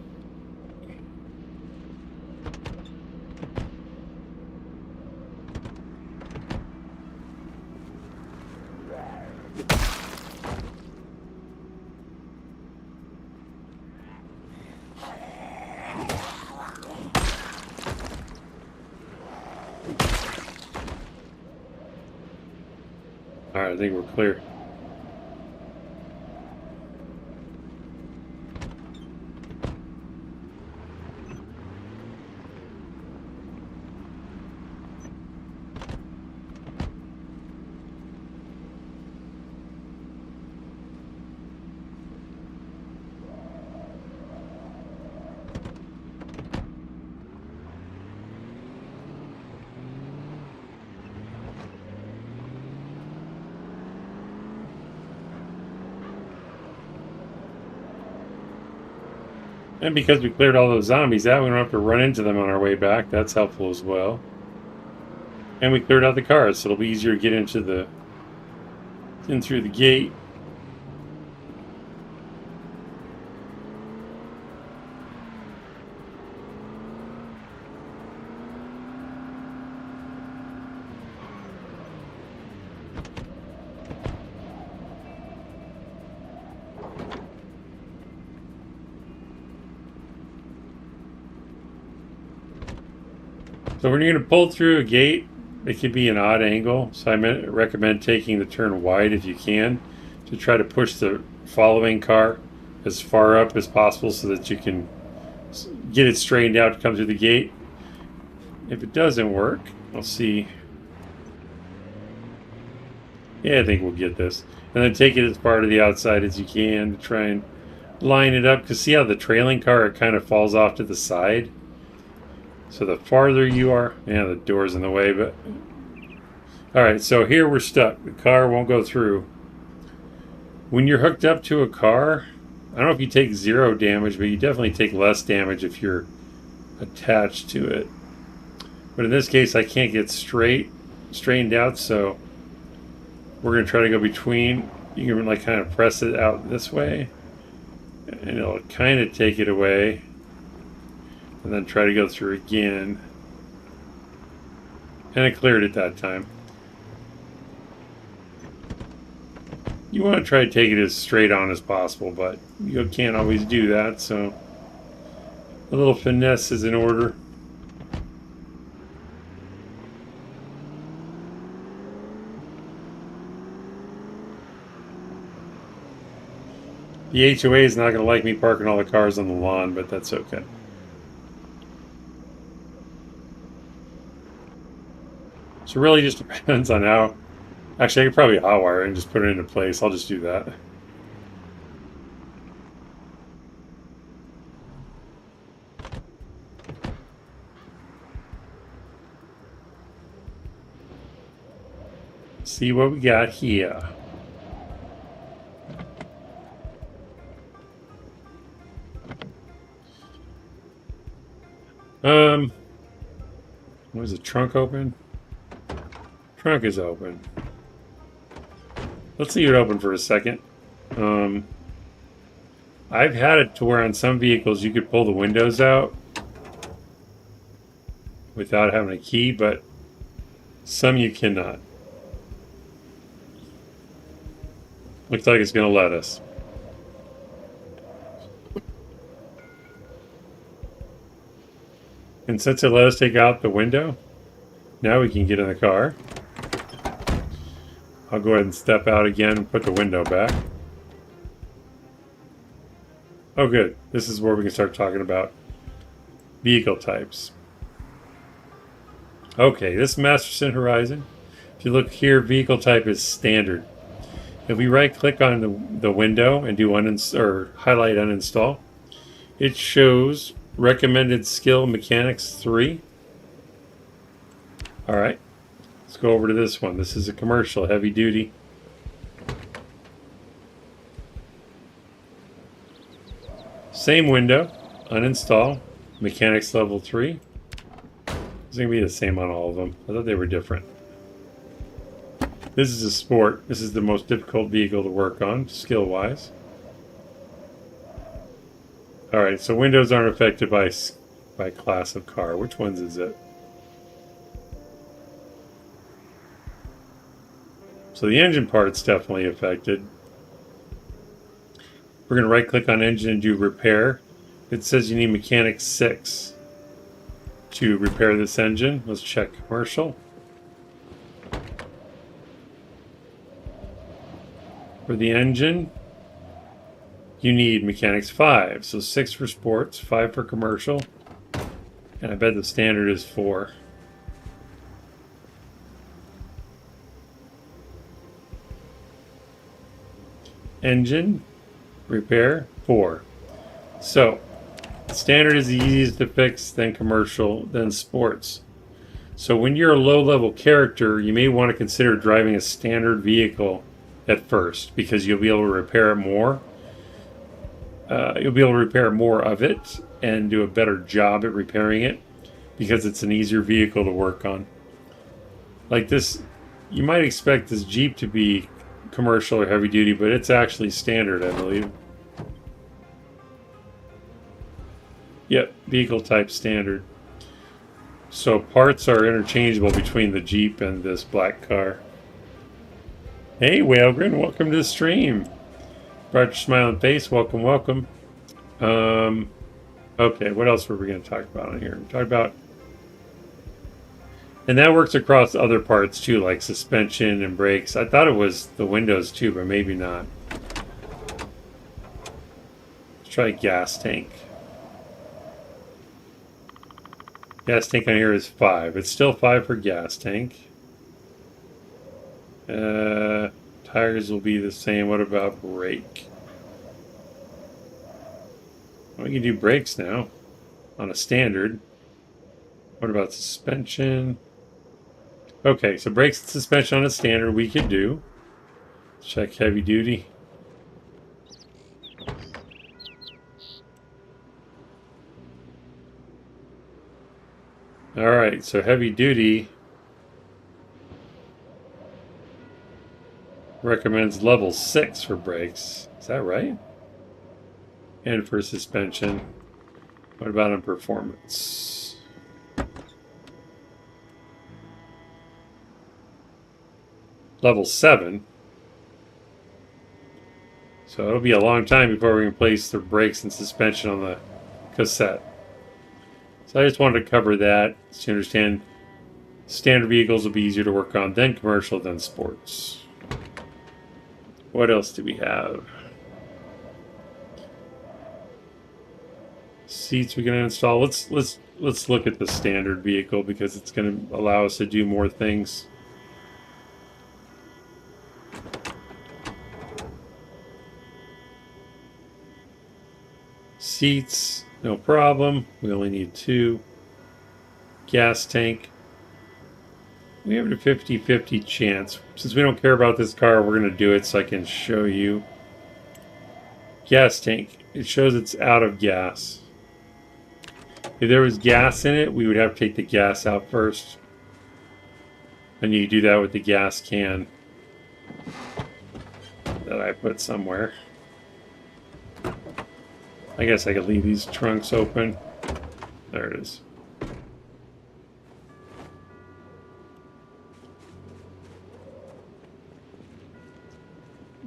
All right, I think we're clear. And because we cleared all those zombies out, we don't have to run into them on our way back. That's helpful as well. And we cleared out the cars, so it'll be easier to get in through the gate. So when you're going to pull through a gate, it could be an odd angle. So I recommend taking the turn wide if you can to try to push the following car as far up as possible so that you can get it straightened out to come through the gate. If it doesn't work, I'll see. Yeah, I think we'll get this. And then take it as far to the outside as you can to try and line it up. Because see how the trailing car, it kind of falls off to the side? So the farther you are, yeah, the door's in the way, but... Alright, so here we're stuck. The car won't go through. When you're hooked up to a car, I don't know if you take 0 damage, but you definitely take less damage if you're attached to it. But in this case, I can't get straightened out, so we're going to try to go between. You can like kind of press it out this way, and it'll kind of take it away. And then try to go through again. And it cleared it that time. You want to try to take it as straight on as possible, but you can't always do that, so a little finesse is in order. The HOA is not going to like me parking all the cars on the lawn, but that's okay. So it really just depends on how... Actually, I could probably hotwire it and just put it into place. I'll just do that. See what we got here. Was the trunk open? Trunk is open. Let's leave it open for a second. I'll I've had it to where on some vehicles you could pull the windows out without having a key, but some you cannot. Looks like it's going to let us. And since it let us take out the window, now we can get in the car. I'll go ahead and step out again and put the window back. Oh good, this is where we can start talking about vehicle types. Okay, this is Masterson Horizon. If you look here, vehicle type is standard. If we right click on the window and do highlight uninstall, it shows recommended skill mechanics 3. Alright, let's go over to this one. This is a commercial, heavy duty. Same window, uninstall, mechanics level 3. It's going to be the same on all of them. I thought they were different. This is a sport. This is the most difficult vehicle to work on, skill-wise. Alright, so windows aren't affected by class of car. Which ones is it? So the engine part's definitely affected. We're going to right-click on engine and do repair. It says you need mechanic 6 to repair this engine. Let's check commercial. For the engine, you need mechanics 5. So 6 for sports, 5 for commercial, and I bet the standard is 4. Engine, repair, 4. So, standard is the easiest to fix, then commercial, then sports. So when you're a low-level character, you may want to consider driving a standard vehicle at first, because you'll be able to repair it more. You'll be able to repair more of it and do a better job at repairing it, because it's an easier vehicle to work on. Like this, you might expect this Jeep to be commercial or heavy duty, but it's actually standard, I believe. Yep, vehicle type standard. So parts are interchangeable between the Jeep and this black car. Hey Whalegrin, welcome to the stream. Brought your smiling face, welcome, welcome. Okay, what else were we going to talk about on here? We talked about, and that works across other parts too, like suspension and brakes. I thought it was the windows too, but maybe not. Let's try gas tank. Gas tank on here is 5. It's still 5 for gas tank. Tires will be the same. What about brake? Well, we can do brakes now on a standard. What about suspension? Okay, so brakes and suspension on a standard we could do. Check heavy duty. Alright, so heavy duty recommends level 6 for brakes. Is that right? And for suspension. What about on performance? Level 7. So it'll be a long time before we can place the brakes and suspension on the cassette. So I just wanted to cover that so you understand standard vehicles will be easier to work on, then commercial, then sports. What else do we have? Seats we can install. Let's look at the standard vehicle because it's going to allow us to do more things. Seats, no problem. We only need 2. Gas tank. We have a 50-50 chance. Since we don't care about this car, we're going to do it so I can show you. Gas tank. It shows it's out of gas. If there was gas in it, we would have to take the gas out first. And you do that with the gas can that I put somewhere. I guess I could leave these trunks open. There it is.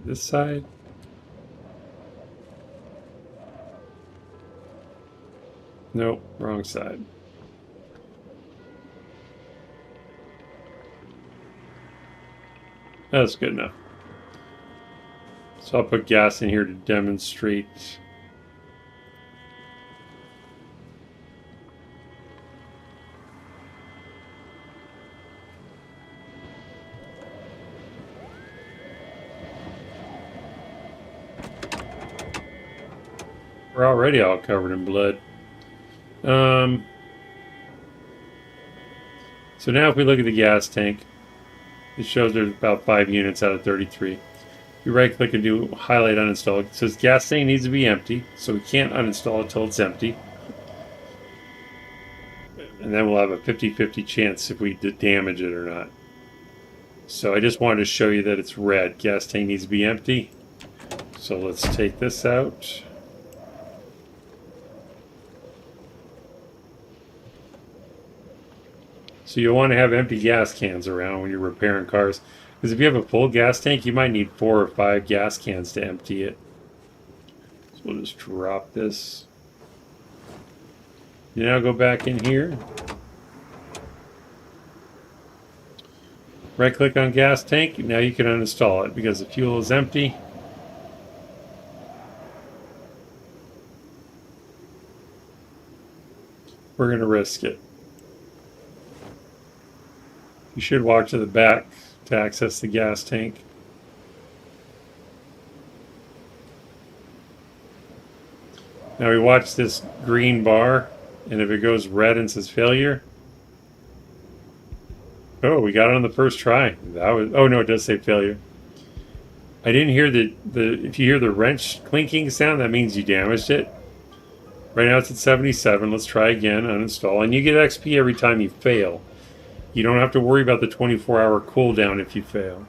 This side. Nope, wrong side. That's good enough. So I'll put gas in here to demonstrate. We're already all covered in blood. So now if we look at the gas tank, it shows there's about 5 units out of 33. You right click and do highlight uninstall. It says gas tank needs to be empty, so we can't uninstall it until it's empty. And then we'll have a 50-50 chance if we damage it or not. So I just wanted to show you that it's red. Gas tank needs to be empty. So let's take this out. So you'll want to have empty gas cans around when you're repairing cars. Because if you have a full gas tank, you might need 4 or 5 gas cans to empty it. So we'll just drop this. You now go back in here. Right click on gas tank. Now you can uninstall it because the fuel is empty. We're going to risk it. You should walk to the back to access the gas tank. Now we watch this green bar, and if it goes red and says failure. Oh, we got it on the first try. That was, oh no, it does say failure. I didn't hear if you hear the wrench clinking sound, that means you damaged it. Right now it's at 77. Let's try again, uninstall. And you get XP every time you fail. You don't have to worry about the 24-hour cooldown if you fail.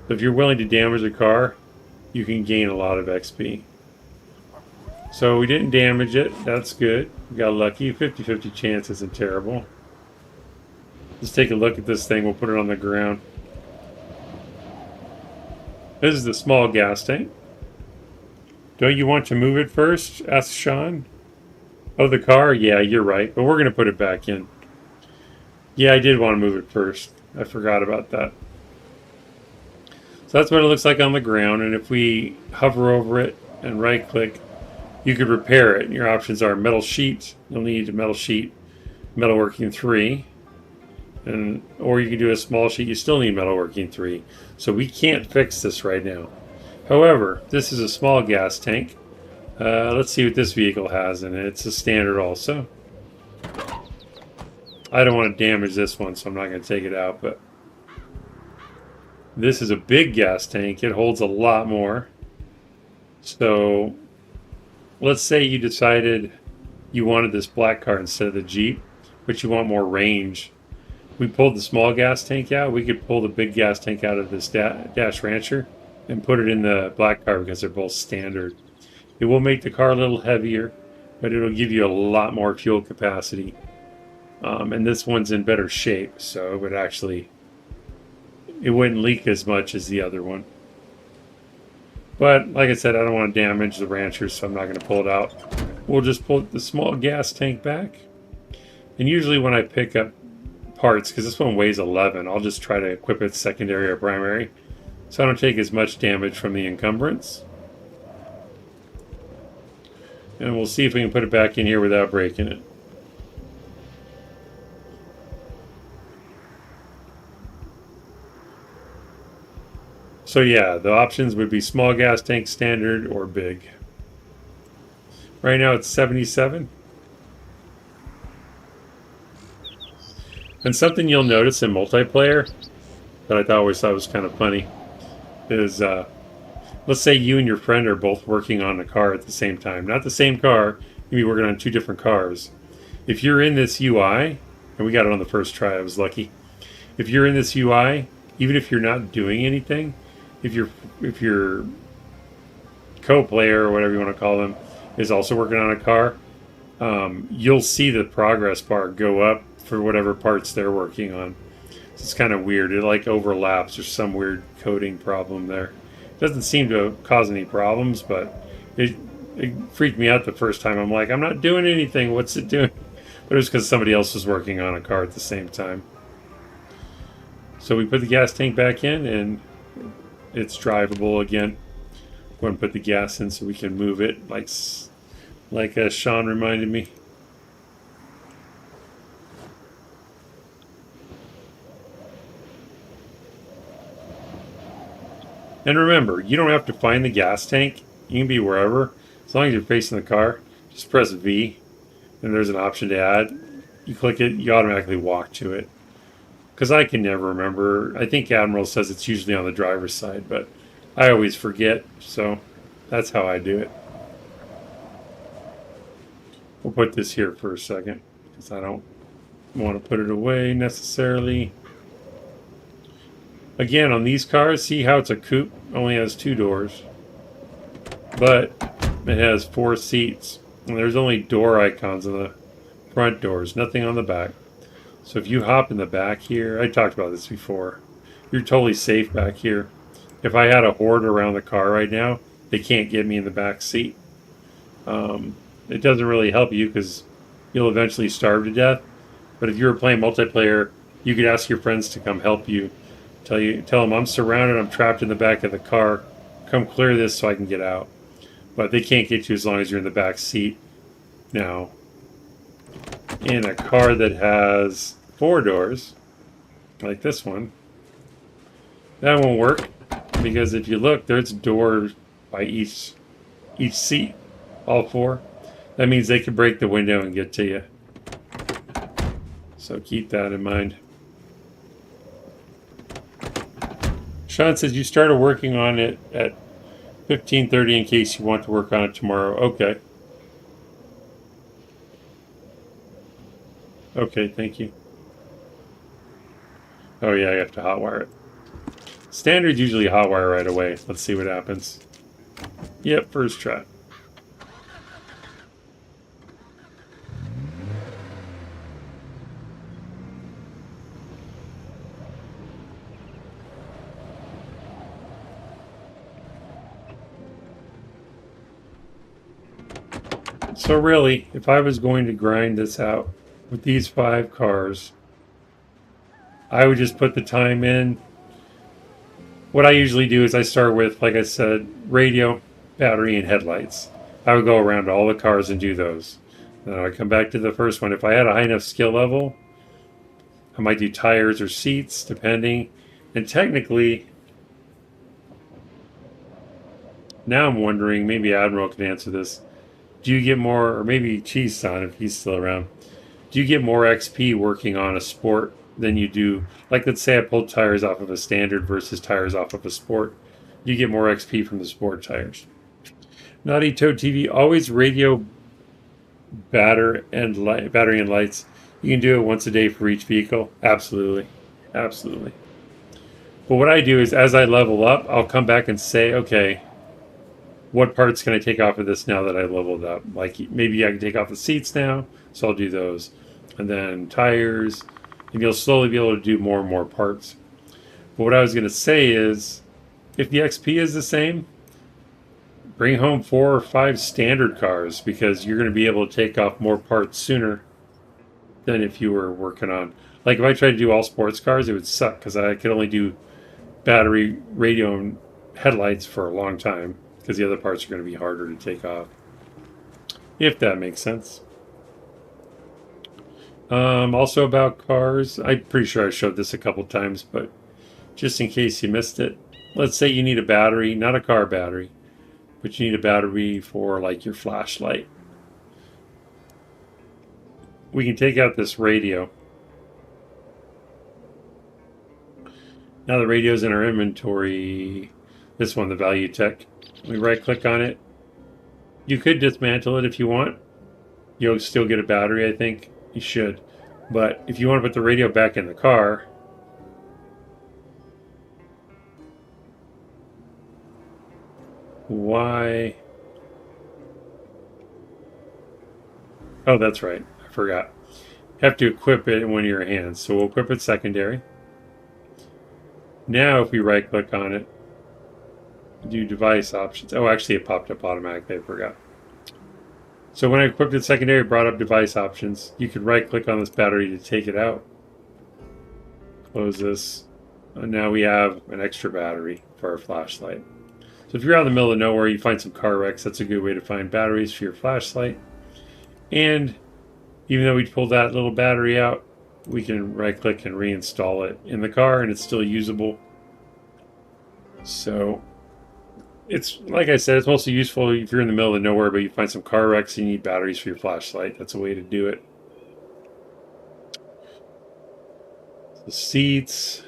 If you're willing to damage a car, you can gain a lot of XP. So we didn't damage it. That's good. We got lucky. 50-50 chance isn't terrible. Let's take a look at this thing. We'll put it on the ground. This is the small gas tank. Don't you want to move it first? Asked Sean. Oh, the car? Yeah, you're right. But we're going to put it back in. Yeah, I did want to move it first. I forgot about that. So that's what it looks like on the ground. And if we hover over it and right click, you could repair it. Your options are metal sheet. You'll need a metal sheet, metalworking 3. Or you can do a small sheet. You still need metalworking 3. So we can't fix this right now. However, this is a small gas tank. Let's see what this vehicle has in it. It's a standard also. I don't want to damage this one, so I'm not going to take it out. But this is a big gas tank. It holds a lot more. So let's say you decided you wanted this black car instead of the Jeep, but you want more range. We pulled the small gas tank out. We could pull the big gas tank out of this Dash Rancher and put it in the black car because they're both standard. It will make the car a little heavier, but it'll give you a lot more fuel capacity. And this one's in better shape, so it wouldn't leak as much as the other one. But like I said, I don't want to damage the Rancher, so I'm not going to pull it out. We'll just pull the small gas tank back. And usually when I pick up parts, because this one weighs 11, I'll just try to equip it secondary or primary, so I don't take as much damage from the encumbrance. And we'll see if we can put it back in here without breaking it. So yeah, the options would be small gas tank, standard, or big. Right now it's 77. And something you'll notice in multiplayer that I always thought was kind of funny is, let's say you and your friend are both working on a car at the same time. Not the same car, you'll be working on 2 different cars. If you're in this UI, and we got it on the first try, I was lucky. If you're in this UI, even if you're not doing anything, if you're co-player or whatever you want to call them is also working on a car, you'll see the progress bar go up for whatever parts they're working on. So it's kind of weird. It like overlaps. There's some weird coding problem there. It doesn't seem to cause any problems, but it freaked me out the first time. I'm like, I'm not doing anything. What's it doing? But it was because somebody else was working on a car at the same time. So we put the gas tank back in, and it's drivable again. Go and put the gas in so we can move it, like Sean reminded me. And remember, you don't have to find the gas tank. You can be wherever. As long as you're facing the car, just press V, and there's an option to add. You click it, you automatically walk to it. Because I can never remember. I think Admiral says it's usually on the driver's side, but I always forget, so that's how I do it. We'll put this here for a second, because I don't want to put it away necessarily. Again, on these cars, see how it's a coupe? Only has 2 doors. But it has 4 seats. And there's only door icons on the front doors, nothing on the back. So if you hop in the back here, I talked about this before, you're totally safe back here. If I had a horde around the car right now, they can't get me in the back seat. It doesn't really help you because you'll eventually starve to death. But if you were playing multiplayer, you could ask your friends to come help you. Tell them I'm surrounded, I'm trapped in the back of the car. Come clear this so I can get out. But they can't get you as long as you're in the back seat. Now, in a car that has 4 doors, like this one, that won't work because if you look, there's doors by each seat, all 4. That means they can break the window and get to you. So keep that in mind. Sean says you started working on it at 15:30 in case you want to work on it tomorrow. Okay. Okay, thank you. Oh yeah, I have to hotwire it. Standard's usually hotwire right away. Let's see what happens. Yep, first try. So really, if I was going to grind this out with these 5 cars, I would just put the time in. What I usually do is I start with, like I said, radio, battery, and headlights. I would go around all the cars and do those. Then I would come back to the first one. If I had a high enough skill level, I might do tires or seats, depending. And technically, now I'm wondering, maybe Admiral can answer this. Do you get more, or maybe Cheese-san, if he's still around, do you get more XP working on a sport than you do? Like, let's say I pulled tires off of a standard versus tires off of a sport. You get more XP from the sport tires. Naughty Toad TV, always radio, battery and lights. You can do it once a day for each vehicle. Absolutely. Absolutely. But what I do is, as I level up, I'll come back and say, okay, what parts can I take off of this now that I leveled up? Like, maybe I can take off the seats now, so I'll do those. And then tires, and you'll slowly be able to do more and more parts. But what I was going to say is, if the XP is the same, bring home 4 or 5 standard cars, because you're going to be able to take off more parts sooner than if you were working on. Like, if I tried to do all sports cars, it would suck, because I could only do battery, radio, and headlights for a long time, because the other parts are going to be harder to take off. If that makes sense. Also about cars, I'm pretty sure I showed this a couple times, but just in case you missed it, let's say you need a battery, not a car battery, but you need a battery for like your flashlight. We can take out this radio. Now the radio's in our inventory. This one, the Value Tech. We right click on it. You could dismantle it if you want. You'll still get a battery, I think. You should. But if you want to put the radio back in the car, why. Oh, that's right. I forgot. You have to equip it in one of your hands. So we'll equip it secondary. Now, if we right click on it, do device options. Oh, actually, it popped up automatically. I forgot. So when I equipped it secondary, it brought up device options. You could right click on this battery to take it out. Close this. And now we have an extra battery for our flashlight. So if you're out in the middle of nowhere, you find some car wrecks, that's a good way to find batteries for your flashlight. And even though we pulled that little battery out, we can right click and reinstall it in the car and it's still usable. So it's, like I said, it's mostly useful if you're in the middle of nowhere, but you find some car wrecks and you need batteries for your flashlight. That's a way to do it. The seats,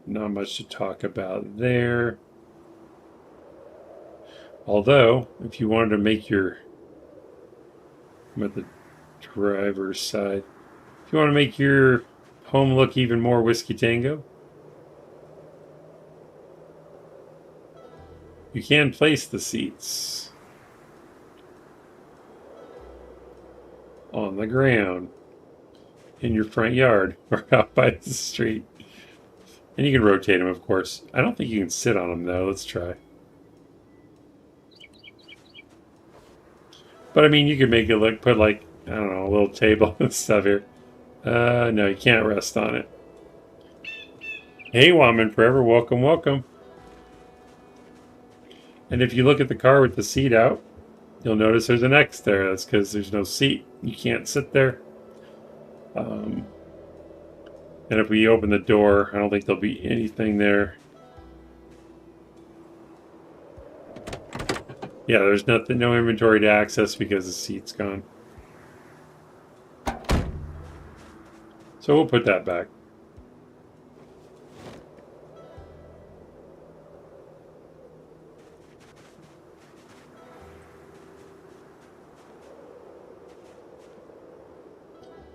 not much to talk about there. Although, if you wanted to make your, I'm at the driver's side, if you want to make your home look even more Whiskey Tango, you can place the seats on the ground in your front yard or out by the street. And you can rotate them, of course. I don't think you can sit on them, though. Let's try. But, I mean, you could make it look, put, like, I don't know, a little table and stuff here. No, you can't rest on it. Hey, Woman Forever, welcome, welcome. And if you look at the car with the seat out, you'll notice there's an X there. That's because there's no seat. You can't sit there. And if we open the door, I don't think there'll be anything there. Yeah, there's nothing, no inventory to access because the seat's gone. So we'll put that back.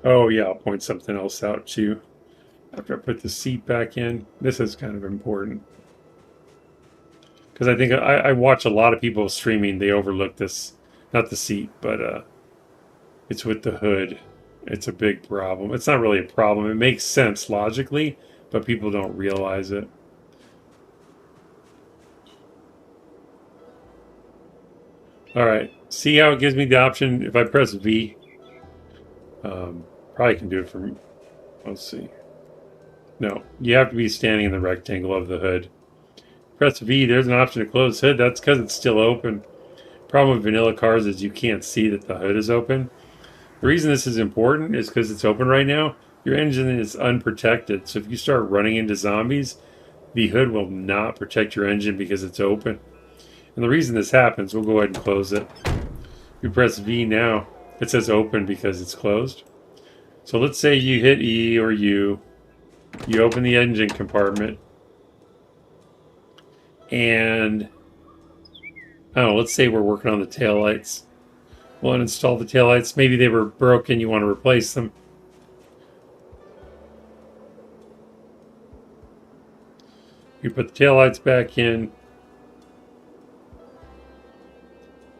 Oh yeah, I'll point something else out too. After I put the seat back in, this is kind of important. Because I think I watch a lot of people streaming, they overlook this, not the seat, but it's with the hood. It's a big problem. It's not really a problem. It makes sense logically, but people don't realize it. Alright, see how it gives me the option if I press V? Probably can do it from, let's see. No, you have to be standing in the rectangle of the hood. Press V, there's an option to close the hood. That's because it's still open. Problem with vanilla cars is you can't see that the hood is open. The reason this is important is because it's open right now. Your engine is unprotected. So if you start running into zombies, the hood will not protect your engine because it's open. And the reason this happens, we'll go ahead and close it. If you press V now, it says open because it's closed. So let's say you hit E or U. You open the engine compartment. And, I don't know, let's say we're working on the taillights. We'll uninstall the taillights. Maybe they were broken, you want to replace them. You put the taillights back in.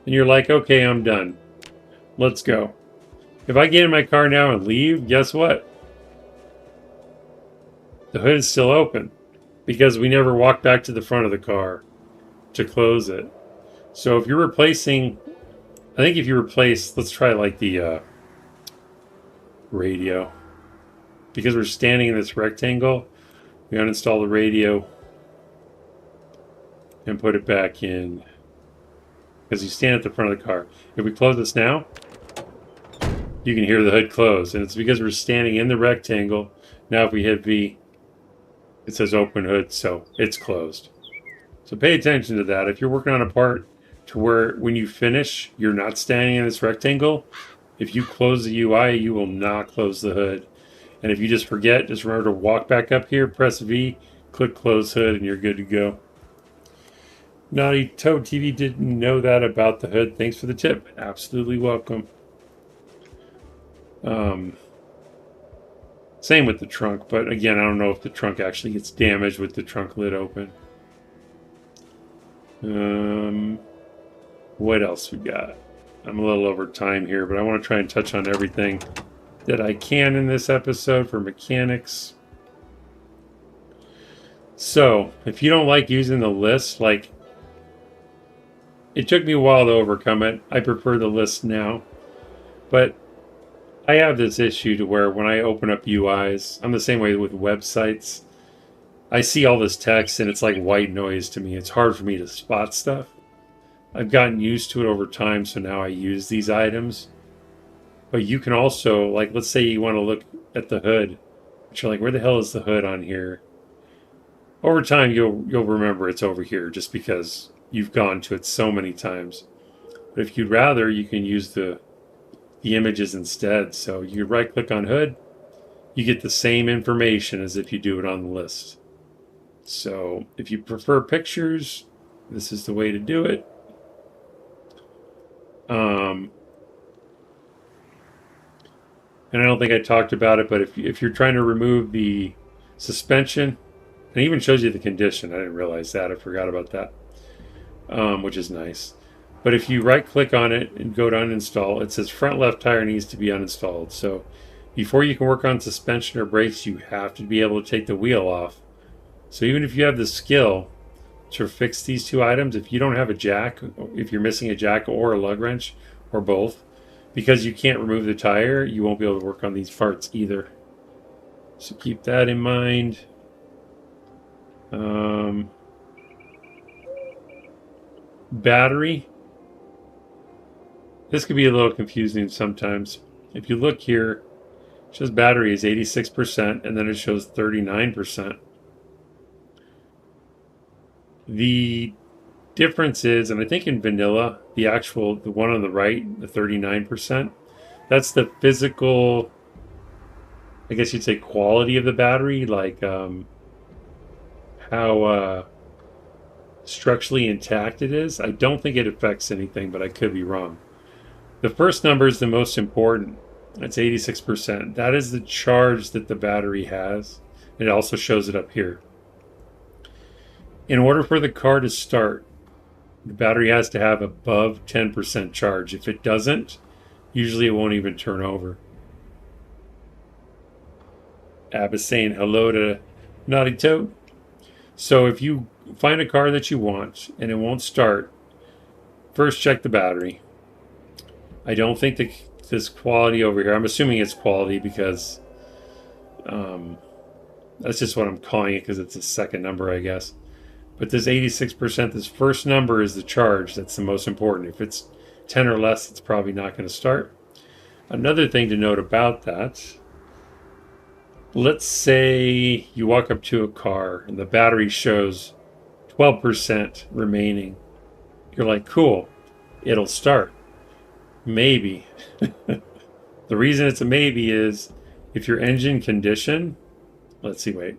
And you're like, okay, I'm done. Let's go. If I get in my car now and leave, guess what? The hood is still open. Because we never walked back to the front of the car to close it. So if you're replacing, I think if you replace, let's try like the radio. Because we're standing in this rectangle, we uninstall the radio and put it back in. Because you stand at the front of the car. If we close this now, you can hear the hood close. And it's because we're standing in the rectangle. Now if we hit V, it says open hood, so it's closed. So pay attention to that. If you're working on a part to where when you finish, you're not standing in this rectangle, if you close the UI, you will not close the hood. And if you just forget, just remember to walk back up here, press V, click close hood, and you're good to go. Naughty Toad TV didn't know that about the hood. Thanks for the tip. Absolutely welcome. Same with the trunk, but again, I don't know if the trunk actually gets damaged with the trunk lid open. What else we got? I'm a little over time here, but I want to try and touch on everything that I can in this episode for mechanics. So, if you don't like using the list, like, it took me a while to overcome it. I prefer the list now. But I have this issue to where when I open up UIs, I'm the same way with websites. I see all this text and it's like white noise to me. It's hard for me to spot stuff. I've gotten used to it over time, so now I use these items. But you can also, like, let's say you want to look at the hood. But you're like, where the hell is the hood on here? Over time, you'll remember it's over here just because you've gone to it so many times. But if you'd rather, you can use the images instead. So you right click on hood, you get the same information as if you do it on the list. So if you prefer pictures, this is the way to do it. And I don't think I talked about it, but if you're trying to remove the suspension, it even shows you the condition. I didn't realize that. I forgot about that, which is nice. But if you right click on it and go to uninstall, it says front left tire needs to be uninstalled. So before you can work on suspension or brakes, you have to be able to take the wheel off. So even if you have the skill to fix these two items, if you don't have a jack, if you're missing a jack or a lug wrench or both, because you can't remove the tire, you won't be able to work on these parts either. So keep that in mind. Battery. This could be a little confusing sometimes. If you look here, it shows battery is 86%, and then it shows 39%. The difference is, and I think in vanilla, the one on the right, the 39%, that's the physical, I guess you'd say, quality of the battery, like how structurally intact it is. I don't think it affects anything, but I could be wrong. The first number is the most important. It's 86%. That is the charge that the battery has. It also shows it up here. In order for the car to start, the battery has to have above 10% charge. If it doesn't, usually it won't even turn over. Ab is saying hello to Naughty Toad. So if you find a car that you want and it won't start, first check the battery. I don't think this quality over here, I'm assuming it's quality because that's just what I'm calling it because it's a second number, I guess. But this 86%, this first number is the charge. That's the most important. If it's 10 or less, it's probably not going to start. Another thing to note about that, let's say you walk up to a car and the battery shows 12% remaining. You're like, cool, it'll start. Maybe. The reason it's a maybe is if your engine condition, let's see, wait,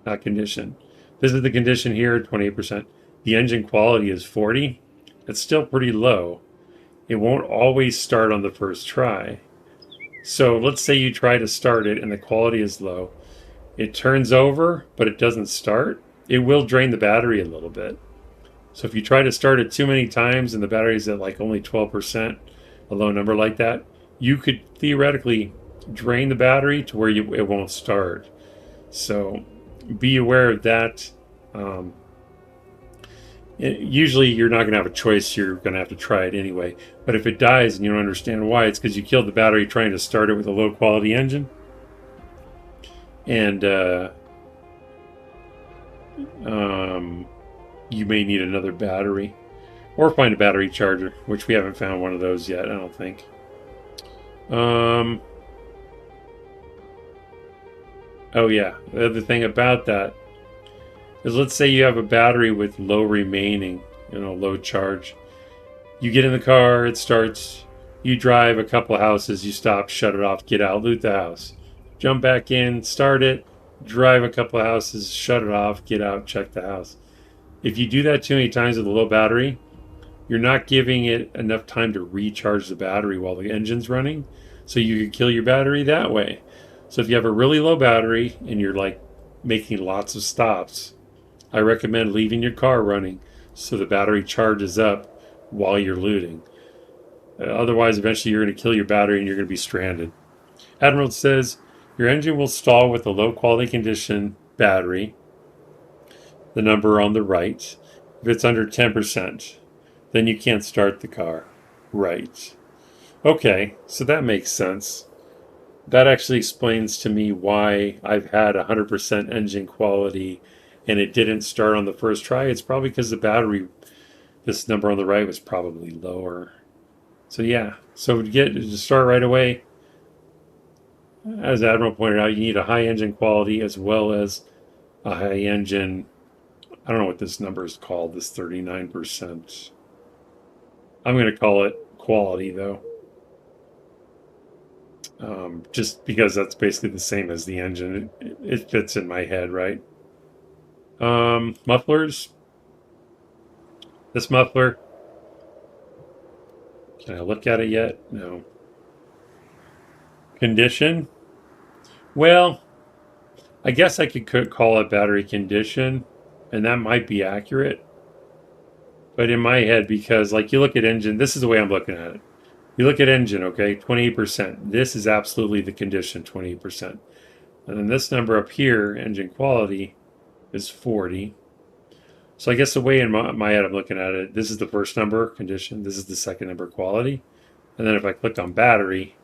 not condition. This is the condition here, 28%. The engine quality is 40. It's still pretty low. It won't always start on the first try. So let's say you try to start it and the quality is low. It turns over, but it doesn't start. It will drain the battery a little bit. So if you try to start it too many times and the battery's at like only 12%, a low number like that, you could theoretically drain the battery to where it won't start. So be aware of that. Usually you're not going to have a choice. You're going to have to try it anyway. But if it dies and you don't understand why, it's because you killed the battery trying to start it with a low quality engine. And you may need another battery. Or find a battery charger, which we haven't found one of those yet, I don't think. Oh yeah, the other thing about that is, let's say you have a battery with low remaining, low charge. You get in the car, it starts, you drive a couple of houses, you stop, shut it off, get out, loot the house. Jump back in, start it, drive a couple of houses, shut it off, get out, check the house. If you do that too many times with a low battery, you're not giving it enough time to recharge the battery while the engine's running, so you could kill your battery that way. So if you have a really low battery and you're like making lots of stops, I recommend leaving your car running so the battery charges up while you're looting. Otherwise, eventually you're going to kill your battery and you're going to be stranded. Admiral says your engine will stall with a low quality condition battery, the number on the right, if it's under 10%. Then you can't start the car. Right. Okay, so that makes sense. That actually explains to me why I've had 100% engine quality and it didn't start on the first try. It's probably because the battery, this number on the right, was probably lower. So yeah, so to start right away, as Admiral pointed out, you need a high engine quality as well as a high engine. I don't know what this number is called, this 39%. I'm going to call it quality though. Just because that's basically the same as the engine. It fits in my head, right? Mufflers. This muffler. Can I look at it yet? No. Condition. Well, I guess I could call it battery condition, and that might be accurate. But in my head, because like you look at engine, this is the way I'm looking at it. You look at engine, okay, 28%. This is absolutely the condition, 28%. And then this number up here, engine quality, is 40. So I guess the way in my head I'm looking at it, this is the first number, condition. This is the second number, quality. And then if I click on battery,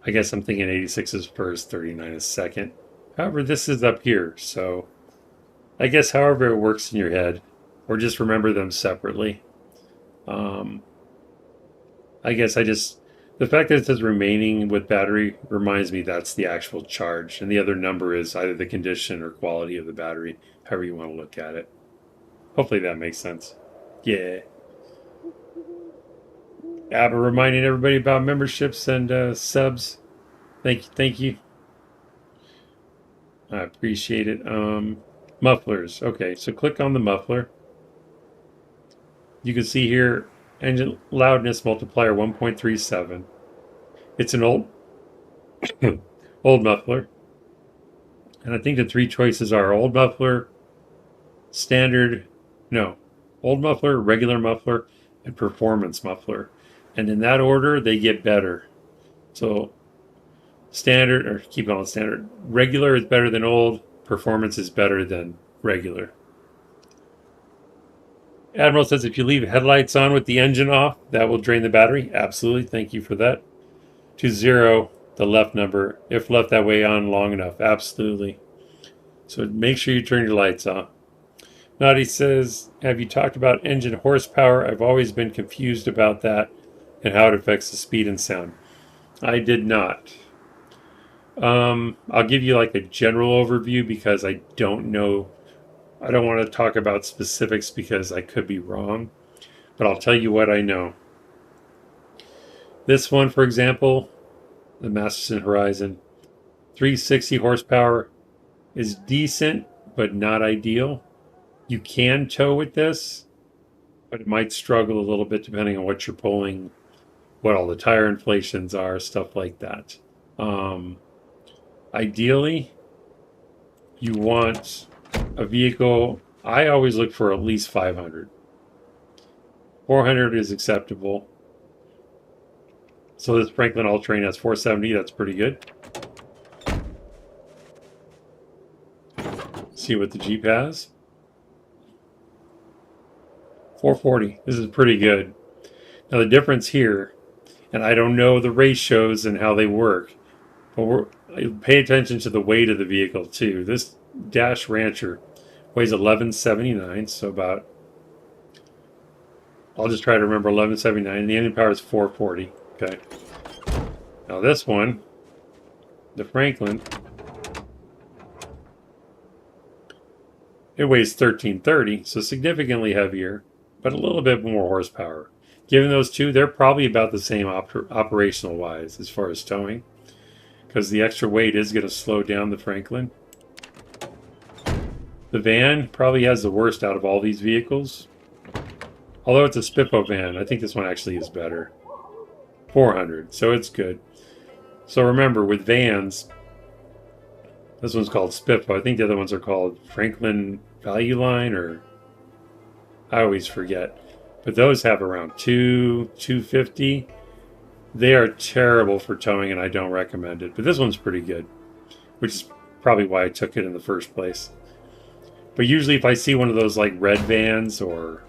I guess I'm thinking 86 is first, 39 is second. However, this is up here. So I guess however it works in your head, or just remember them separately. I guess the fact that it says remaining with battery reminds me that's the actual charge, and the other number is either the condition or quality of the battery, however you want to look at it. Hopefully that makes sense. Yeah. Abba reminding everybody about memberships and subs. Thank you. I appreciate it. Mufflers. Okay, so click on the muffler. You can see here engine loudness multiplier 1.37. It's an old old muffler. And I think the three choices are old muffler, old muffler, regular muffler, and performance muffler. And in that order, they get better. So standard, or keep on standard. Regular is better than old. Performance is better than regular. Admiral says if you leave headlights on with the engine off, that will drain the battery. Absolutely. Thank you for that. To 0, the left number, if left that way on long enough. Absolutely. So make sure you turn your lights off. Naughty says, have you talked about engine horsepower? I've always been confused about that and how it affects the speed and sound. I did not. I'll give you like a general overview because I don't know. I don't want to talk about specifics because I could be wrong, but I'll tell you what I know. This one, for example, the Masterson Horizon, 360 horsepower is decent, but not ideal. You can tow with this, but it might struggle a little bit depending on what you're pulling, what all the tire inflations are, stuff like that. Ideally, you want a vehicle. I always look for at least 500. 400 is acceptable. So this Franklin All-Terrain has 470. That's pretty good. See what the Jeep has. 440. This is pretty good. Now the difference here, and I don't know the ratios and how they work, but pay attention to the weight of the vehicle too. This Dash Rancher weighs 1179, so about, I'll just try to remember 1179, and the engine power is 440. Okay. Now this one, the Franklin, it weighs 1330, so significantly heavier, but a little bit more horsepower. Given those two, they're probably about the same operational wise as far as towing, because the extra weight is going to slow down the Franklin. The van probably has the worst out of all these vehicles. Although it's a Spippo van, I think this one actually is better. 400, so it's good. So remember, with vans, this one's called Spippo. I think the other ones are called Franklin Value Line, or I always forget. But those have around 250. They are terrible for towing, and I don't recommend it. But this one's pretty good, which is probably why I took it in the first place. But usually if I see one of those like red vans or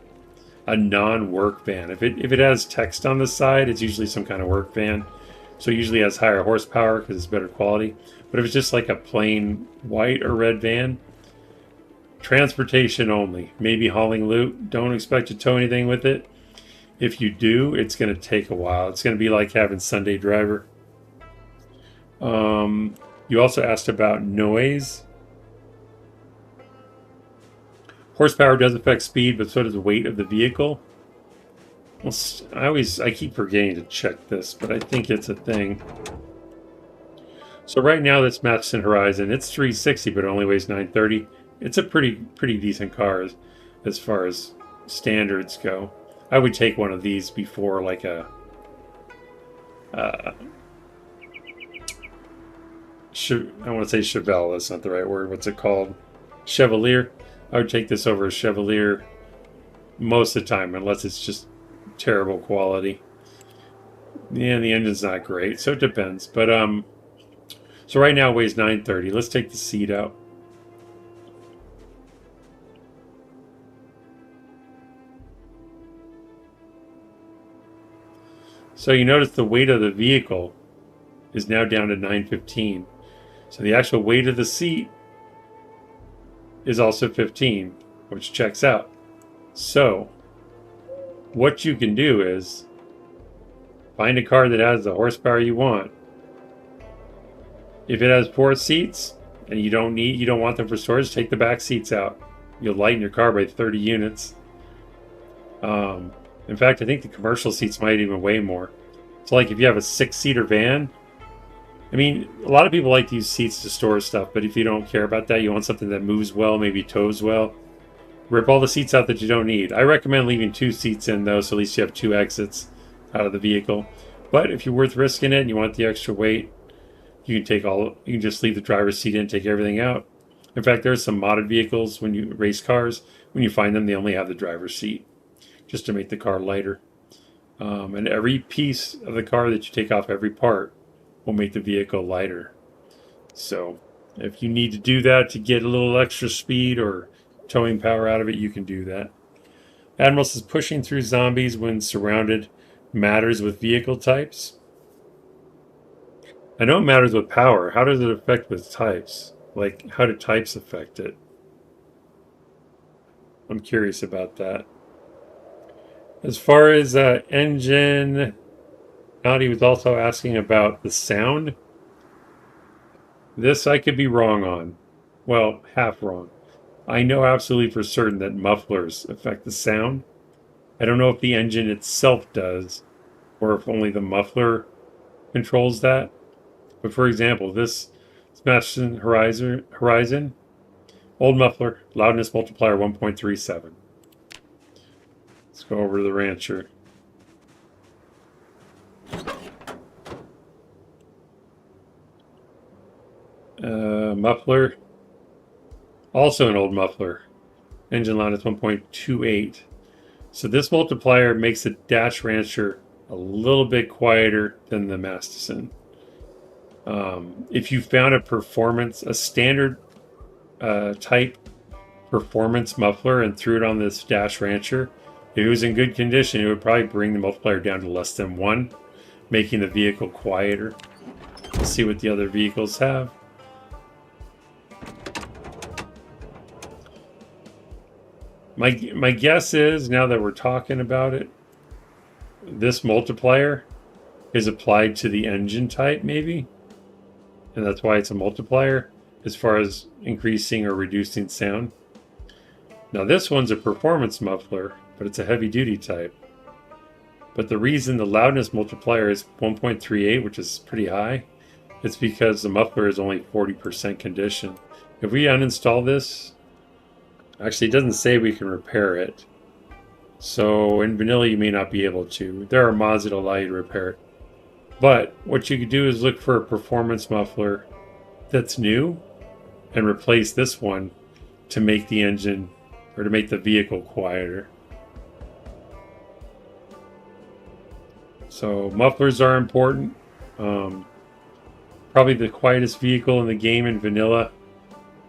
a non-work van, if it has text on the side, it's usually some kind of work van. So it usually has higher horsepower because it's better quality. But if it's just like a plain white or red van, transportation only, maybe hauling loot. Don't expect to tow anything with it. If you do, it's going to take a while. It's going to be like having Sunday driver. You also asked about noise. Horsepower does affect speed, but so does the weight of the vehicle. Well, I keep forgetting to check this, but I think it's a thing. So right now this Madison Horizon, it's 360, but it only weighs 930. It's a pretty decent car as far as standards go. I would take one of these before like a I want to say Chevelle. That's not the right word. What's it called? Chevalier. I would take this over a Chevalier most of the time, unless it's just terrible quality. Yeah, the engine's not great, so it depends. But so right now it weighs 930. Let's take the seat out. So you notice the weight of the vehicle is now down to 915. So the actual weight of the seat is also 15, which checks out. So what you can do is find a car that has the horsepower you want. If it has 4 seats and you don't want them for storage, take the back seats out. You'll lighten your car by 30 units. In fact, I think the commercial seats might even weigh more. So like if you have a 6-seater van, I mean, a lot of people like to use seats to store stuff, but if you don't care about that, you want something that moves well, maybe tows well, rip all the seats out that you don't need. I recommend leaving 2 seats in though, so at least you have 2 exits out of the vehicle. But if you're worth risking it and you want the extra weight, you can just leave the driver's seat in, take everything out. In fact, there's some modded vehicles when you race cars, when you find them, they only have the driver's seat just to make the car lighter. And every piece of the car that you take off, every part, will make the vehicle lighter. So if you need to do that to get a little extra speed or towing power out of it, you can do that. Admiral says pushing through zombies when surrounded matters with vehicle types. I know it matters with power. How does it affect with types? Like, how do types affect it? I'm curious about that. As far as engine, Naughty was also asking about the sound. This I could be wrong on. Well, half wrong. I know absolutely for certain that mufflers affect the sound. I don't know if the engine itself does, or if only the muffler controls that. But for example, this Madison Horizon, old muffler, loudness multiplier 1.37. Let's go over to the Rancher. Muffler, also an old muffler. Engine loudness 1.28. So this multiplier makes the Dash Rancher a little bit quieter than the Masterson. If you found a standard type performance muffler and threw it on this Dash Rancher, if it was in good condition, it would probably bring the multiplier down to less than 1, making the vehicle quieter. Let's see what the other vehicles have. My guess is, now that we're talking about it, this multiplier is applied to the engine type, maybe? And that's why it's a multiplier, as far as increasing or reducing sound. Now this one's a performance muffler, but it's a heavy-duty type. But the reason the loudness multiplier is 1.38, which is pretty high, it's because the muffler is only 40% condition. If we uninstall this, actually it doesn't say we can repair it. So in vanilla you may not be able to. There are mods that allow you to repair it. But what you could do is look for a performance muffler that's new and replace this one to make the engine, or to make the vehicle quieter. So mufflers are important. Probably the quietest vehicle in the game in vanilla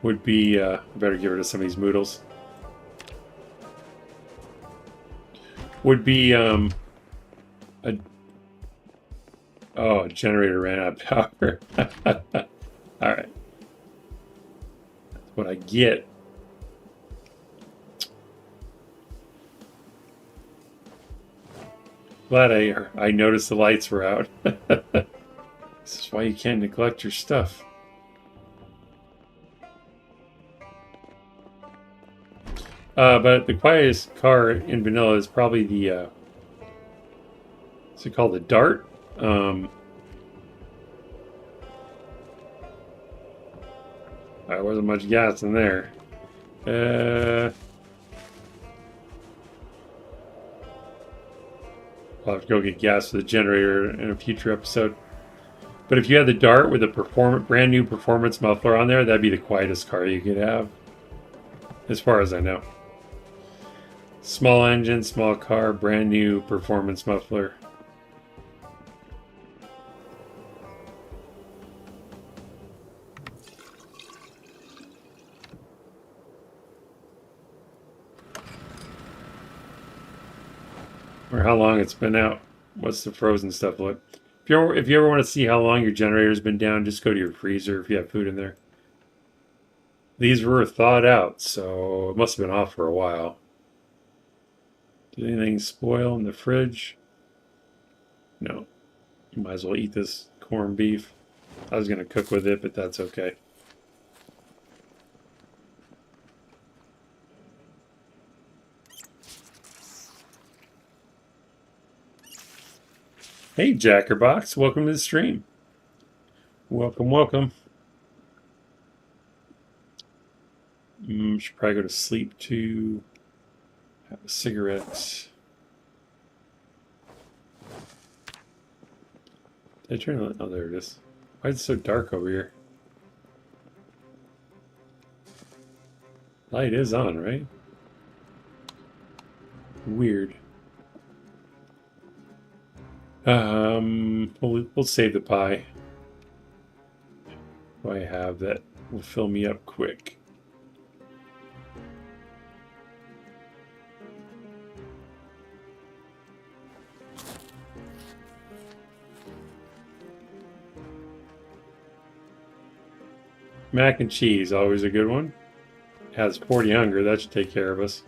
would be, I better get rid of some of these moodles. Would be, a generator ran out of power. Alright. That's what I get. Glad I noticed the lights were out. This is why you can't neglect your stuff. But the quietest car in vanilla is probably the, what's it called? The Dart? There wasn't much gas in there. I'll have to go get gas for the generator in a future episode. But if you had the Dart with a brand new performance muffler on there, that'd be the quietest car you could have. As far as I know. Small engine, small car, brand new performance muffler. Or how long it's been out. What's the frozen stuff look? If you ever want to see how long your generator's been down, just go to your freezer if you have food in there. These were thawed out, so it must have been off for a while. Did anything spoil in the fridge? No. You might as well eat this corned beef. I was going to cook with it, but that's okay. Hey, Jackerbox. Welcome to the stream. Welcome, welcome. Should probably go to sleep to have a cigarette. Did I turn on? Oh, there it is. Why is it so dark over here? Light is on, right? Weird. We'll save the pie. What I have that will fill me up quick. Mac and cheese, always a good one. Has 40 hunger, that should take care of us.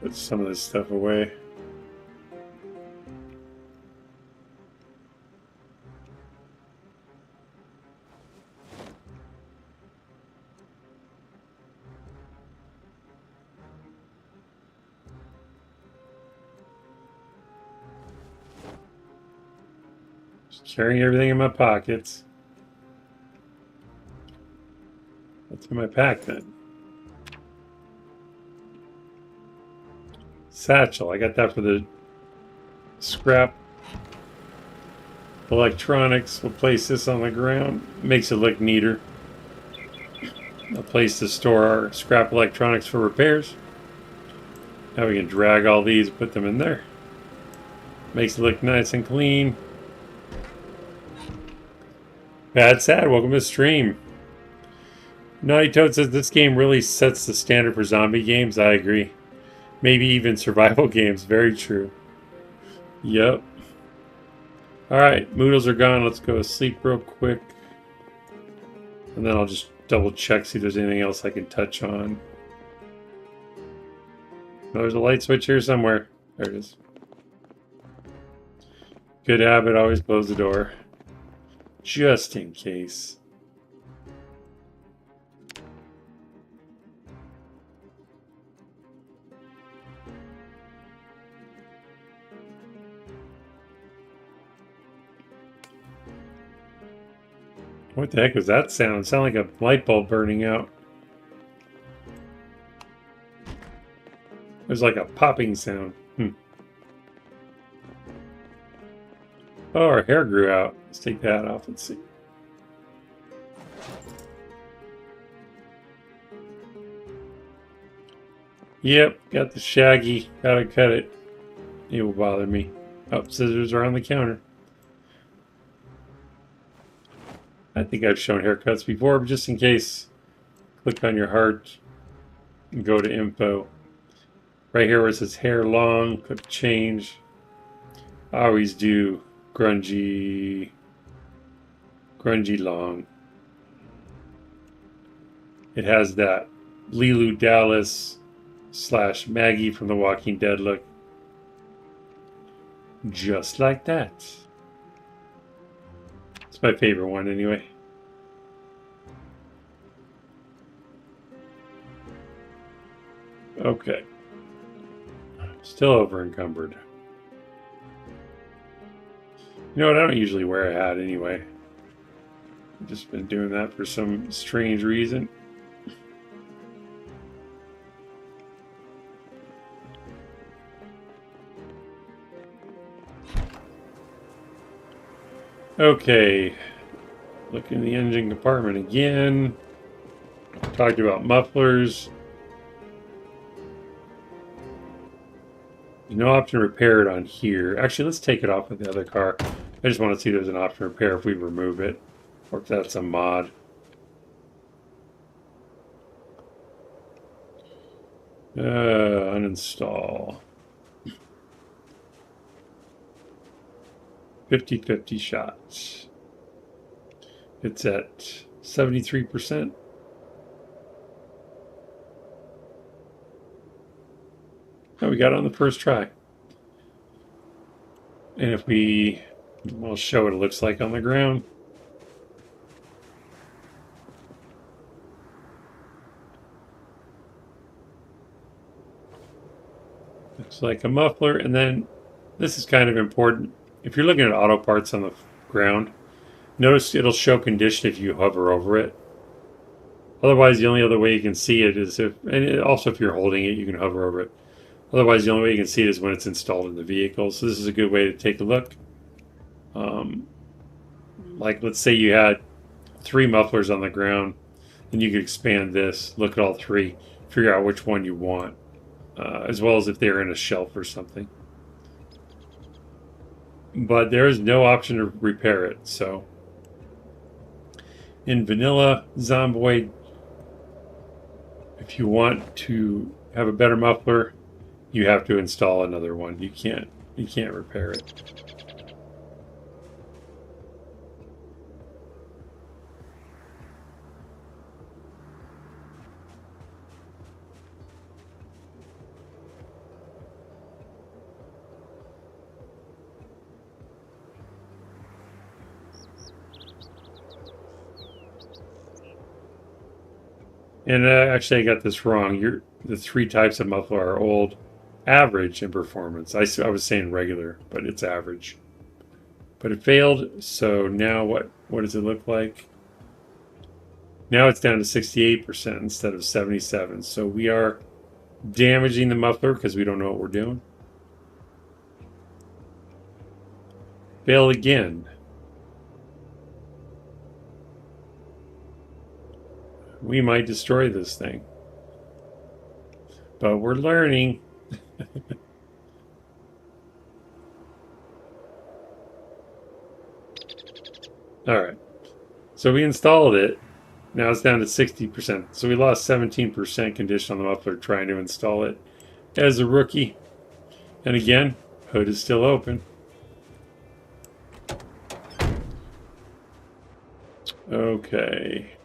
Put some of this stuff away. Carrying everything in my pockets. What's in my pack then? Satchel. I got that for the scrap electronics. We'll place this on the ground. Makes it look neater. A place to store our scrap electronics for repairs. Now we can drag all these and put them in there. Makes it look nice and clean. Bad Sad, welcome to the stream. Naughty Toad says this game really sets the standard for zombie games. I agree. Maybe even survival games. Very true. Yep. Alright, Moodles are gone. Let's go to sleep real quick. And then I'll just double check, see if there's anything else I can touch on. Oh, there's a light switch here somewhere. There it is. Good habit, always close the door. Just in case. What the heck was that sound? It sounded like a light bulb burning out. It was like a popping sound. Oh, our hair grew out. Let's take that off and see. Yep, got the shaggy. Gotta cut it. It will bother me. Oh, scissors are on the counter. I think I've shown haircuts before, but just in case, click on your heart and go to info. Right here where it says hair long, click change. I always do grungy long. It has that Lilu Dallas / Maggie from The Walking Dead look. Just like that. It's my favorite one anyway. Okay. Still over encumbered. You know what? I don't usually wear a hat anyway. I've just been doing that for some strange reason. Okay. Look in the engine compartment again. Talked about mufflers. There's no option to repair it on here. Actually, let's take it off with the other car. I just want to see if there's an option to repair if we remove it. Or if that's a mod. Uninstall. 50-50 shots. It's at 73%. Oh, we got it on the first try. And if we'll show what it looks like on the ground. Looks like a muffler. And then this is kind of important. If you're looking at auto parts on the ground, notice it'll show condition if you hover over it. Otherwise, the only other way you can see it is and also if you're holding it, you can hover over it. Otherwise, the only way you can see it is when it's installed in the vehicle. So this is a good way to take a look. Like, let's say you had 3 mufflers on the ground, then you could expand this, look at all 3, figure out which one you want, as well as if they're in a shelf or something. But there is no option to repair it, so in vanilla Zomboid, if you want to have a better muffler, you have to install another one. You can't repair it. And actually, I got this wrong. The 3 types of muffler are old, average, and performance. I was saying regular, but it's average. But it failed, so now what does it look like? Now it's down to 68% instead of 77%. So we are damaging the muffler because we don't know what we're doing. Fail again. We might destroy this thing. But we're learning. Alright. So we installed it. Now it's down to 60%. So we lost 17% condition on the muffler trying to install it as a rookie. And again, hood is still open. Okay.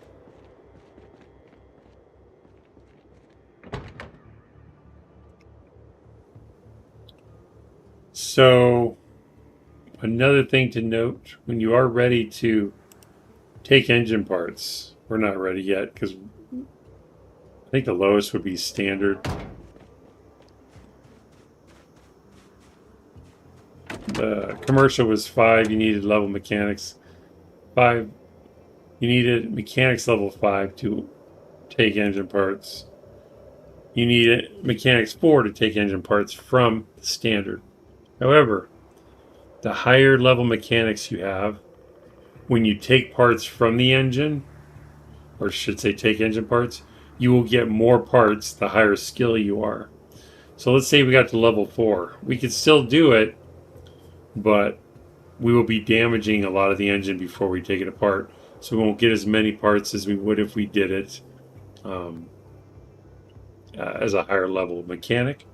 So, another thing to note, when you are ready to take engine parts, we're not ready yet because I think the lowest would be standard. The commercial was 5, you needed level mechanics 5. You needed mechanics level 5 to take engine parts. You needed mechanics 4 to take engine parts from the standard. However, the higher level mechanics you have, when you take parts from the engine, or should say take engine parts, you will get more parts the higher skill you are. So let's say we got to level 4. We could still do it, but we will be damaging a lot of the engine before we take it apart. So we won't get as many parts as we would if we did it as a higher level mechanic.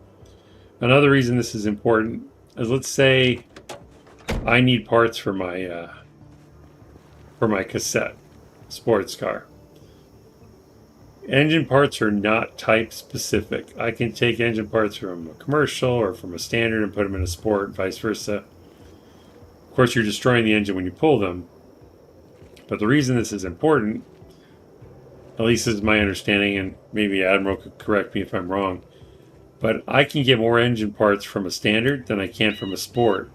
Another reason this is important is, let's say I need parts for my cassette sports car. Engine parts are not type specific. I can take engine parts from a commercial or from a standard and put them in a sport, vice versa. Of course, you're destroying the engine when you pull them. But the reason this is important, at least this is my understanding, and maybe Admiral could correct me if I'm wrong, but I can get more engine parts from a standard than I can from a sport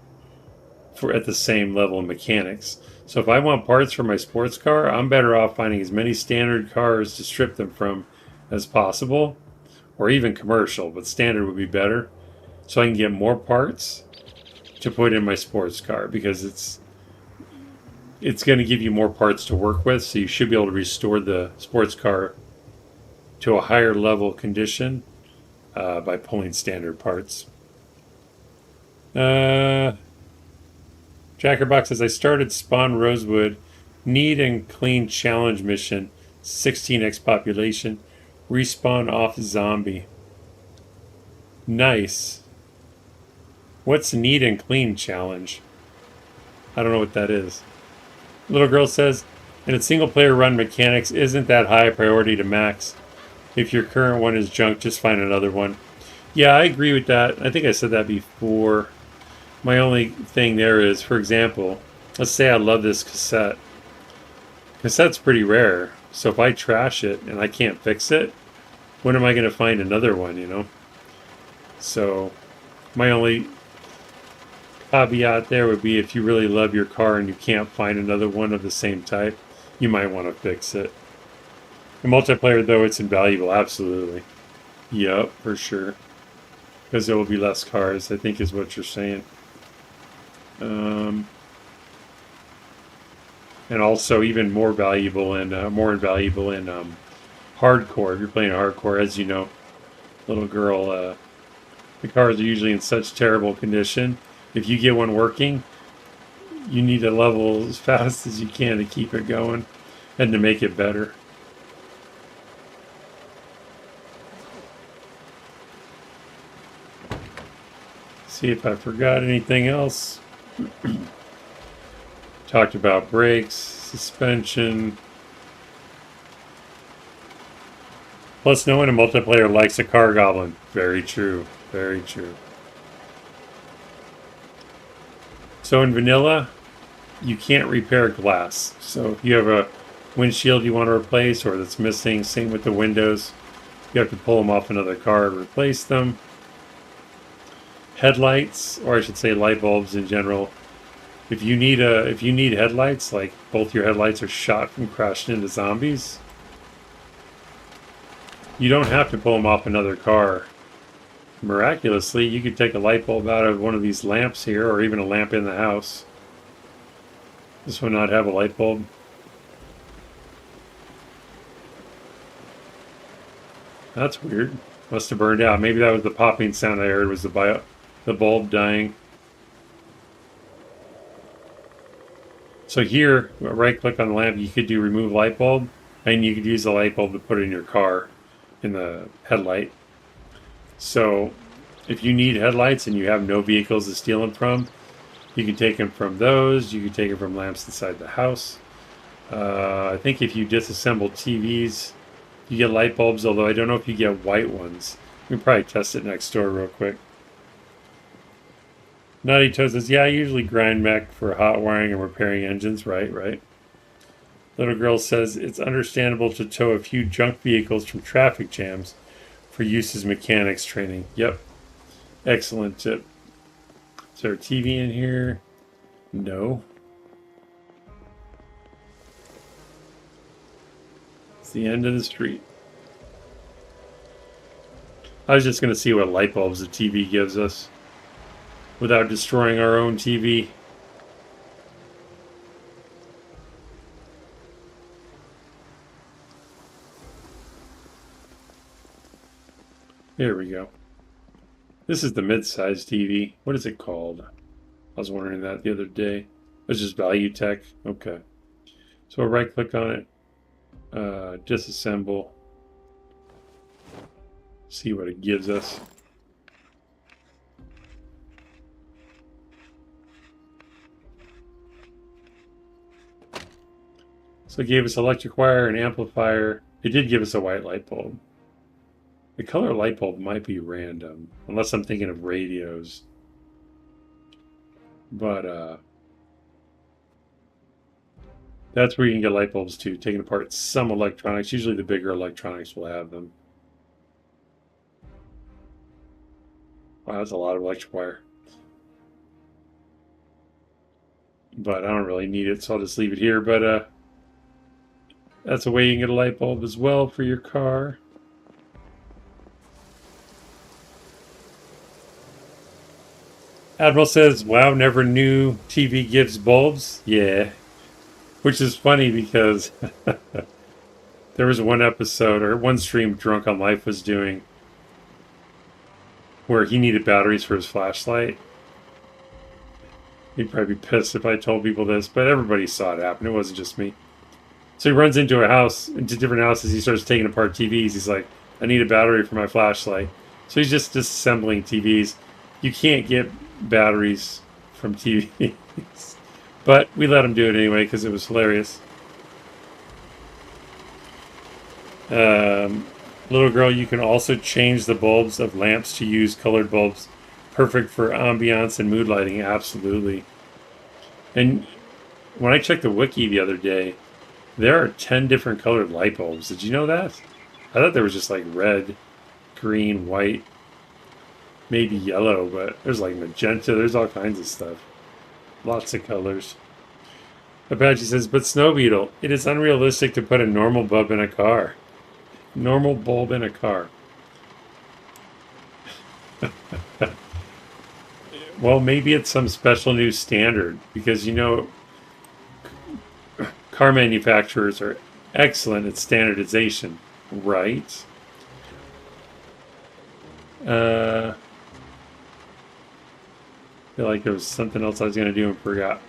at the same level of mechanics. So if I want parts for my sports car, I'm better off finding as many standard cars to strip them from as possible, or even commercial, but standard would be better, so I can get more parts to put in my sports car, because it's going to give you more parts to work with, so you should be able to restore the sports car to a higher level condition by pulling standard parts. Jackerbox says, I started Spawn Rosewood, Need and Clean Challenge Mission, 16x population, respawn off zombie. Nice. What's Need and Clean Challenge? I don't know what that is. Little Girl says, in a single player run, mechanics isn't that high a priority to max. If your current one is junk, just find another one. Yeah, I agree with that. I think I said that before. My only thing there is, for example, let's say I love this cassette. Cassette's pretty rare, so if I trash it and I can't fix it, when am I going to find another one, you know? So my only caveat there would be, if you really love your car and you can't find another one of the same type, you might want to fix it. In multiplayer, though, it's invaluable, absolutely. Yep, for sure. Because there will be less cars, I think is what you're saying. And also even more valuable and more invaluable in hardcore. If you're playing hardcore, as you know, Little Girl, the cars are usually in such terrible condition. If you get one working, you need to level as fast as you can to keep it going and to make it better. See if I forgot anything else. Talked about brakes, suspension. Plus, no one in multiplayer likes a car goblin. Very true. Very true. So in vanilla, you can't repair glass. So if you have a windshield you want to replace or that's missing, same with the windows, you have to pull them off another car to replace them. Headlights, or I should say light bulbs in general. If you need headlights, like both your headlights are shot from crashing into zombies, you don't have to pull them off another car. Miraculously, you could take a light bulb out of one of these lamps here, or even a lamp in the house. This one not have a light bulb. That's weird. Must have burned out. Maybe that was the popping sound I heard, was the bulb dying. So here, right click on the lamp, you could do remove light bulb, and you could use the light bulb to put in your car, in the headlight. So if you need headlights and you have no vehicles to steal them from, you can take them from those. You can take them from lamps inside the house. I think if you disassemble TVs, you get light bulbs, although I don't know if you get white ones. We can probably test it next door real quick. Nutty Toe says, yeah, I usually grind mech for hot wiring and repairing engines. Right. Little Girl says, it's understandable to tow a few junk vehicles from traffic jams for use as mechanics training. Yep. Excellent tip. Is there a TV in here? No. It's the end of the street. I was just going to see what light bulbs the TV gives us without destroying our own TV. Here we go. This is the mid-size TV. What is it called? I was wondering that the other day. It's just Value Tech. Okay. So we'll right-click on it. Disassemble. See what it gives us. So it gave us electric wire and amplifier. It did give us a white light bulb. The color light bulb might be random, unless I'm thinking of radios. But that's where you can get light bulbs too, taking apart some electronics. Usually the bigger electronics will have them. Wow, that's a lot of electric wire. But I don't really need it, so I'll just leave it here. But that's a way you can get a light bulb as well for your car. Admiral says, wow, never knew TV gives bulbs. Yeah. Which is funny because there was one episode or one stream Drunk on Life was doing where he needed batteries for his flashlight. He'd probably be pissed if I told people this, but everybody saw it happen. It wasn't just me. So he runs into a house, into different houses. He starts taking apart TVs. He's like, I need a battery for my flashlight. So he's just disassembling TVs. You can't get batteries from TVs. But we let him do it anyway because it was hilarious. Little girl, you can also change the bulbs of lamps to use colored bulbs. Perfect for ambiance and mood lighting. Absolutely. And when I checked the wiki the other day, there are 10 different colored light bulbs. Did you know that? I thought there was just like red, green, white, maybe yellow, but there's like magenta. There's all kinds of stuff. Lots of colors. Apache says, but Snow Beetle, it is unrealistic to put a normal bulb in a car. Normal bulb in a car. Well, maybe it's some special new standard because, you know, car manufacturers are excellent at standardization, right? I feel like there was something else I was going to do and forgot.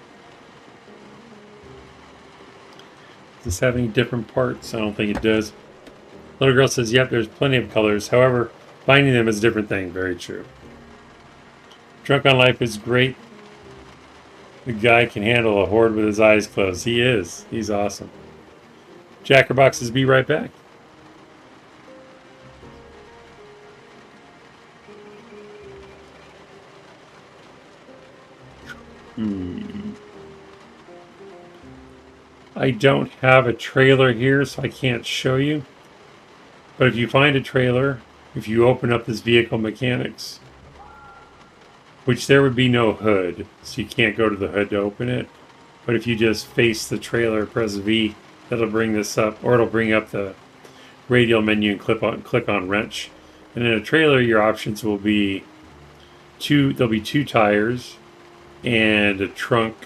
Does this have any different parts? I don't think it does. Little girl says, yep, there's plenty of colors. However, binding them is a different thing. Very true. Drunk on Life is great. The guy can handle a horde with his eyes closed. He is. He's awesome. Jackerbox says, be right back. I don't have a trailer here, so I can't show you. But if you find a trailer, if you open up this vehicle mechanics, which there would be no hood, so you can't go to the hood to open it. But if you just face the trailer, press V, that'll bring this up, or it'll bring up the radial menu and click on wrench. And in a trailer, your options will be there'll be 2 tires and a trunk.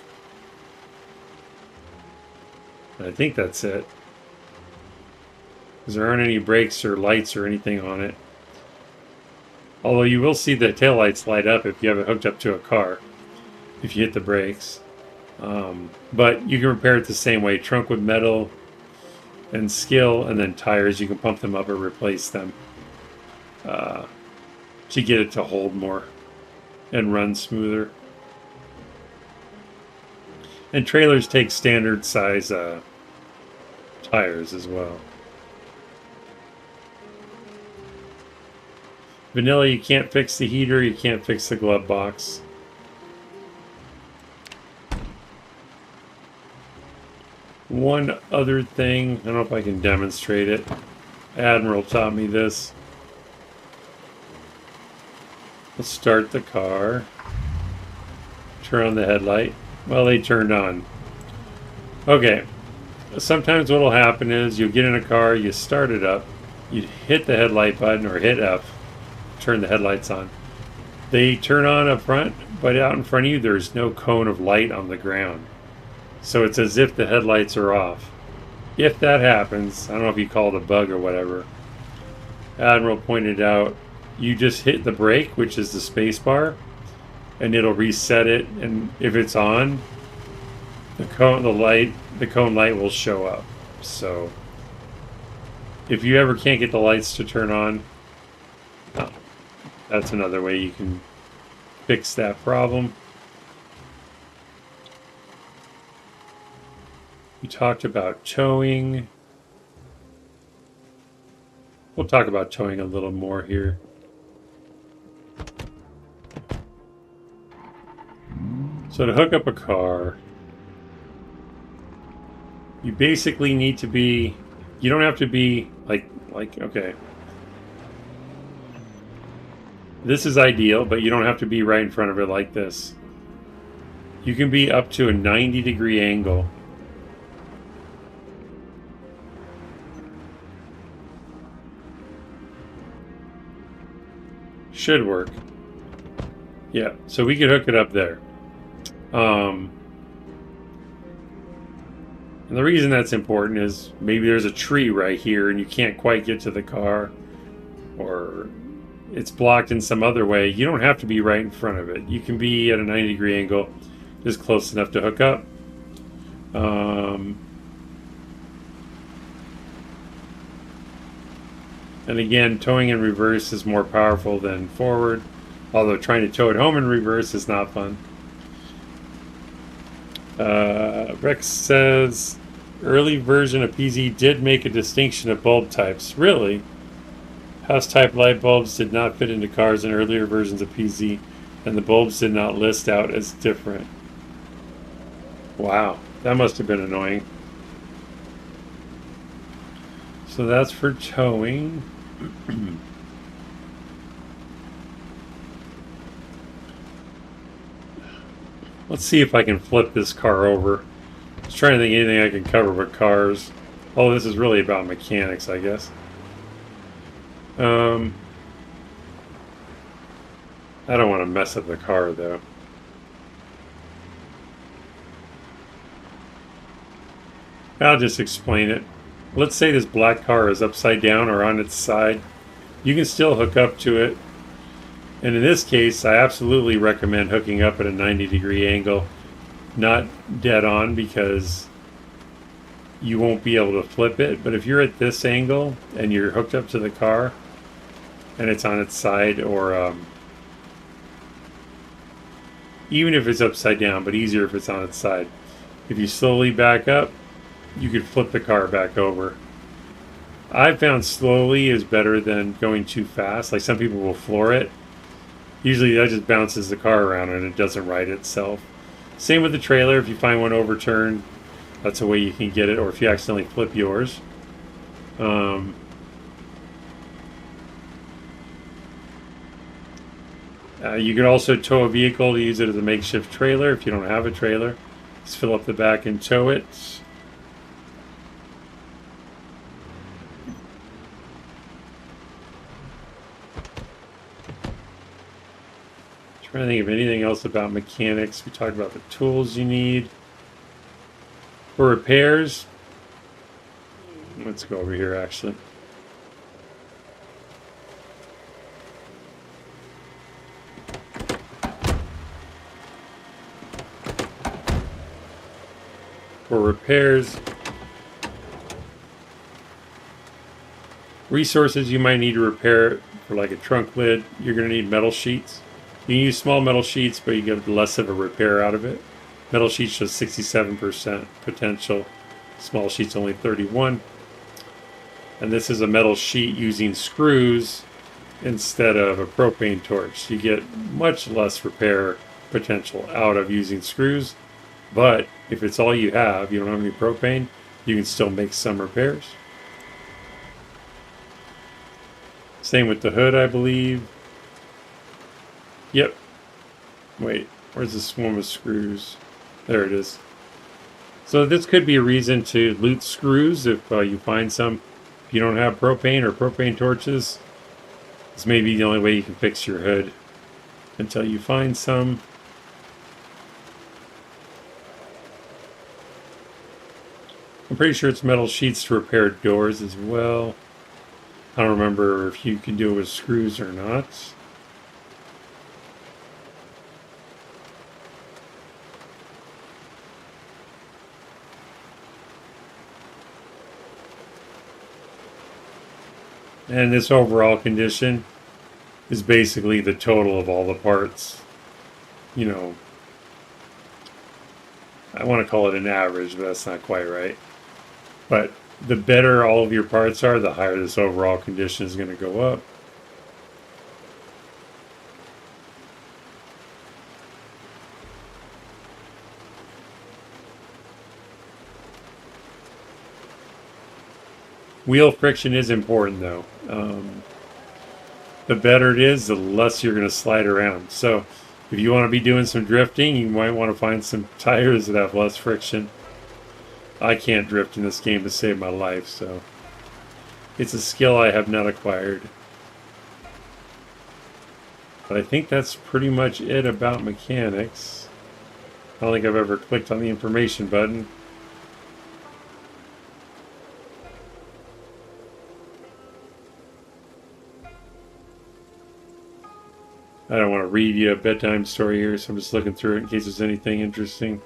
I think that's it. Because there aren't any brakes or lights or anything on it. Although you will see the taillights light up if you have it hooked up to a car. If you hit the brakes. But you can repair it the same way. Trunk with metal and skill, and then tires. You can pump them up or replace them. To get it to hold more and run smoother. And trailers take standard size tires as well. Vanilla, you can't fix the heater, you can't fix the glove box. One other thing, I don't know if I can demonstrate it. Admiral taught me this. Let's start the car. Turn on the headlight. Well, they turned on. Okay. Sometimes what will happen is you'll get in a car, you start it up, you hit the headlight button or hit F, turn the headlights on. They turn on up front, but out in front of you there's no cone of light on the ground. So it's as if the headlights are off. If that happens, I don't know if you call it a bug or whatever, Admiral pointed out you just hit the brake, which is the space bar, and it'll reset it. And if it's on, the cone light will show up. So if you ever can't get the lights to turn on, that's another way you can fix that problem. We talked about towing. We'll talk about towing a little more here. So to hook up a car, you basically need to be, you don't have to be like, okay. This is ideal, but you don't have to be right in front of it like this. You can be up to a 90-degree angle. Should work. Yeah, so we could hook it up there. And the reason that's important is maybe there's a tree right here and you can't quite get to the car, or it's blocked in some other way. You don't have to be right in front of it. You can be at a 90-degree angle, just close enough to hook up. And again, towing in reverse is more powerful than forward, although trying to tow it home in reverse is not fun. Rex says, early version of PZ did make a distinction of bulb types. Really? House-type light bulbs did not fit into cars in earlier versions of PZ, and the bulbs did not list out as different. Wow, that must have been annoying. So that's for towing. Let's see if I can flip this car over. I was trying to think anything I can cover with cars. Oh, this is really about mechanics, I guess. I don't want to mess up the car, though. I'll just explain it. Let's say this black car is upside down or on its side. You can still hook up to it. And in this case, I absolutely recommend hooking up at a 90-degree angle, not dead on, because you won't be able to flip it. But if you're at this angle and you're hooked up to the car and it's on its side, or even if it's upside down, but easier if it's on its side, if you slowly back up, you could flip the car back over. I've found slowly is better than going too fast. Like, some people will floor it. Usually that just bounces the car around and it doesn't right itself. Same with the trailer. If you find one overturned, that's a way you can get it. Or if you accidentally flip yours. You can also tow a vehicle to use it as a makeshift trailer if you don't have a trailer. Just fill up the back and tow it. Trying to think of anything else about mechanics. We talked about the tools you need. For repairs, let's go over here actually. For repairs, resources you might need to repair for like a trunk lid, you're going to need metal sheets. You can use small metal sheets, but you get less of a repair out of it. Metal sheets shows 67% potential. Small sheets only 31%. And this is a metal sheet using screws instead of a propane torch. You get much less repair potential out of using screws. But if it's all you don't have any propane, you can still make some repairs. Same with the hood, I believe. Yep. Wait, where's this one with screws? There it is. So this could be a reason to loot screws if you find some. If you don't have propane or propane torches, this may be the only way you can fix your hood until you find some. I'm pretty sure it's metal sheets to repair doors as well. I don't remember if you can do it with screws or not. And this overall condition is basically the total of all the parts. You know, I want to call it an average, but that's not quite right. But the better all of your parts are, the higher this overall condition is going to go up. Wheel friction is important, though. The better it is, the less you're going to slide around. So if you want to be doing some drifting, you might want to find some tires that have less friction. I can't drift in this game to save my life, so it's a skill I have not acquired. But I think that's pretty much it about mechanics. I don't think I've ever clicked on the information button. I don't want to read you a bedtime story here, so I'm just looking through it in case there's anything interesting.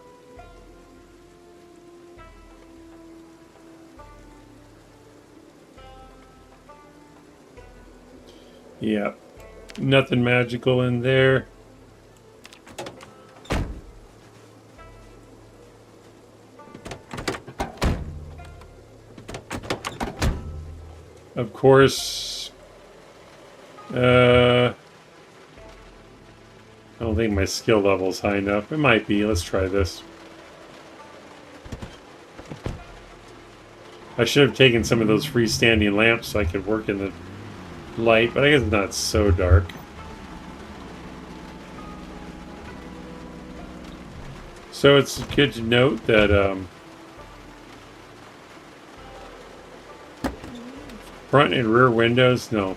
Yeah, nothing magical in there. Of course, I don't think my skill level is high enough. It might be. Let's try this. I should have taken some of those freestanding lamps so I could work in the light, but I guess it's not so dark. So it's good to note that front and rear windows, no.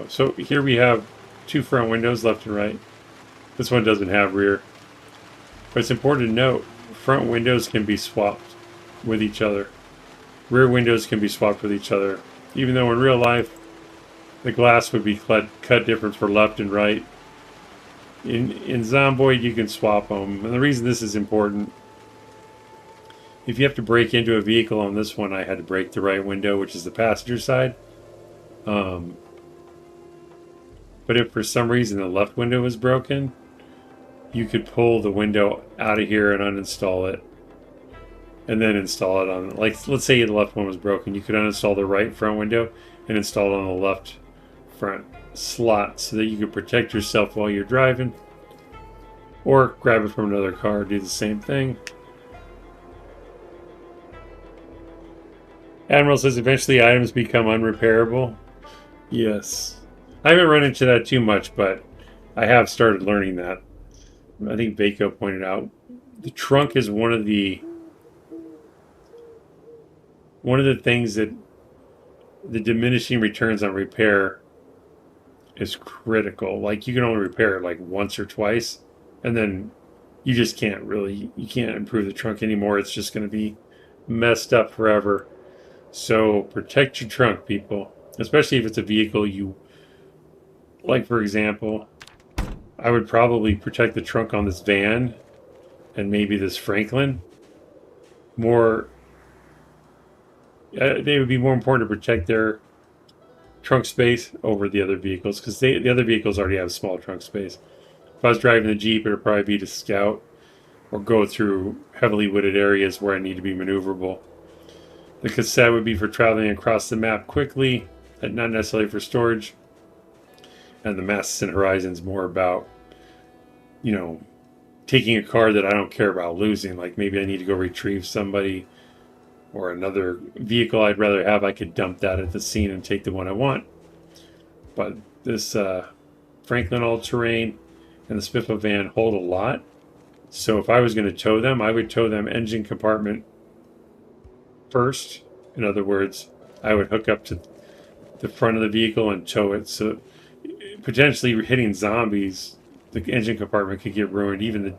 So here we have two front windows, left and right. This one doesn't have rear. But it's important to note, front windows can be swapped with each other. Rear windows can be swapped with each other. Even though in real life, the glass would be cut different for left and right. In Zomboid, you can swap them. And the reason this is important, if you have to break into a vehicle on this one, I had to break the right window, which is the passenger side. But if for some reason the left window was broken, you could pull the window out of here and uninstall it. And then install it on, like, let's say the left one was broken. You could uninstall the right front window and install it on the left front slot so that you could protect yourself while you're driving. Or grab it from another car, do the same thing. Admiral says eventually items become unrepairable. Yes. I haven't run into that too much, but I have started learning that. I think Vaco pointed out the trunk is one of the things that the diminishing returns on repair is critical. Like, you can only repair it like once or twice, and then you just can't improve the trunk anymore. It's just going to be messed up forever. So protect your trunk, people, especially if it's a vehicle you like. For example, I would probably protect the trunk on this van and maybe this Franklin more. They would be more important to protect their trunk space over the other vehicles, because the other vehicles already have small trunk space. If I was driving the Jeep, it would probably be to scout or go through heavily wooded areas where I need to be maneuverable. The cassette would be for traveling across the map quickly, and not necessarily for storage. And the Masses and Horizons more about, you know, taking a car that I don't care about losing. Like, maybe I need to go retrieve somebody or another vehicle I'd rather have. I could dump that at the scene and take the one I want. But this Franklin All-Terrain and the Spiffa van hold a lot. So if I was going to tow them, I would tow them engine compartment first. In other words, I would hook up to the front of the vehicle and tow it. So potentially hitting zombies, the engine compartment could get ruined. Even the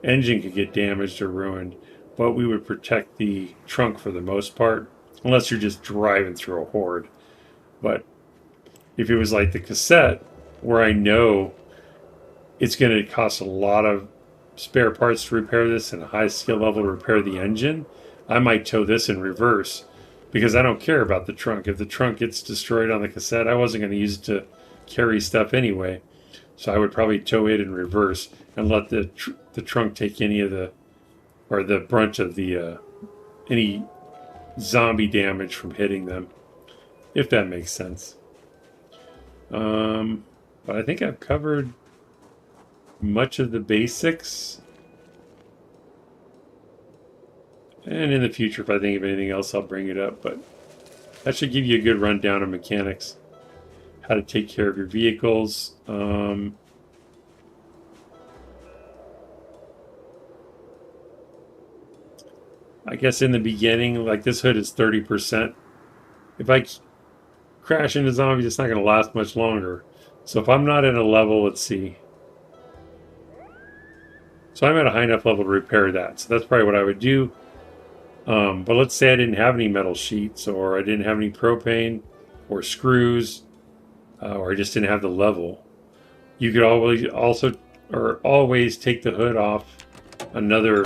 engine could get damaged or ruined. But we would protect the trunk for the most part. unless you're just driving through a horde. But if it was like the cassette, where I know it's going to cost a lot of spare parts to repair this and a high skill level to repair the engine, I might tow this in reverse because I don't care about the trunk. If the trunk gets destroyed on the cassette, I wasn't going to use it to carry stuff anyway. So I would probably tow it in reverse and let the trunk take any of the brunt of the any zombie damage from hitting them, if that makes sense. But I think I've covered much of the basics. And in the future, if I think of anything else, I'll bring it up. But that should give you a good rundown of mechanics. How to take care of your vehicles. I guess in the beginning, like this hood is 30%. If I crash into zombies, it's not going to last much longer. So if I'm not at a level, let's see. So I'm at a high enough level to repair that. So that's probably what I would do. But let's say I didn't have any metal sheets, or I didn't have any propane or screws, or I just didn't have the level. You could always take the hood off another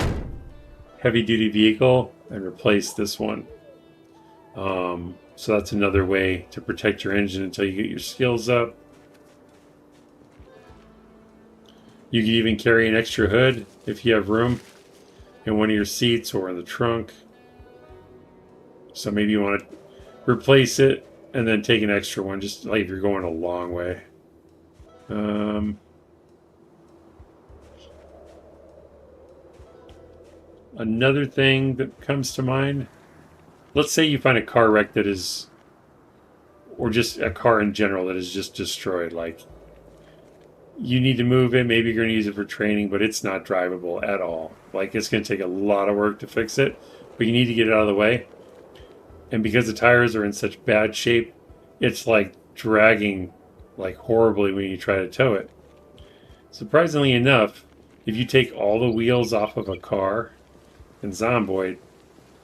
heavy-duty vehicle and replace this one. So that's another way to protect your engine until you get your skills up. You can even carry an extra hood if you have room in one of your seats or in the trunk. So maybe you want to replace it and then take an extra one, just like if you're going a long way. Another thing that comes to mind, let's say you find a car wreck that is, or just a car in general that is just destroyed. Like, you need to move it, maybe you're going to use it for training, but it's not drivable at all. Like, it's going to take a lot of work to fix it, but you need to get it out of the way. And because the tires are in such bad shape, it's like dragging like horribly when you try to tow it. Surprisingly enough, if you take all the wheels off of a car in Zomboid,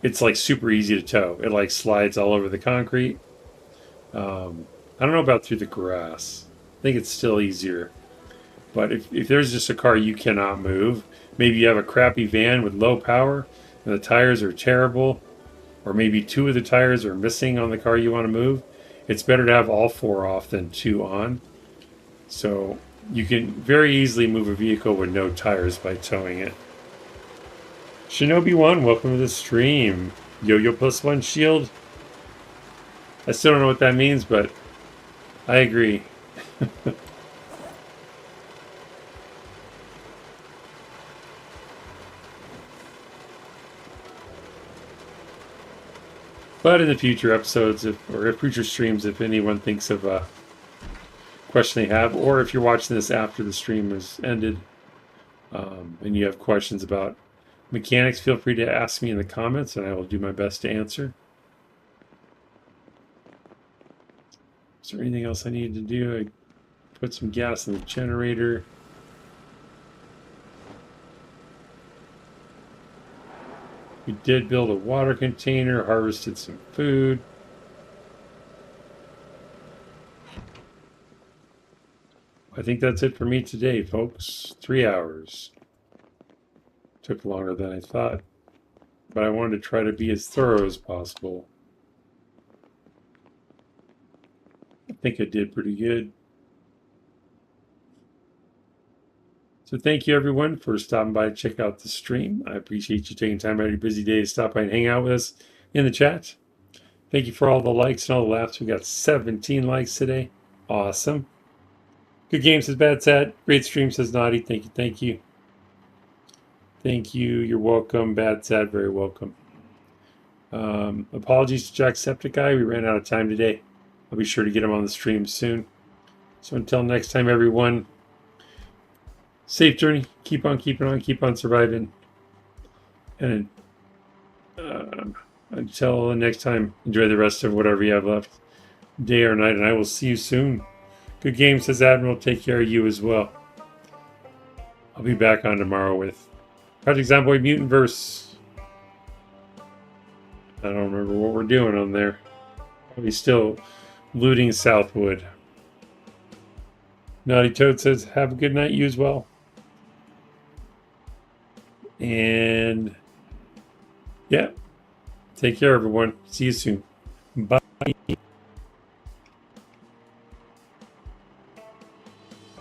it's like super easy to tow. It like slides all over the concrete. I don't know about through the grass. I think it's still easier. But if there's just a car you cannot move, maybe you have a crappy van with low power and the tires are terrible, or maybe two of the tires are missing on the car you want to move, it's better to have all four off than two on. So you can very easily move a vehicle with no tires by towing it. Shinobi1, welcome to the stream. Yo-Yo +1 shield. I still don't know what that means, but I agree. But in the future episodes, or future streams, if anyone thinks of a question they have, or if you're watching this after the stream has ended, and you have questions about mechanics, feel free to ask me in the comments, and I will do my best to answer. Is there anything else I needed to do? I put some gas in the generator. We did build a water container, harvested some food. I think that's it for me today, folks. 3 hours. Took longer than I thought, but I wanted to try to be as thorough as possible. I think I did pretty good. So thank you, everyone, for stopping by to check out the stream. I appreciate you taking time out of your busy day to stop by and hang out with us in the chat. Thank you for all the likes and all the laughs. We got 17 likes today. Awesome. Good game, says Bad Sad. Great stream, says Naughty. Thank you, thank you. Thank you. You're welcome. Bad Sad, very welcome. Apologies to Jacksepticeye. We ran out of time today. I'll be sure to get him on the stream soon. So until next time, everyone, safe journey. Keep on keeping on. Keep on surviving. And until next time, enjoy the rest of whatever you have left, day or night, and I will see you soon. Good game, says Admiral. Take care of you as well. I'll be back on tomorrow with Project Zomboid Mutant Verse. I don't remember what we're doing on there. Probably still looting Southwood. Naughty Toad says, have a good night, you as well. And yeah, take care, everyone. See you soon.